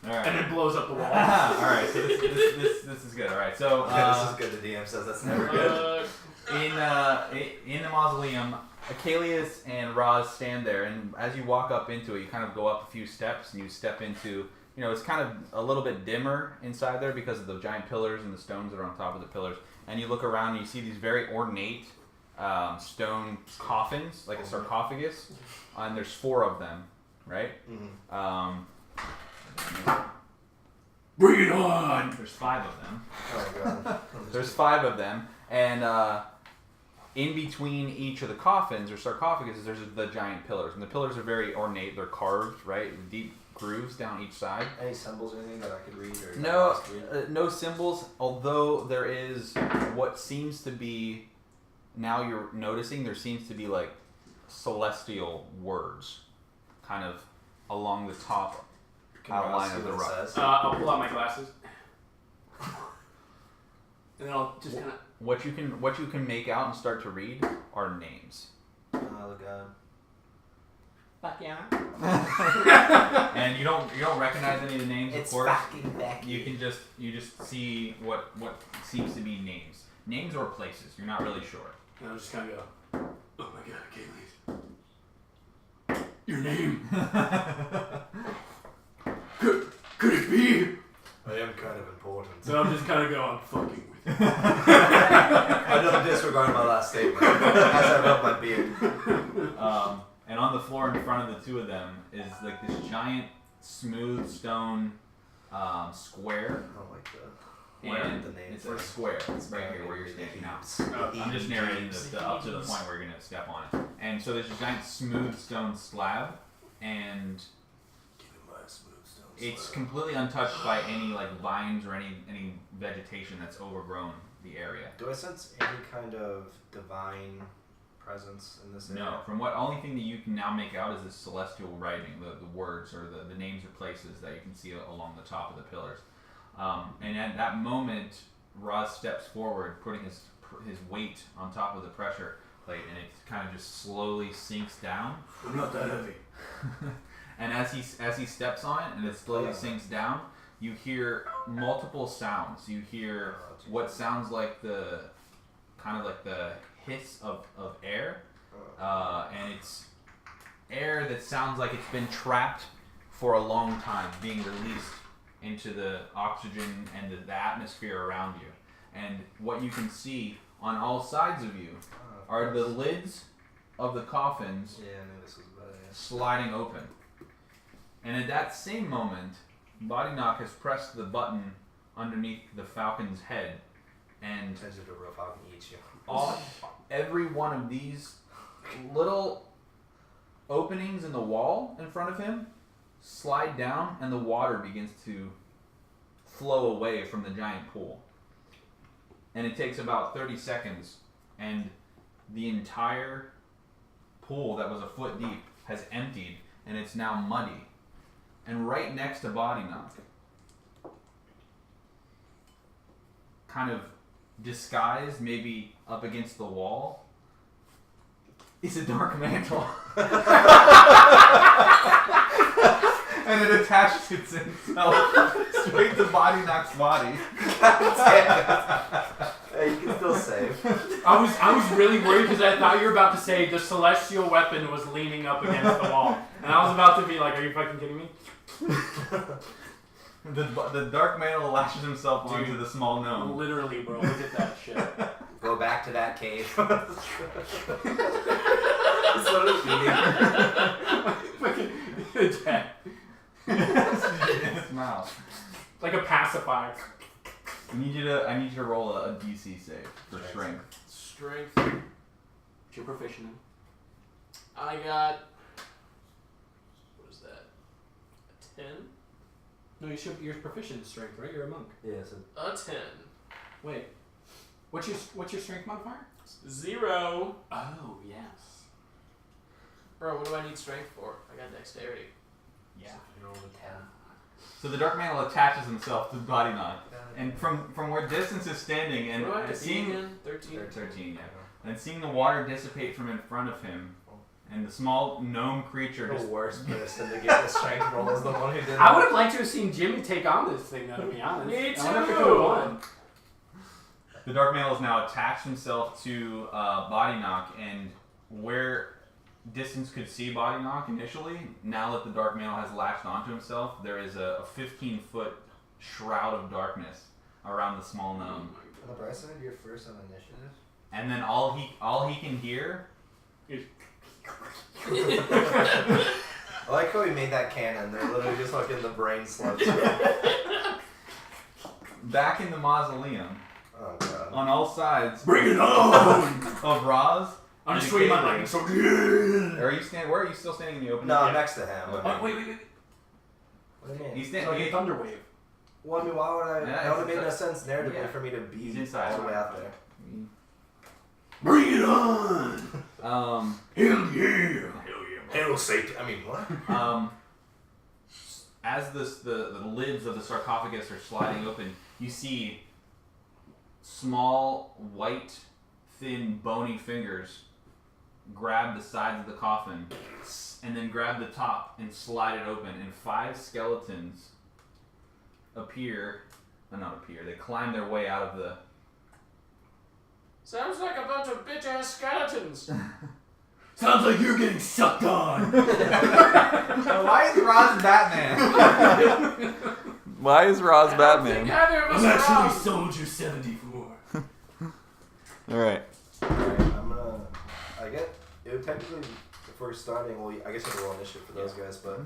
Alright. And it blows up the wall. Alright, so this is good. Alright, so This is good. The DM says that's never good. in the mausoleum, Akalius and Raz stand there, and as you walk up into it, you kind of go up a few steps, and you step into, it's kind of a little bit dimmer inside there because of the giant pillars and the stones that are on top of the pillars. And you look around, and you see these very ornate stone coffins, like a sarcophagus, and there's 4 of them, right? Mm-hmm. Bring it on! There's 5 of them. Oh my god. There's 5 of them, and in between each of the coffins or sarcophaguses, there's the giant pillars, and the pillars are very ornate. They're carved, right? Deep grooves down each side. Any symbols or anything that I could read? Or No, no symbols. Although there is what seems to be, now you're noticing there seems to be like celestial words, kind of along the top outline of the rock. I'll pull out my glasses. And then I'll just kind of. What you can make out and start to read are names. Oh god. Fuck yeah. And you don't recognize any of the names, It's of course. fucking Becky. You just see what seems to be names or places. You're not really sure. And I'll just kind of go. Oh my god, Akalius. Your name? Could it be? I am kind of important. So I'll just kind of go, I'm fucking with you. I don't disregard my last statement as I rub my beard. And on the floor in front of the 2 of them is like this giant smooth stone square. I don't like that. And the name it's for a it. square. It's right here where you're standing now. I'm just narrating the up to the point where you're gonna step on it. And so there's a giant smooth stone slab, and Give me my smooth stone it's slab. completely untouched by any like vines or any vegetation that's overgrown the area. Do I sense any kind of divine presence in this area? No, from what only thing that you can now make out is this celestial writing, the words or the names of places that you can see along the top of the pillars. And at that moment, Raz steps forward, putting his weight on top of the pressure plate, and it kind of just slowly sinks down. I'm not that heavy. And as he steps on it, and it slowly sinks down, you hear multiple sounds. You hear what sounds like the hiss of air, and it's air that sounds like it's been trapped for a long time, being released into the oxygen and the atmosphere around you. And what you can see on all sides of you are the lids of the coffins Yeah, I knew this was bad. sliding open. And at that same moment, Boddynock has pressed the button underneath the falcon's head, and Turns into a real falcon eats you. every one of these little openings in the wall in front of him slide down, and the water begins to flow away from the giant pool. And it takes about 30 seconds, and the entire pool that was a foot deep has emptied, and it's now muddy. And right next to Boddynock, kind of disguised, maybe up against the wall, is a dark mantle. And it attaches itself straight to Boddynock's body. Hey, you can still save. I was really worried because I thought you were about to say the celestial weapon was leaning up against the wall. And I was about to be like, are you fucking kidding me? The dark mantle lashes himself onto the small gnome. Literally, bro. Look at that shit. Go back to that cave. Sort of Fucking attack. In his mouth. Like a pacifier. I need you to roll a DC save for strength. Strength. Which you're proficient in. I got. What is that? A 10? No, you're proficient in strength, right? You're a monk. Yeah, so A 10. Wait. What's your strength modifier? 0. Oh, yes. Bro, what do I need strength for? I got dexterity. Yeah. you roll a 10. So the Dark Mantle attaches himself to Boddynock, and from where distance is standing, and What do I have to seeing beat again? 13? 13, yeah, and seeing the water dissipate from in front of him, and the small gnome creature The just worst person to get the strength roll is the one who did I would have liked to have seen Jimmy take on this thing, though, to be honest. Me I wonder if it too. could have won. The Dark Mantle has now attached himself to Boddynock, and where distance could see Boddynock initially, now that the Dark Mantle has latched onto himself, there is a 15-foot shroud of darkness around the small gnome. On the bright side, you're first on initiative. And then all he can hear is I like how he made that cannon. They're literally just fucking the brain slugs. back in the mausoleum Oh god. on all sides Bring it on! of Roz. I'm just and swinging my Caitlin. leg. So Where are you standing? Where are you still standing in the open? No, I'm Yeah. next to him. Okay. Oh, wait. What do you mean? He's So I standing. get Thunder Wave. Well, I mean, why would I? Yeah, that would have it's made no sense narratively yeah. for me to be He's inside. all the way out there. Bring it on! Um, Hell yeah! Hell yeah. Hail Satan. I mean, what? as the lids of the sarcophagus are sliding open, you see small, white, thin, bony fingers grab the sides of the coffin and then grab the top and slide it open, and 5 skeletons they climb their way out of the... Sounds like a bunch of bitch-ass skeletons. Sounds like you're getting sucked on! Why is Roz Batman? Why is Roz I don't think either of us I'm are actually wrong. Soldier 74. Alright. Alright, I'm gonna. It would technically, if we're starting, well, I guess you have a roll initiative for those guys, but.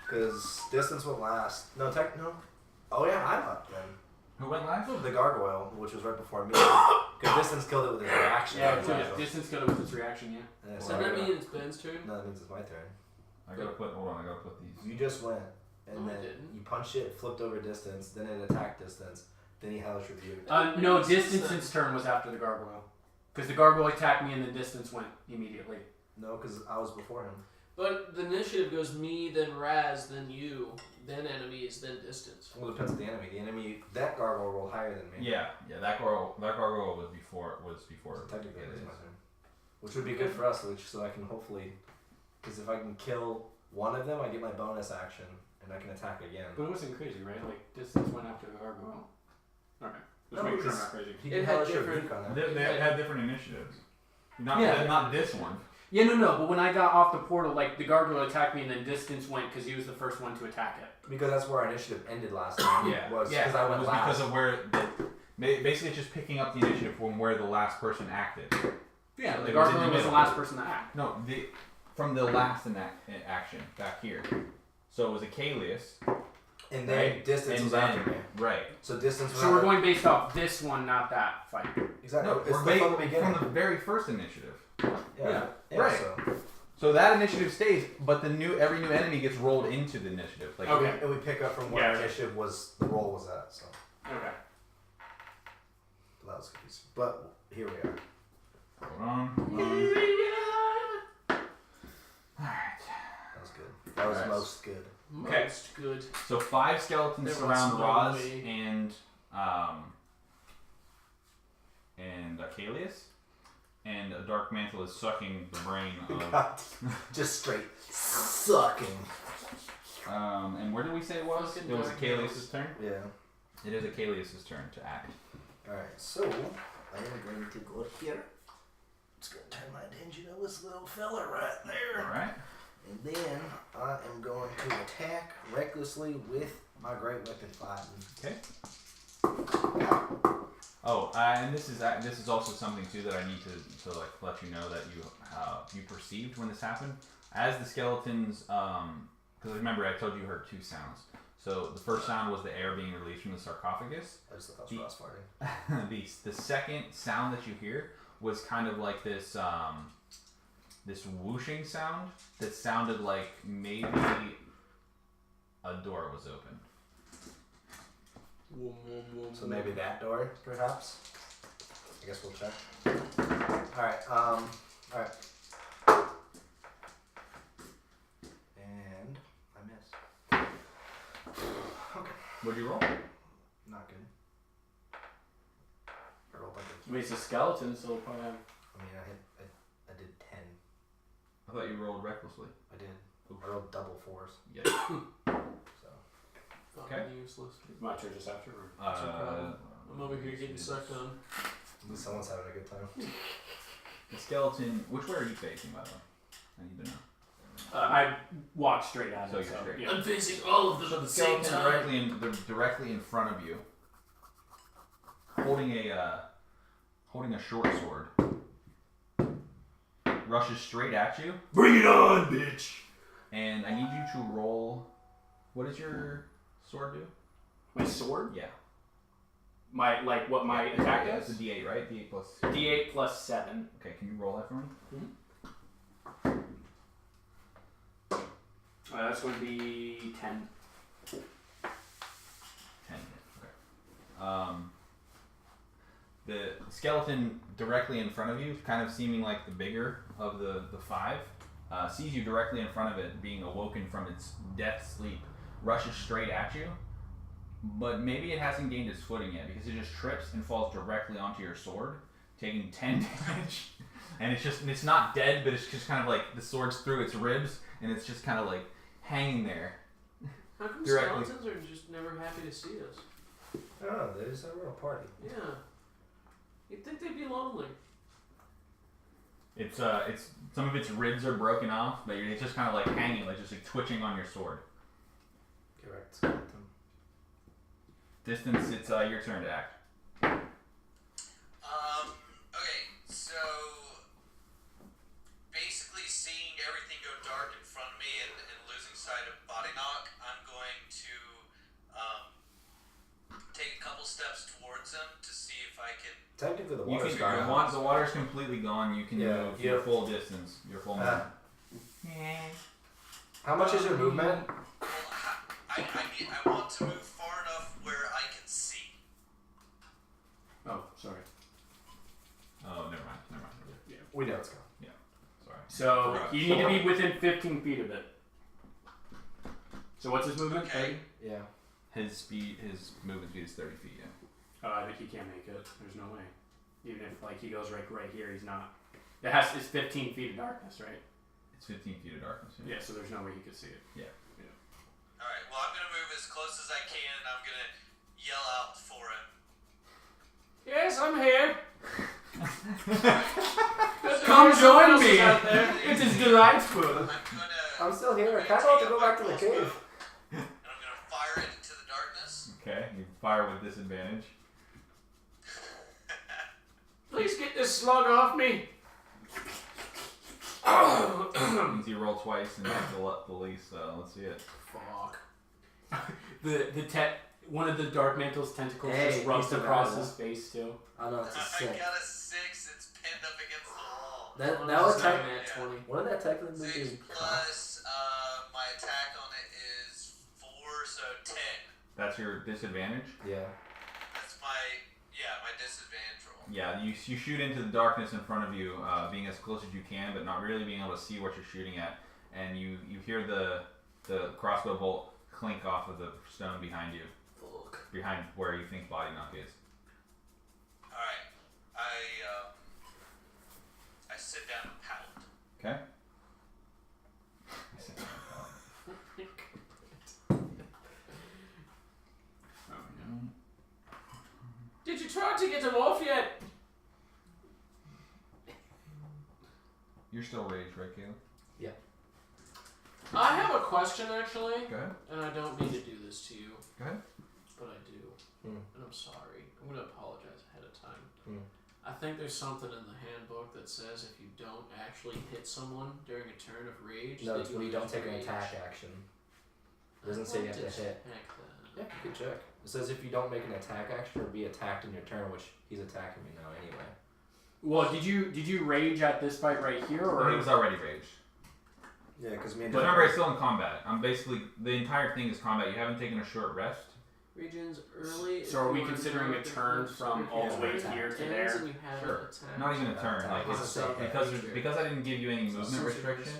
Because distance will last. No. Oh, yeah, I'm up then. Who went last? The gargoyle, which was right before me. Because distance killed it with his reaction. Yeah, distance killed it with its reaction, yeah. Yeah, Does that mean it's Ben's turn? No, that means it's my turn. I gotta put these. You just went, and No, I then didn't. you punched it, flipped over distance, then it attacked distance, then he hellish rebuked. No, distance's turn was after the gargoyle. Because the gargoyle attacked me and the distance went immediately. No, because I was before him. But the initiative goes me, then Raz, then you, then enemies, then distance. Well, it depends on the enemy. The enemy, that gargoyle rolled higher than me. Yeah, that gargoyle was before. So technically, it it is is. my turn. Which would be good for us, so I can hopefully, because if I can kill one of them, I get my bonus action, and I can attack again. But it wasn't crazy, right? Like, distance went after the gargoyle. Alright. Just No, make sure I'm because- not crazy. He It can had hellish different- rebuke on that. They had different initiatives. Not Yeah. not this one. Yeah, no, but when I got off the portal, like, the gargoyle attacked me and then distance went because he was the first one to attack it. Because that's where our initiative ended last time. Was because I it went was last. because of where basically it's just picking up the initiative from where the last person acted. Yeah, So the it was in gargoyle the was the middle. last person to act. No, from the last action back here. So it was Akalius, and then right? distance And was then- after me. right? So distance was So we're after- going based off this one, not that fight. Exactly. No, it's we're from the beginning. from the very first initiative. Yeah. Right. So. So that initiative stays, but every new enemy gets rolled into the initiative. Like Okay. And we pick up from where Yeah. our initiative was, the roll was at. So Okay. that was confusing. But here we are. Hold on. Alright. That was good. That was Alright. most good. Okay. Most good. So 5 skeletons There surround was no Roz way. and Akalius, and a dark mantle is sucking the brain of. God, just straight sucking. And where did we say it was? Fucking It was dark Akalius' turn. Yeah. It is Akalius' turn to act. Alright, so I am going to go here. Just gonna turn my attention to this little fella right there. All right. And then I am going to attack recklessly with my great weapon fighting. Okay. Oh, and this is also something too that I need to like let you know that you perceived when this happened. As the skeletons, because remember I told you heard 2 sounds. So the first sound was the air being released from the sarcophagus. I just thought that was Ross farting. The second sound that you hear was kind of like this this whooshing sound that sounded like maybe a door was open. So maybe that door, perhaps? I guess we'll check. Alright, alright. And I missed. Okay. What'd you roll? Not good. I rolled like I mean, it's a skeleton, so it'll probably have. I did 10. I thought you rolled recklessly. I did. I rolled double 4s. Yeah. So. Okay. Useless. My turn just after. Or... I'm over here getting sucked on. At least someone's having a good time. The skeleton. Which way are you facing, by the way? I need to know. I walk straight at So it. you're So straight. yeah. I'm facing all of them So at the the same skeleton time. directly in front of you, holding a short sword, rushes straight at you, Bring it on, bitch! and I need you to roll. What does your sword do? My sword? Yeah. My what my attack Yeah, is? it's a D8, right? D8 plus. D8 plus 7. Okay, can you roll that for me? That's going to be 10. 10. Okay. The skeleton directly in front of you, kind of seeming like the bigger of the five, sees you directly in front of it, being awoken from its death sleep, rushes straight at you, but maybe it hasn't gained its footing yet because it just trips and falls directly onto your sword, taking 10 damage. And it's not dead, but it's just kind of like the sword's through its ribs, and it's just kind of like hanging there. How come Directly. skeletons are just never happy to see us? I don't know, they just have a real party. Yeah. You'd think they'd be lonely. It's some of its ribs are broken off, but it's just kind of like hanging, like just like twitching on your sword. Correct. Skeleton. Distance, it's your turn to act. Okay, so basically seeing everything go dark in front of me and losing sight of Boddynock, I'm going to take a couple steps towards him to see if I can. Technically, the You water's can, gone. the water's completely gone. You can Yeah, move your full distance, your full movement. How much is your movement? Well, I want to move far enough where I can see. Oh, sorry. Oh, never mind. Yeah. We know it's gone. Sorry. So you need to be within 15 feet of it. So what's his movement? Okay. 30? Yeah. His movement speed is 30 feet. Yeah. Oh, I think he can't make it. There's no way. Even if he goes right here, he's not. It's 15 feet of darkness, right? It's 15 feet of darkness. Yeah, so there's no way he could see it. Alright, well, I'm going to move as close as I can and I'm going to yell out for him. Yes, I'm here. Come join else me! is out there. It is delightful! I'm going to. I'm still here. I kind of want to go back to the cave. And I'm going to fire it into the darkness. Okay. You fire with disadvantage. Please get this slug off me. Means you roll twice and that's the least. So let's see it. Fuck. One of the dark mantle's tentacles Hey, just rubs he's the across guy, his face too. Oh no, it's a I 6. got a 6. It's pinned up against the wall. That was time tech. at 20. Wouldn't that technically 6 be plus my attack on it is 4, so 10. That's your disadvantage. Yeah. That's my disadvantage roll. Yeah. You shoot into the darkness in front of you, being as close as you can, but not really being able to see what you're shooting at, and you hear the crossbow bolt clink off of the stone behind you. Fuck. Behind where you think Boddynock is. Alright. I sit down and pout. Okay. Did you try to get him off yet? You're still raged, right, Caleb? I have a question actually, Go ahead. and I don't mean to do this to you, Go ahead. but I do. Hmm. And I'm sorry. I'm going to apologize ahead of time. Hmm. I think there's something in the handbook that says if you don't actually hit someone during a turn of rage, No, that it's when you lose don't take an rage. attack action. It doesn't I'd say you like have to hit. check that. Yeah, you can check. It says if you don't make an attack action or be attacked in your turn, which he's attacking me now anyway. Well, did you rage at this fight right here, or He was already raged. Yeah, because me and But remember, it's still in combat. I'm basically the entire thing is combat. You haven't taken a short rest. Regions early. So are we considering a turn from all the way here to there? Sure. Not even a turn. Like because I didn't give you any movement restriction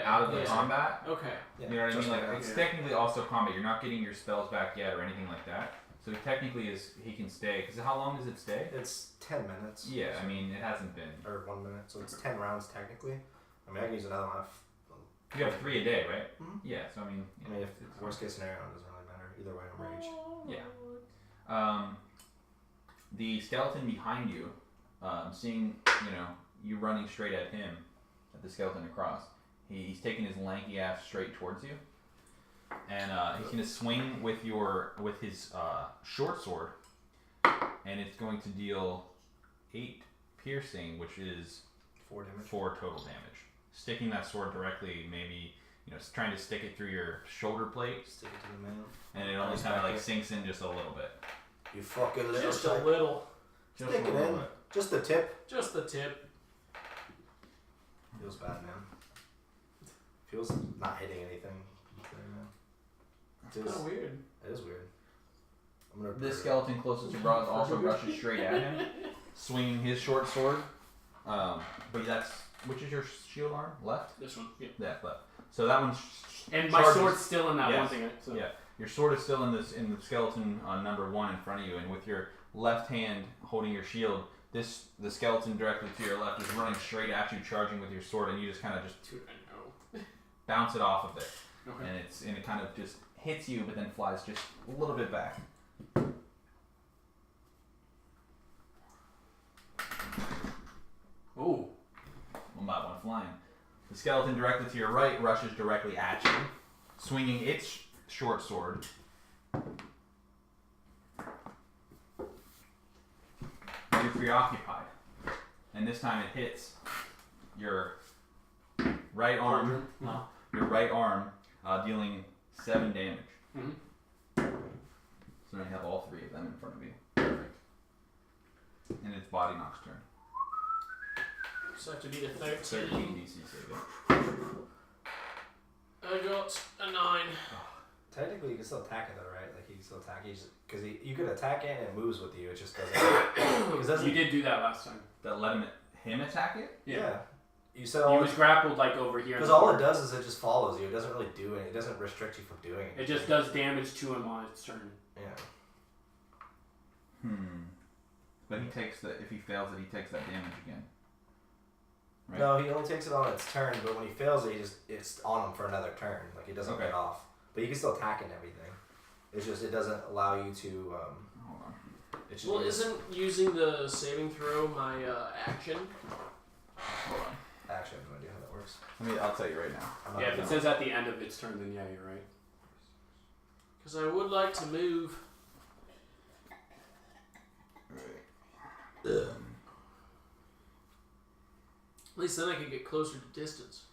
out of the combat. Okay. You know what I mean? Like it's technically also combat. You're not getting your spells back yet or anything like that. So technically, he can stay. Because how long does it stay? It's 10 minutes. Yeah, I mean it hasn't been. Or 1 minute, so it's 10 rounds technically. I mean, I can use another one. You have 3 a day, right? Mm-hmm. Yeah. So I mean, if worst case scenario, it doesn't really matter. Either way, I'm raged. Yeah. The skeleton behind you, seeing you running straight at him, at the skeleton across. He's taking his lanky ass straight towards you, and he's gonna swing with his short sword, and it's going to deal 8 piercing, which is 4 damage. 4 total damage. Sticking that sword directly, maybe. Trying to stick it through your shoulder plate. Stick it to the man. And it only kind of like sinks in just a little bit. You fucking little Just a little. Stick it in. Just the tip. Just the tip. Feels bad, man. Feels not hitting anything. It's kind of weird. It is weird. This skeleton closest to Braz also rushes straight at him, swinging his short sword. But that's which is your shield arm? Left? This one. Yeah. Yeah, left. So that one's and my sword's still in that one thing. So. Yeah, your sword is still in the skeleton number 1 in front of you, and with your left hand holding your shield, the skeleton directly to your left is running straight at you, charging with your sword, and you just kind of bounce it off of it, and it kind of just hits you, but then flies just a little bit back. Ooh, well, not one flying. The skeleton directly to your right rushes directly at you, swinging its short sword. You're preoccupied, and this time it hits your right arm. Your right arm, dealing 7 damage. Mm-hmm. So now you have all 3 of them in front of you. Perfect. And it's Boddynock's turn. So I have to beat a 13. 13 DC saving. I got a 9. Technically, you can still attack it though, right? Like you can still attack it because you could attack it and it moves with you. It just doesn't. You did do that last time. That let him attack it? Yeah. You said he was grappled like over here. Because all it does is it just follows you. It doesn't really do anything. It doesn't restrict you from doing it. It just does damage to him on its turn. Yeah. But if he fails it, he takes that damage again. Right? No, he only takes it on its turn, but when he fails it, it's on him for another turn. Like he doesn't get off. But you can still attack and everything. It's just it doesn't allow you to. Hold on. It's Well, isn't using the saving throw my action? Hold on. Actually, I have no idea how that works. I'll tell you right now. Yeah, if it says at the end of its turn, then yeah, you're right. Because I would like to move. At least then I could get closer to distance.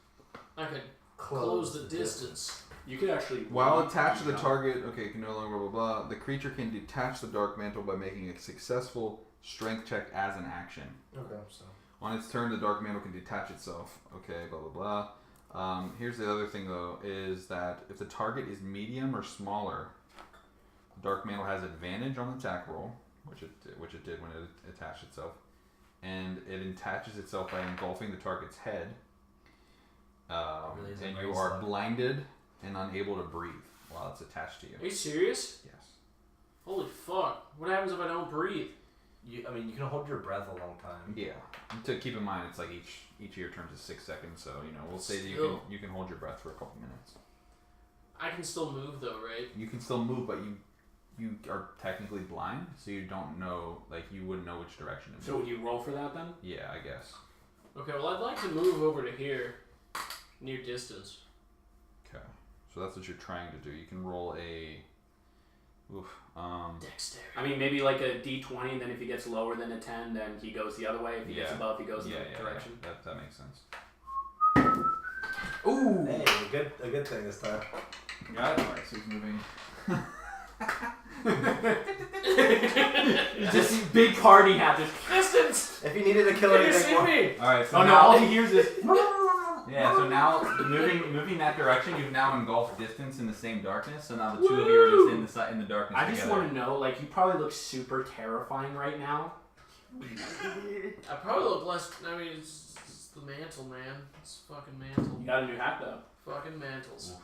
I could close the distance. You could actually... While attached to the target, okay, can no longer blah blah blah. The creature can detach the dark mantle by making a successful strength check as an action. Okay, so. On its turn, the dark mantle can detach itself. Okay, blah blah blah. Here's the other thing though, is that if the target is medium or smaller, the dark mantle has advantage on the attack roll, which it did when it attached itself, and it attaches itself by engulfing the target's head. And you are blinded and unable to breathe while it's attached to you. Are you serious? Yes. Holy fuck. What happens if I don't breathe? You can hold your breath a long time. Yeah. To keep in mind, it's like each of your turns is 6 seconds, so we'll say that you can hold your breath for a couple minutes. I can still move though, right? You can still move, but you are technically blind, so you don't know, you wouldn't know which direction to move. So would you roll for that then? Yeah, I guess. Okay, well I'd like to move over to here, near distance. Okay. So that's what you're trying to do. You can roll a... Dexterity. I mean, maybe like a D20, and then if he gets lower than a 10, then he goes the other way. If he gets above, he goes in the direction. Yeah. That makes sense. Ooh! Hey, a good thing this time. Got it. Alright, so he's moving. Just big party hat. Just distance! If you needed to kill Can you anything see more... me? Alright, so oh no! now All he hears is. Yeah, so now moving that direction, you've now engulfed distance in the same darkness. So now the two of you are just in the darkness I just together. want to know, like, you probably look super terrifying right now. I probably look less. I mean, it's the mantle, man. It's fucking mantle. You got a new hat though. Fucking mantles.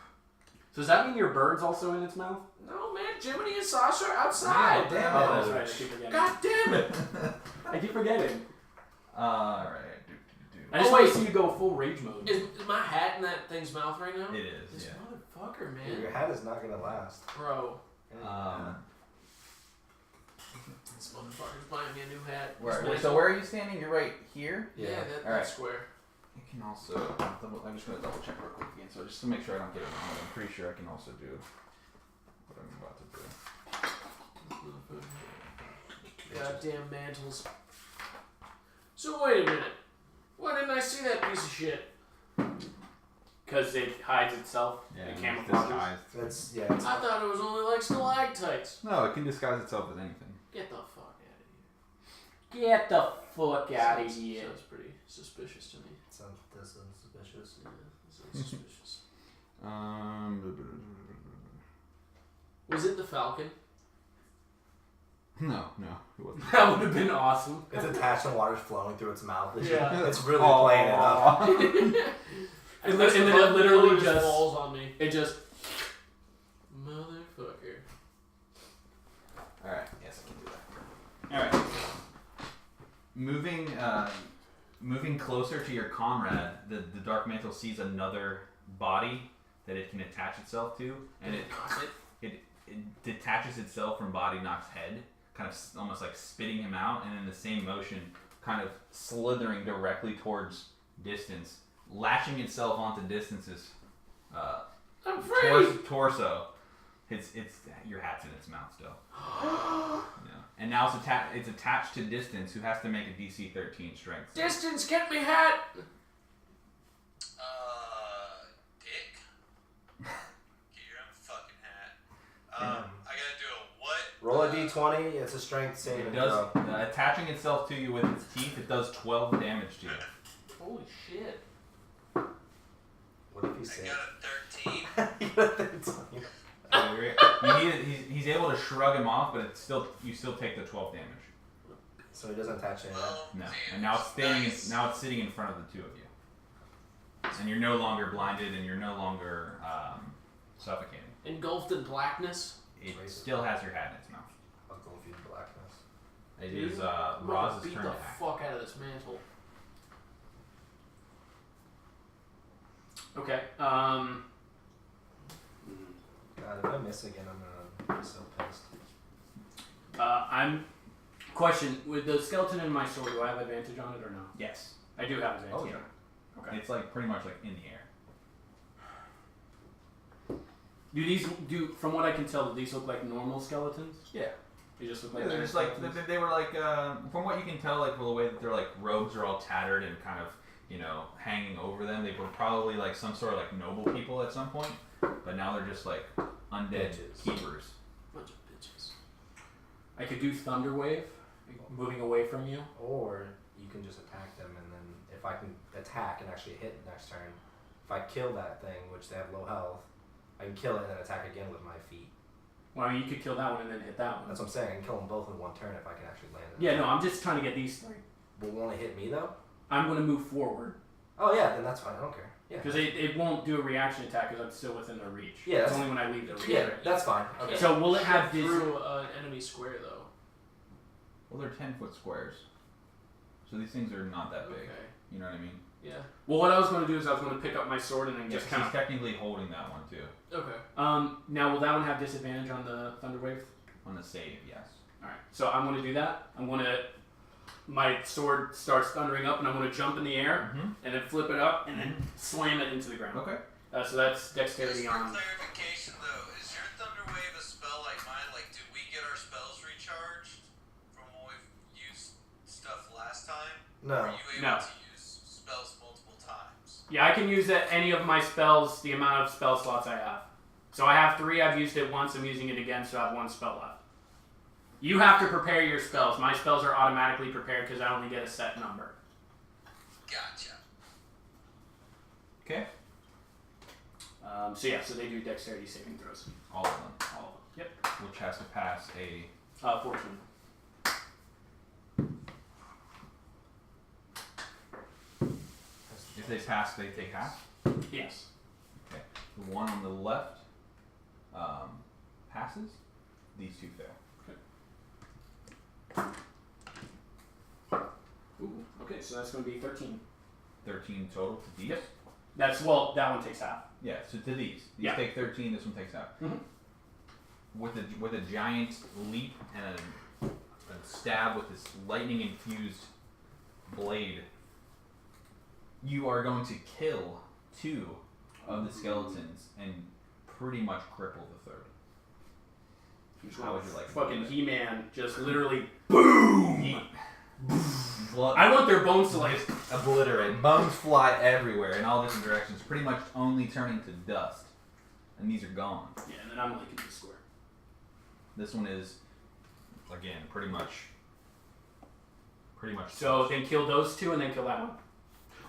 So does that mean your bird's also in its mouth? No, man. Jiminy and Sasha are outside. Damn Oh, it. that's right. I keep forgetting. God damn it. I keep forgetting. Alright. I just want to see you go full rage mode. Is my hat in that thing's mouth right now? It is, This yeah. motherfucker, man. Your hat is not gonna last. Bro. This motherfucker's buying me a new hat. So where are you standing? You're right here? Yeah, Alright. that's square. You can also, I'm just going to double check real quick again, so just to make sure I don't get it wrong, I'm pretty sure I can also do what I'm about to do. Goddamn mantles. So wait a minute. Why didn't I see that piece of shit? Because it hides itself. Yeah, It it's camouflages. disguised. It's I thought it was only like stalactites. No, it can disguise itself as anything. Get the fuck out of here. Get the fuck out of here. Sounds pretty suspicious to me. sounds suspicious. Yeah, sounds suspicious. Was it the falcon? No, it wasn't. That would have been awesome. It's attached and water's flowing through its mouth. Yeah. It's really playing it up. And then it literally just falls on me. It just. Motherfucker. Alright, yes, I can do that. Alright. Moving closer to your comrade, the Dark Mantle sees another body that it can attach itself to, and it detaches itself from Boddynock's head, kind of almost like spitting him out, and in the same motion, kind of slithering directly towards distance, lashing itself onto distance's I'm free! torso. It's your hat's in its mouth still. Yeah. And now it's attached to distance, who has to make a DC 13 strength. Distance, get me hat! Dick? Get your own fucking hat. I gotta do a what? Roll a d20. It's a strength saving It does throw. attaching itself to you with its teeth. It does 12 damage to you. Holy shit. What if he I said? got a 13. You got a 13. He's able to shrug him off, but you still take the 12 damage. So he doesn't attach any of that. No, and now it's sitting in front of the two of you, and you're no longer blinded, and you're no longer suffocating. Engulfed in blackness? It still has your hat in its mouth. I'll go feed blackness. It is I'm gonna Roz's beat turn the to act. fuck out of this mantle. Okay. God, if I miss again, I'm gonna be so pissed. I'm. Question: with the skeleton in my sword, do I have advantage on it or no? Yes. I do have advantage. Oh yeah. Okay. It's like pretty much like in the air. From what I can tell, do these look like normal skeletons? Yeah. They just look like. Yeah, they're just like they were like from what you can tell, like the way that their like robes are all tattered and kind of hanging over them. They were probably like some sort of like noble people at some point, but now they're just like undead Bitches. keepers. Bunch of bitches. I could do Thunder Wave, moving away from you. Or you can just attack them, and then if I can attack and actually hit next turn, if I kill that thing, which they have low health, I can kill it and then attack again with my feet. Well, I mean, you could kill that one and then hit that one. That's what I'm saying. I can kill them both in one turn if I can actually land it. Yeah, no, I'm just trying to get these three. But won't it hit me though? I'm going to move forward. Oh yeah, then that's fine. I don't care. Yeah. Because it won't do a reaction attack because I'm still within their reach. Yeah, It's that's- only when I leave their reach. Yeah, that's fine. Okay. So will it have Get this? through an enemy square though. Well, they're 10-foot squares, so these things are not that big. Okay. You know what I mean? Yeah. Well, what I was going to do is I was going to pick up my sword and then Yeah, just 'cause kind he's technically holding that one too. Okay. Now, will that one have disadvantage on the Thunder Wave? On the save, yes. Alright, so I'm going to do that. My sword starts thundering up and I'm going to jump in the air Mm-hmm. and then flip it up and then slam it into the ground. Okay. So that's Just dexterity for on. clarification though, is your Thunder Wave a spell like mine? Like, did we get our spells recharged from when we've used stuff last time? No. Or are you able No. to use spells multiple times? Yeah, I can use any of my spells, the amount of spell slots I have. So I have 3, I've used it once, I'm using it again, so I have 1 spell left. You have to prepare your spells. My spells are automatically prepared because I only get a set number. Gotcha. Okay. So they do dexterity saving throws. All of them. All of them. Yep. Which has to pass a 14. If they pass, they take half. Yes. Okay. The one on the left passes. These two fail. Ooh. Okay, so that's going to be 13. 13 total to these. Yep. That one takes half. Yeah. So to these Yeah. take 13. This one takes half. Mhm. With a giant leap and a stab with this lightning infused blade, you are going to kill 2 of the skeletons and pretty much cripple the third. How would you like to do Fucking that? He-Man just literally Boom! Blood I want their bones to like obliterate. Bones fly everywhere in all different directions, pretty much only turning to dust. And these are gone. Yeah, and then I'm like in the square. This one is, again, pretty much. So then kill those 2 and then kill that one.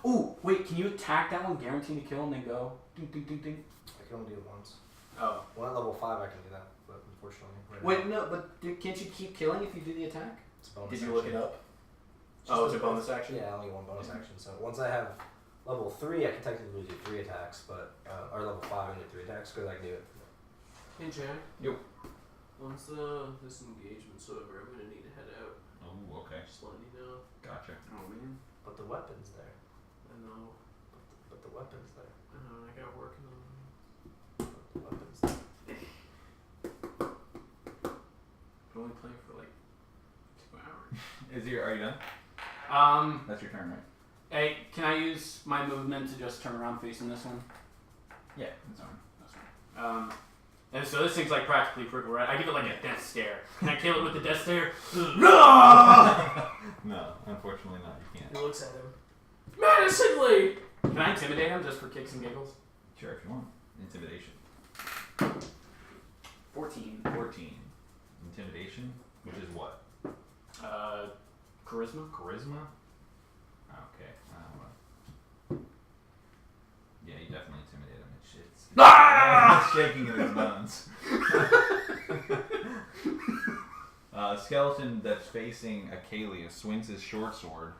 Ooh, wait, can you attack that one, guaranteed to kill, and then go ding ding ding ding? I can only do it once. Oh. One at level 5 I can do that, but unfortunately. Wait, no, but can't you keep killing if you do the attack? It's a bonus Did you action. look it up? Just Oh, it's a bonus action? Yeah, I only get one bonus action. So once I have level 3, I can technically do 3 attacks, but or level 5 I can do 3 attacks because I can do it. Hey, Jack. Yo. Once this engagement's over, I'm gonna need to head out. Oh, okay. Just letting you know. Gotcha. Oh man. But the weapon's there. I know. But the weapon's there. I know. I got working on But the weapon's there. We're only playing for like 2 hours. Are you done? That's your turn, right? Hey, can I use my movement to just turn around facing this one? Yeah, that's fine. That's fine. And so this thing's like practically critical, right? I give it like a death stare. Can I kill it with the death stare? No, unfortunately not. You He can't. looks at him menacingly. Can I intimidate him just for kicks and giggles? Sure, if you want. Intimidation. 14. 14. Intimidation, which is what? Charisma? Charisma? Okay. Yeah, you definitely intimidate him. It's shaking in his bones. Skeleton that's facing Akalius swings his short sword,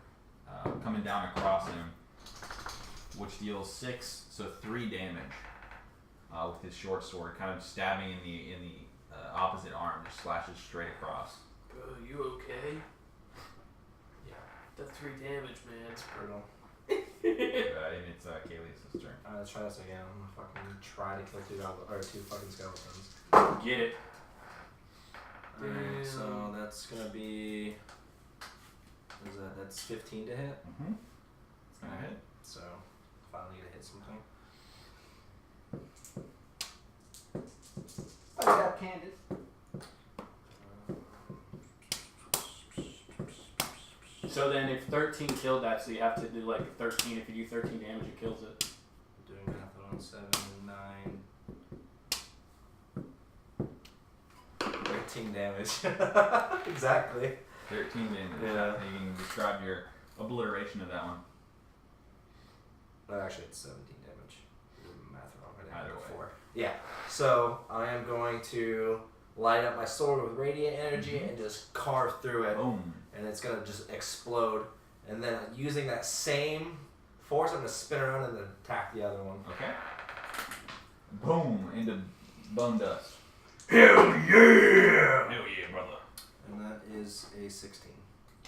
coming down across him, which deals 3 damage with his short sword, kind of stabbing in the opposite arm, just slashes straight across. Bro, you okay? Yeah. The 3 damage, man. It's brutal. And it's Akalius' turn. Alright, let's try this again. I'm gonna fucking try to kill 2 fucking skeletons. Get it. Alright, so that's gonna be. What is that? That's 15 to hit. Mm-hmm. It's gonna hit. So finally gonna hit something. I got Candace. So then if 13 killed that, so you have to do like 13. If you do 13 damage, it kills it. Doing math on 7, 9. 13 damage. Exactly. 13 damage. Yeah. You can describe your obliteration of that one. Actually, it's 17 damage. Doing math wrong. I Either didn't way. go 4. Yeah. So I am going to light up my sword with radiant energy and just carve through it. Boom. And it's gonna just explode. And then using that same force, I'm gonna spin around and then attack the other one. Okay. Boom. Into bone dust. Hell yeah! Hell yeah, brother. And that is a 16.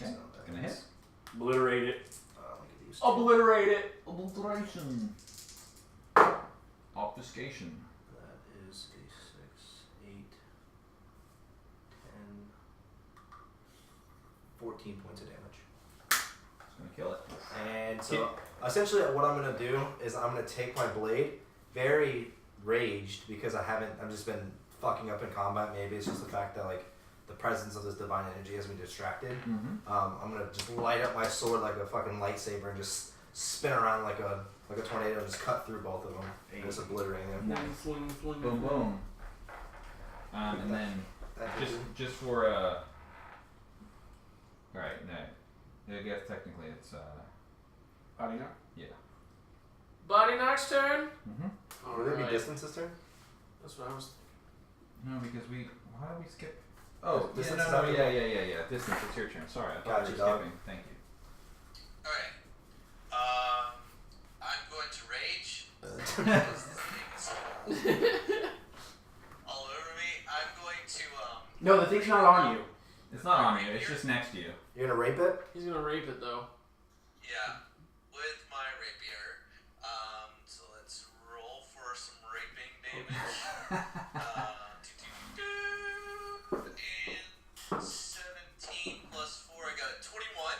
Okay. So that Gonna is- hit. Obliterate it. I'll get these two. Obliterate it. Obliteration. Obfuscation. That is a 6, 8, 10, 14 points of damage. It's gonna kill it. And so essentially what I'm going to do is I'm going to take my blade, very raged because I've just been fucking up in combat. Maybe it's just the fact that like the presence of this divine energy has me distracted. Mm-hmm. I'm going to just light up my sword like a fucking lightsaber and just spin around like a tornado and just cut through both of them and just obliterate them. Nice. Swing, swing, Boom, boom. And then That just for Alright, no. I guess technically it's Boddynock? yeah. Boddynock's turn? Mm-hmm. Would it be Distance's turn? That's what I was... No, because why did we skip? Oh, Distance yeah, is no, after yeah. Distance, it's your turn. Sorry, I thought Gotcha, we were dog. skipping. Thank you. Alright. I'm going to rage. All over me. I'm going to, No, the thing's not on you. It's not on you. It's just next to you. You're gonna rape it? He's gonna rape it, though. yeah, with my rapier. So let's roll for some raping damage. And 17 plus 4, I got a 21.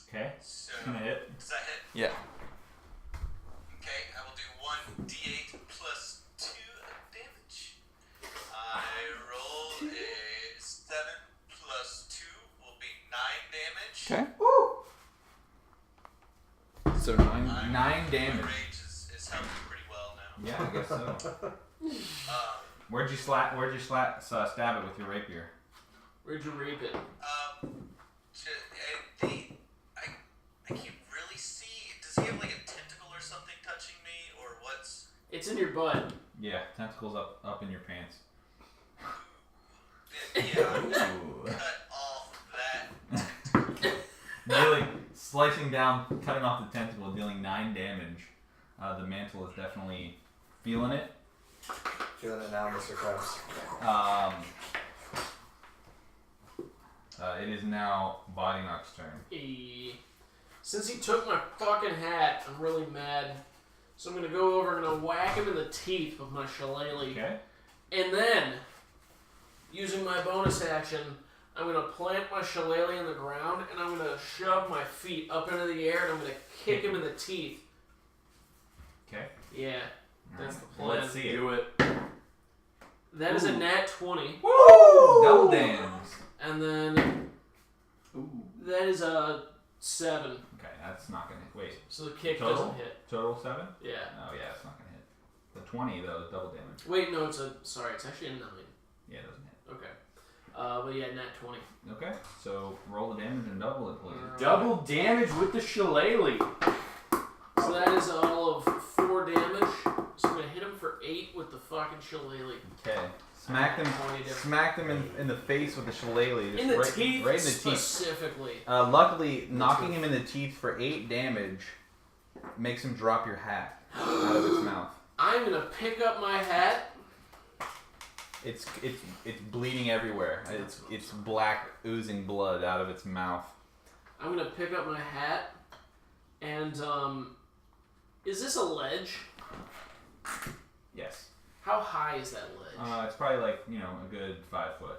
Okay. So, Gonna hit. does that hit? Yeah. Okay, I will do 1d8 plus 2 damage. I rolled a 7 plus 2 will be 9 damage. Okay. Woo! So nine My damage. rage is helping pretty well now. Yeah, I guess so. Where'd you stab it with your rapier? Where'd you rape it? I can't really see. Does he have like a tentacle or something touching me, or what's? It's in your butt. Yeah, tentacles up in your pants. Yeah, Ooh. cut off that. Really slicing down, cutting off the tentacle, dealing 9 damage. The mantle is definitely feeling it. Feeling it now, Mr. Krabs. It is now Boddynock's turn. Since he took my fucking hat, I'm really mad. So I'm gonna go over and I'm gonna whack him in the teeth with my shillelagh. Okay. And then, using my bonus action, I'm gonna plant my shillelagh in the ground and I'm gonna shove my feet up into the air and I'm gonna kick him in the teeth. Okay. Yeah, that's the plan. Well, let's see it. Do it. That is a nat 20. Woo! Double damage. And then, Ooh. that is a 7. Okay, that's not gonna hit. Wait. So the kick Total? doesn't hit. Total 7? Yeah. Oh yeah, it's not gonna hit. The 20 though is double damage. Wait, no, it's actually a 9. Yeah, it doesn't hit. Okay. But yeah, nat 20. Okay, so roll the damage and double it, please. Double damage with the shillelagh. So that is all of 4 damage. So I'm gonna hit him for 8 with the fucking shillelagh. Okay. Smack them. 20 different. Smack them in the face with the shillelagh. In the right, teeth, right in the teeth. specifically. Luckily, knocking him in the teeth for 8 damage makes him drop your hat out of its mouth. I'm gonna pick up my hat. It's bleeding everywhere. It's black, oozing blood out of its mouth. I'm gonna pick up my hat, and is this a ledge? Yes. How high is that ledge? It's probably like a good 5 foot.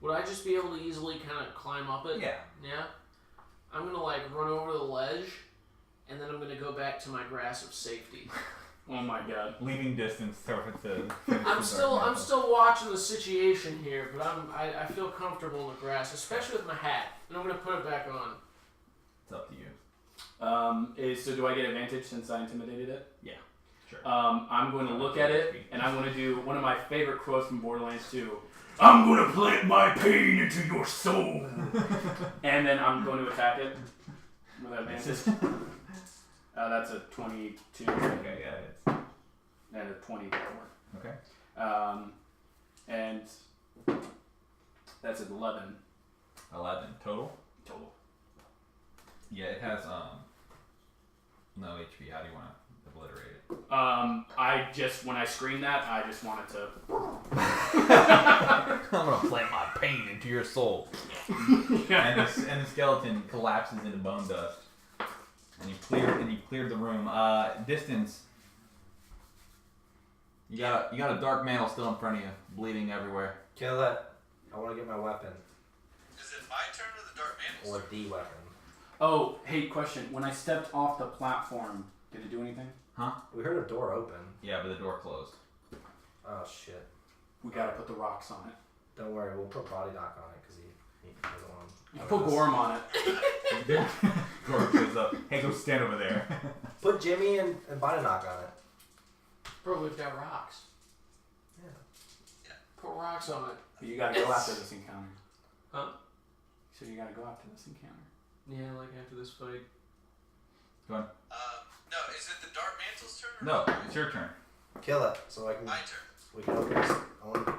Would I just be able to easily kind of climb up it? Yeah. Yeah. I'm gonna like run over the ledge, and then I'm gonna go back to my grasp of safety. Oh my god. Leaving distance to. I'm still watching the situation here, but I feel comfortable in the grass, especially with my hat, and I'm gonna put it back on. It's up to you. So do I get advantage since I intimidated it? Yeah. Sure. I'm going to look at it, and I'm going to do one of my favorite quotes from Borderlands 2. I'm gonna plant my pain into your soul. And then I'm going to attack it with advantage. That's a 22. Okay, yeah, it's And a 24. okay. And that's an 11 11 total. total. Yeah, it has no HP. How do you want to obliterate it? When I scream that, I just wanted to. I'm gonna plant my pain into your soul. And the skeleton collapses into bone dust. And you cleared the room. Distance. You got a dark mantle still in front of you, bleeding everywhere. Kill it. I want to get my weapon. Is it my turn or the dark mantle? Or the weapon. Oh, hey, question. When I stepped off the platform, did it do anything? Huh? We heard a door open. Yeah, but the door closed. Oh shit. We gotta put the rocks on it. Don't worry, we'll put Boddynock on it because he doesn't want You put Gorram on it. Gorram shows up. Hey, go stand over there. Put Jimmy and Boddynock on it. Bro, we've got rocks. Yeah. Put rocks on it. But you gotta go after this encounter. Huh? So you gotta go after this encounter. Yeah, like after this fight. Go on. No, is it the Dark Mantle's turn? Or No, it's your turn. Kill it, so I can. My turn. We can open this. I want to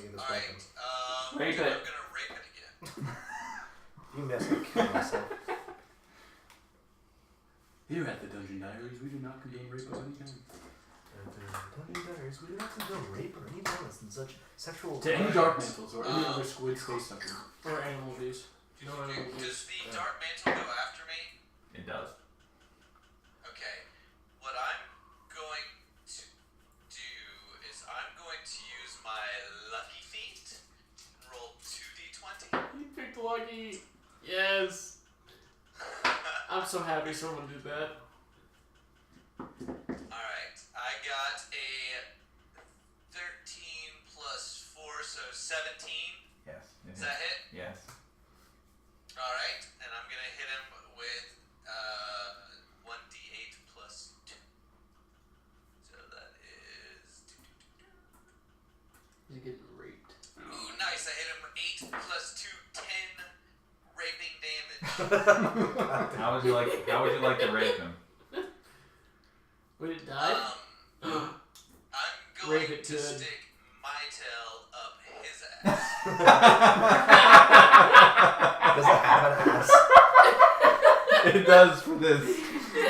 get this Alright, weapon. Rape I'm it. gonna rape it again. You missed. I killed myself. Here at the Dungeon Diaries, we do not condone rape of any kind. Diaries, we do not condone rape or any violence and such sexual. To any dark mantles or any other squid space suckers. Or animal abuse. No animal abuse. Does the Dark Mantle go after me? It does. Okay. What I'm going to do is I'm going to use my Lucky Feet and roll 2d20. You picked lucky. Yes. I'm so happy someone did that. Alright, I got a 13 plus 4, so 17. Yes. Does that hit? Yes. Alright, and I'm gonna hit him with 1d8 plus 2. So that is. He's getting raped. Ooh, nice. I hit him 8 plus 2, 10 raping damage. How would you like to rape him? Wait, it died? I'm going Rape it to good. stick my tail up his ass. Does it have an ass? It does for this.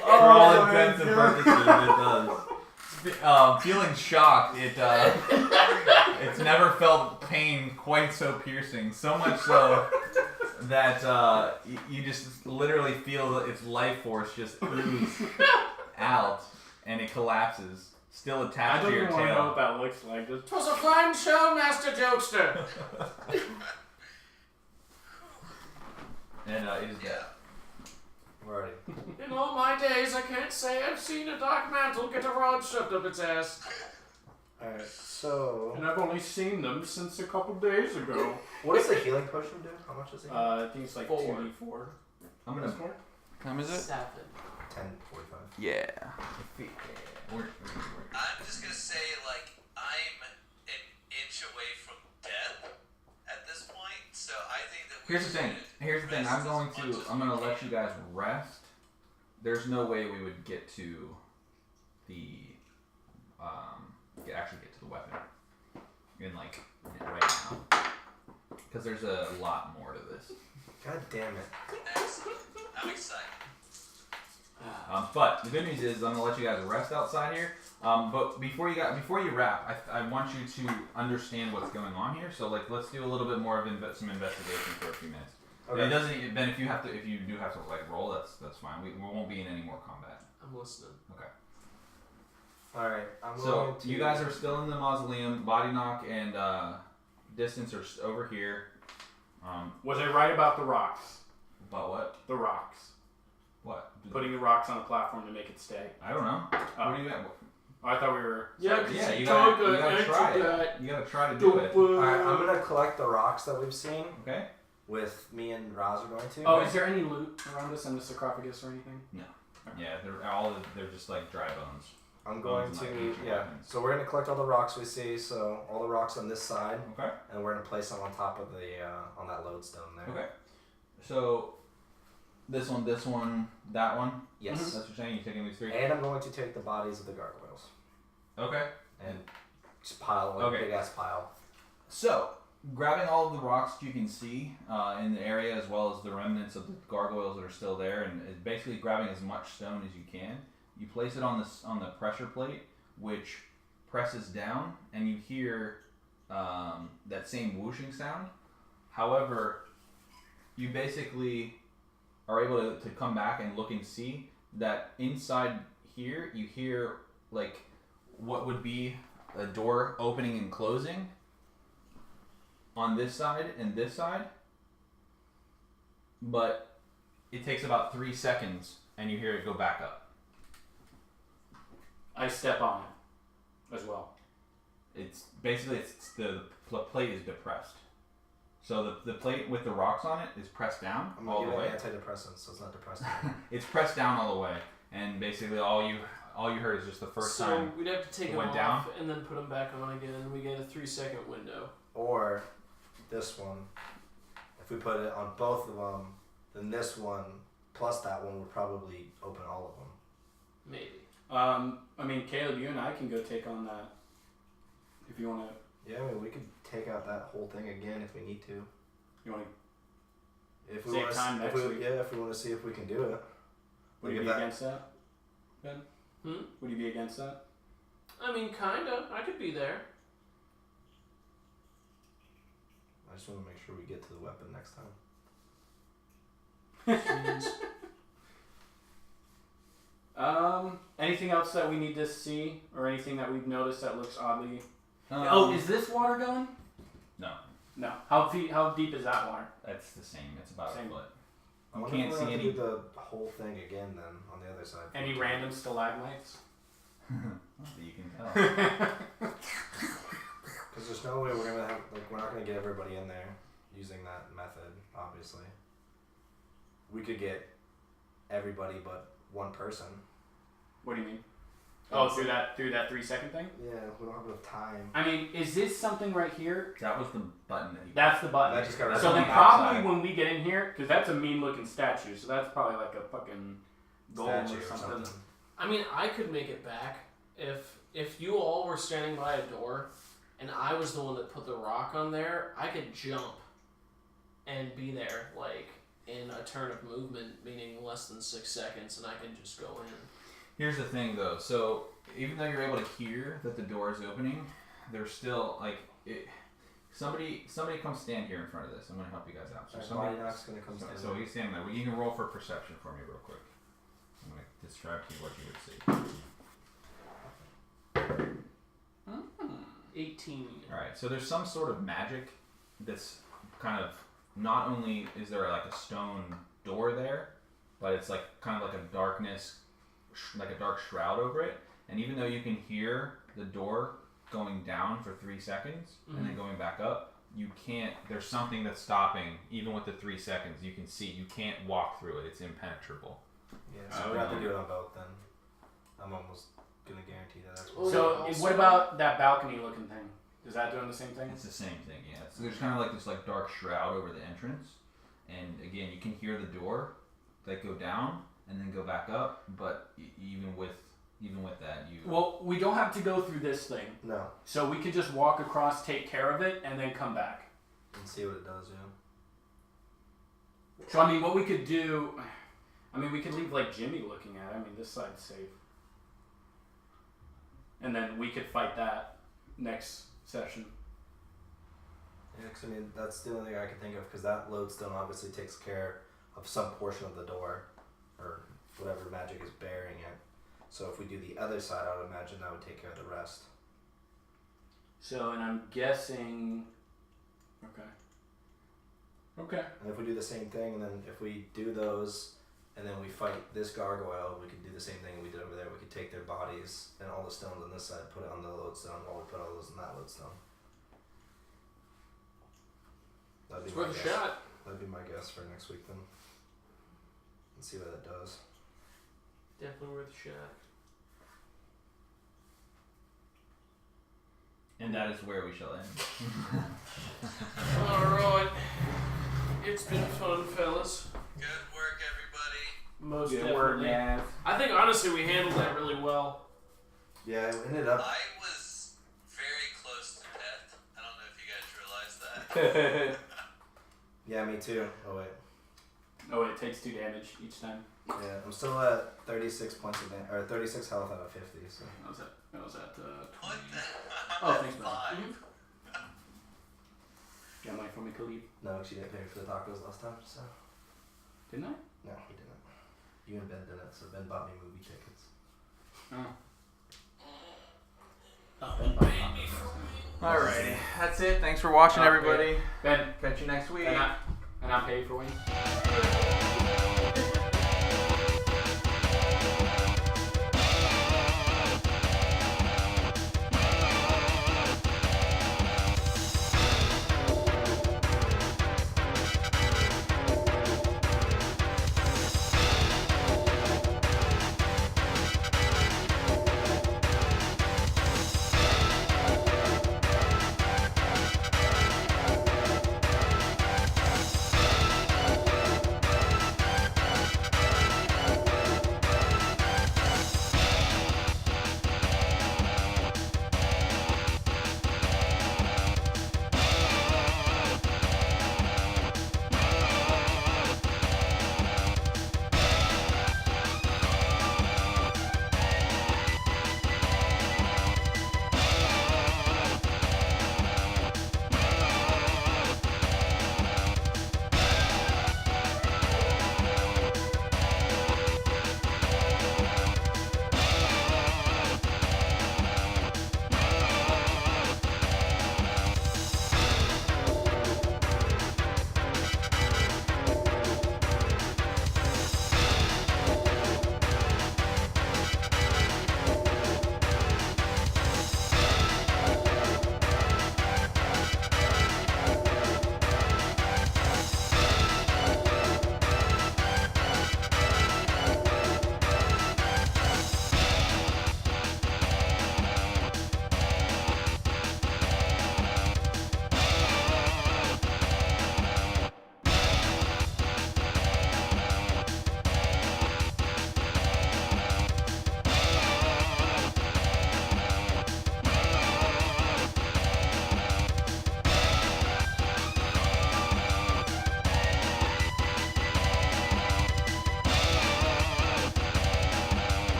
For all intents and purposes, it does. Feeling shocked, it's never felt pain quite so piercing. So much so that you just literally feel its life force just ooze out, and it collapses, still I attached don't to your even want to know tail. what that looks like. Just 'Twas a fine show, Master Jokester. And it is dead. We're ready. In all my days, I can't say I've seen a dark mantle get a rod shoved up its ass. Alright, so. And I've only seen them since a couple days ago. What does the healing potion do? How much is it? I think it's like 4. 2d4. I'm gonna. What time is it? 7. 10:45. Yeah. I'm just gonna say, like, I'm an inch away from death at this point, so I think that we Here's the thing. should rest I'm as going much to. as I'm we gonna let can. you guys rest. There's no way we would get to the. Actually get to the weapon. Right now. Because there's a lot more to this. God damn it. Excellent. I'm excited. But the good news is I'm gonna let you guys rest outside here. But before you wrap, I want you to understand what's going on here. So let's do a little bit more of some investigation for a few minutes. Okay. And it doesn't. Ben, if you do have to roll, that's fine. We won't be in any more combat. I'm listening. Okay. Alright, I'm So going to. you guys are still in the mausoleum. Boddynock and Distance are over here. Was I right about the rocks? About what? The rocks. What? Putting the rocks on a platform to make it stay. I don't know. Oh. What do you got? I thought we were. Yeah, because Yeah, you you told gotta try it. You gotta try to do it. Alright, I'm gonna collect the rocks that we've seen. Okay. With me and Raz are going to. Oh, is there any loot around us in the sarcophagus or anything? Yeah, they're just like dry bones. I'm going Bones to, and, like, ancient yeah. weapons. So we're going to collect all the rocks we see. So all the rocks on this side. Okay. And we're going to place them on top of the, on that lodestone there. Okay. So, this one, that one. Yes. That's what you're saying. You're taking these three. And I'm going to take the bodies of the gargoyles. Okay. And just pile, Okay. big ass pile. So, grabbing all of the rocks that you can see in the area, as well as the remnants of the gargoyles that are still there, and basically grabbing as much stone as you can. You place it on the pressure plate, which presses down, and you hear that same whooshing sound. However, you basically are able to come back and look and see that inside here you hear like what would be a door opening and closing on this side and this side, but it takes about 3 seconds and you hear it go back up. I step on it as well. It's basically the plate is depressed. So the plate with the rocks on it is pressed down I'm all going the to way. give it antidepressants, so it's not depressed. It's pressed down all the way, and basically all you heard is just the first so time. we'd have to take it them went off down? and then put them back on again, and we get a 3-second window. Or this one. If we put it on both of them, then this one plus that one would probably open all of them. Maybe. I mean, Caleb, you and I can go take on that. If you want to. Yeah, I mean, we could take out that whole thing again if we need to. You want If we Save want time next week. Yeah, if we want to see if we can do it. Would you be against that, Ben? Hmm? Would you be against that? I mean, kinda. I could be there. I just want to make sure we get to the weapon next time. Anything else that we need to see, or anything that we've noticed that looks oddly? Is this water going? No, No. How deep is that water? that's the same. It's about Same. a foot. I You wonder can't if see we're gonna any. do the whole thing again then on the other side. Any random stalagmites? That you can tell. Because there's no way we're gonna have we're not gonna get everybody in there using that method. Obviously, we could get everybody but one person. What do you mean? Oh, through that 3-second thing? Yeah, we don't have enough time. I mean, is this something right here? That was the button that you. That's the button. That just got So on then the probably outside. when we get in here, because that's a mean looking statue, so that's probably like a fucking golem Statue or something. I mean, I could make it back if you all were standing by a door, and I was the one that put the rock on there. I could jump and be there like in a turn of movement, meaning less than 6 seconds, and I could just go in. Here's the thing, though. So even though you're able to hear that the door is opening, there's still like it. Somebody come stand here in front of this. I'm gonna help you guys out. So Boddynock's gonna come stand. So he's standing there. You can roll for perception for me real quick. I'm gonna describe to you what you would see. 18. All right. So there's some sort of magic that's kind of not only is there like a stone door there, but it's like kind of like a darkness, like a dark shroud over it. And even though you can hear the door going down for 3 seconds and then going back up, you can't. There's something that's stopping. Even with the 3 seconds, you can see you can't walk through it. It's impenetrable. Yeah, so we have to do it on both then. I'm almost gonna guarantee that's Well, what. So also- what about that balcony looking thing? Is that doing the same thing? It's the same thing, yeah. So there's kind of like this like dark shroud over the entrance, and again, you can hear the door like go down and then go back up. But even with that, you Well, we don't have to go through this thing, No, so we could just walk across, take care of it, and then come back. and see what it does. Yeah. So I mean, what we could do, I mean, we could leave like Jimmy looking at it. I mean, this side's safe, and then we could fight that next session. Yeah, 'cause I mean that's the only thing I can think of because that lodestone obviously takes care of some portion of the door, or whatever magic is bearing it. So if we do the other side, I would imagine that would take care of the rest. So, and I'm guessing. Okay. And if we do the same thing, and then if we do those, and then we fight this gargoyle, we could do the same thing we did over there. We could take their bodies and all the stones on this side, put it on the lodestone, while we put all those on that lodestone. That'd be It's my worth a guess. shot. That'd be my guess for next week then. And see what that does. Definitely worth a shot. and that is where we shall end. Alright. It's been fun, fellas. Good work, everybody. Most Good definitely. word, man. I think honestly we handled that really well. Yeah, it ended up. I was very close to death. I don't know if you guys realize that. Yeah, me too. Oh wait. Oh, it takes 2 damage each time. Yeah, I'm still at 36 points of damage, or 36 health out of 50. So. That was at 20. What the? Oh, thanks, man. 5. You got money for me, Khalid? No, she didn't pay for the tacos last time, so. Didn't I? No, he didn't. You and Ben didn't, so Ben bought me movie tickets. Alrighty, that's it. Thanks for watching, Okay. everybody. Ben, Catch you next week. and I pay for wings.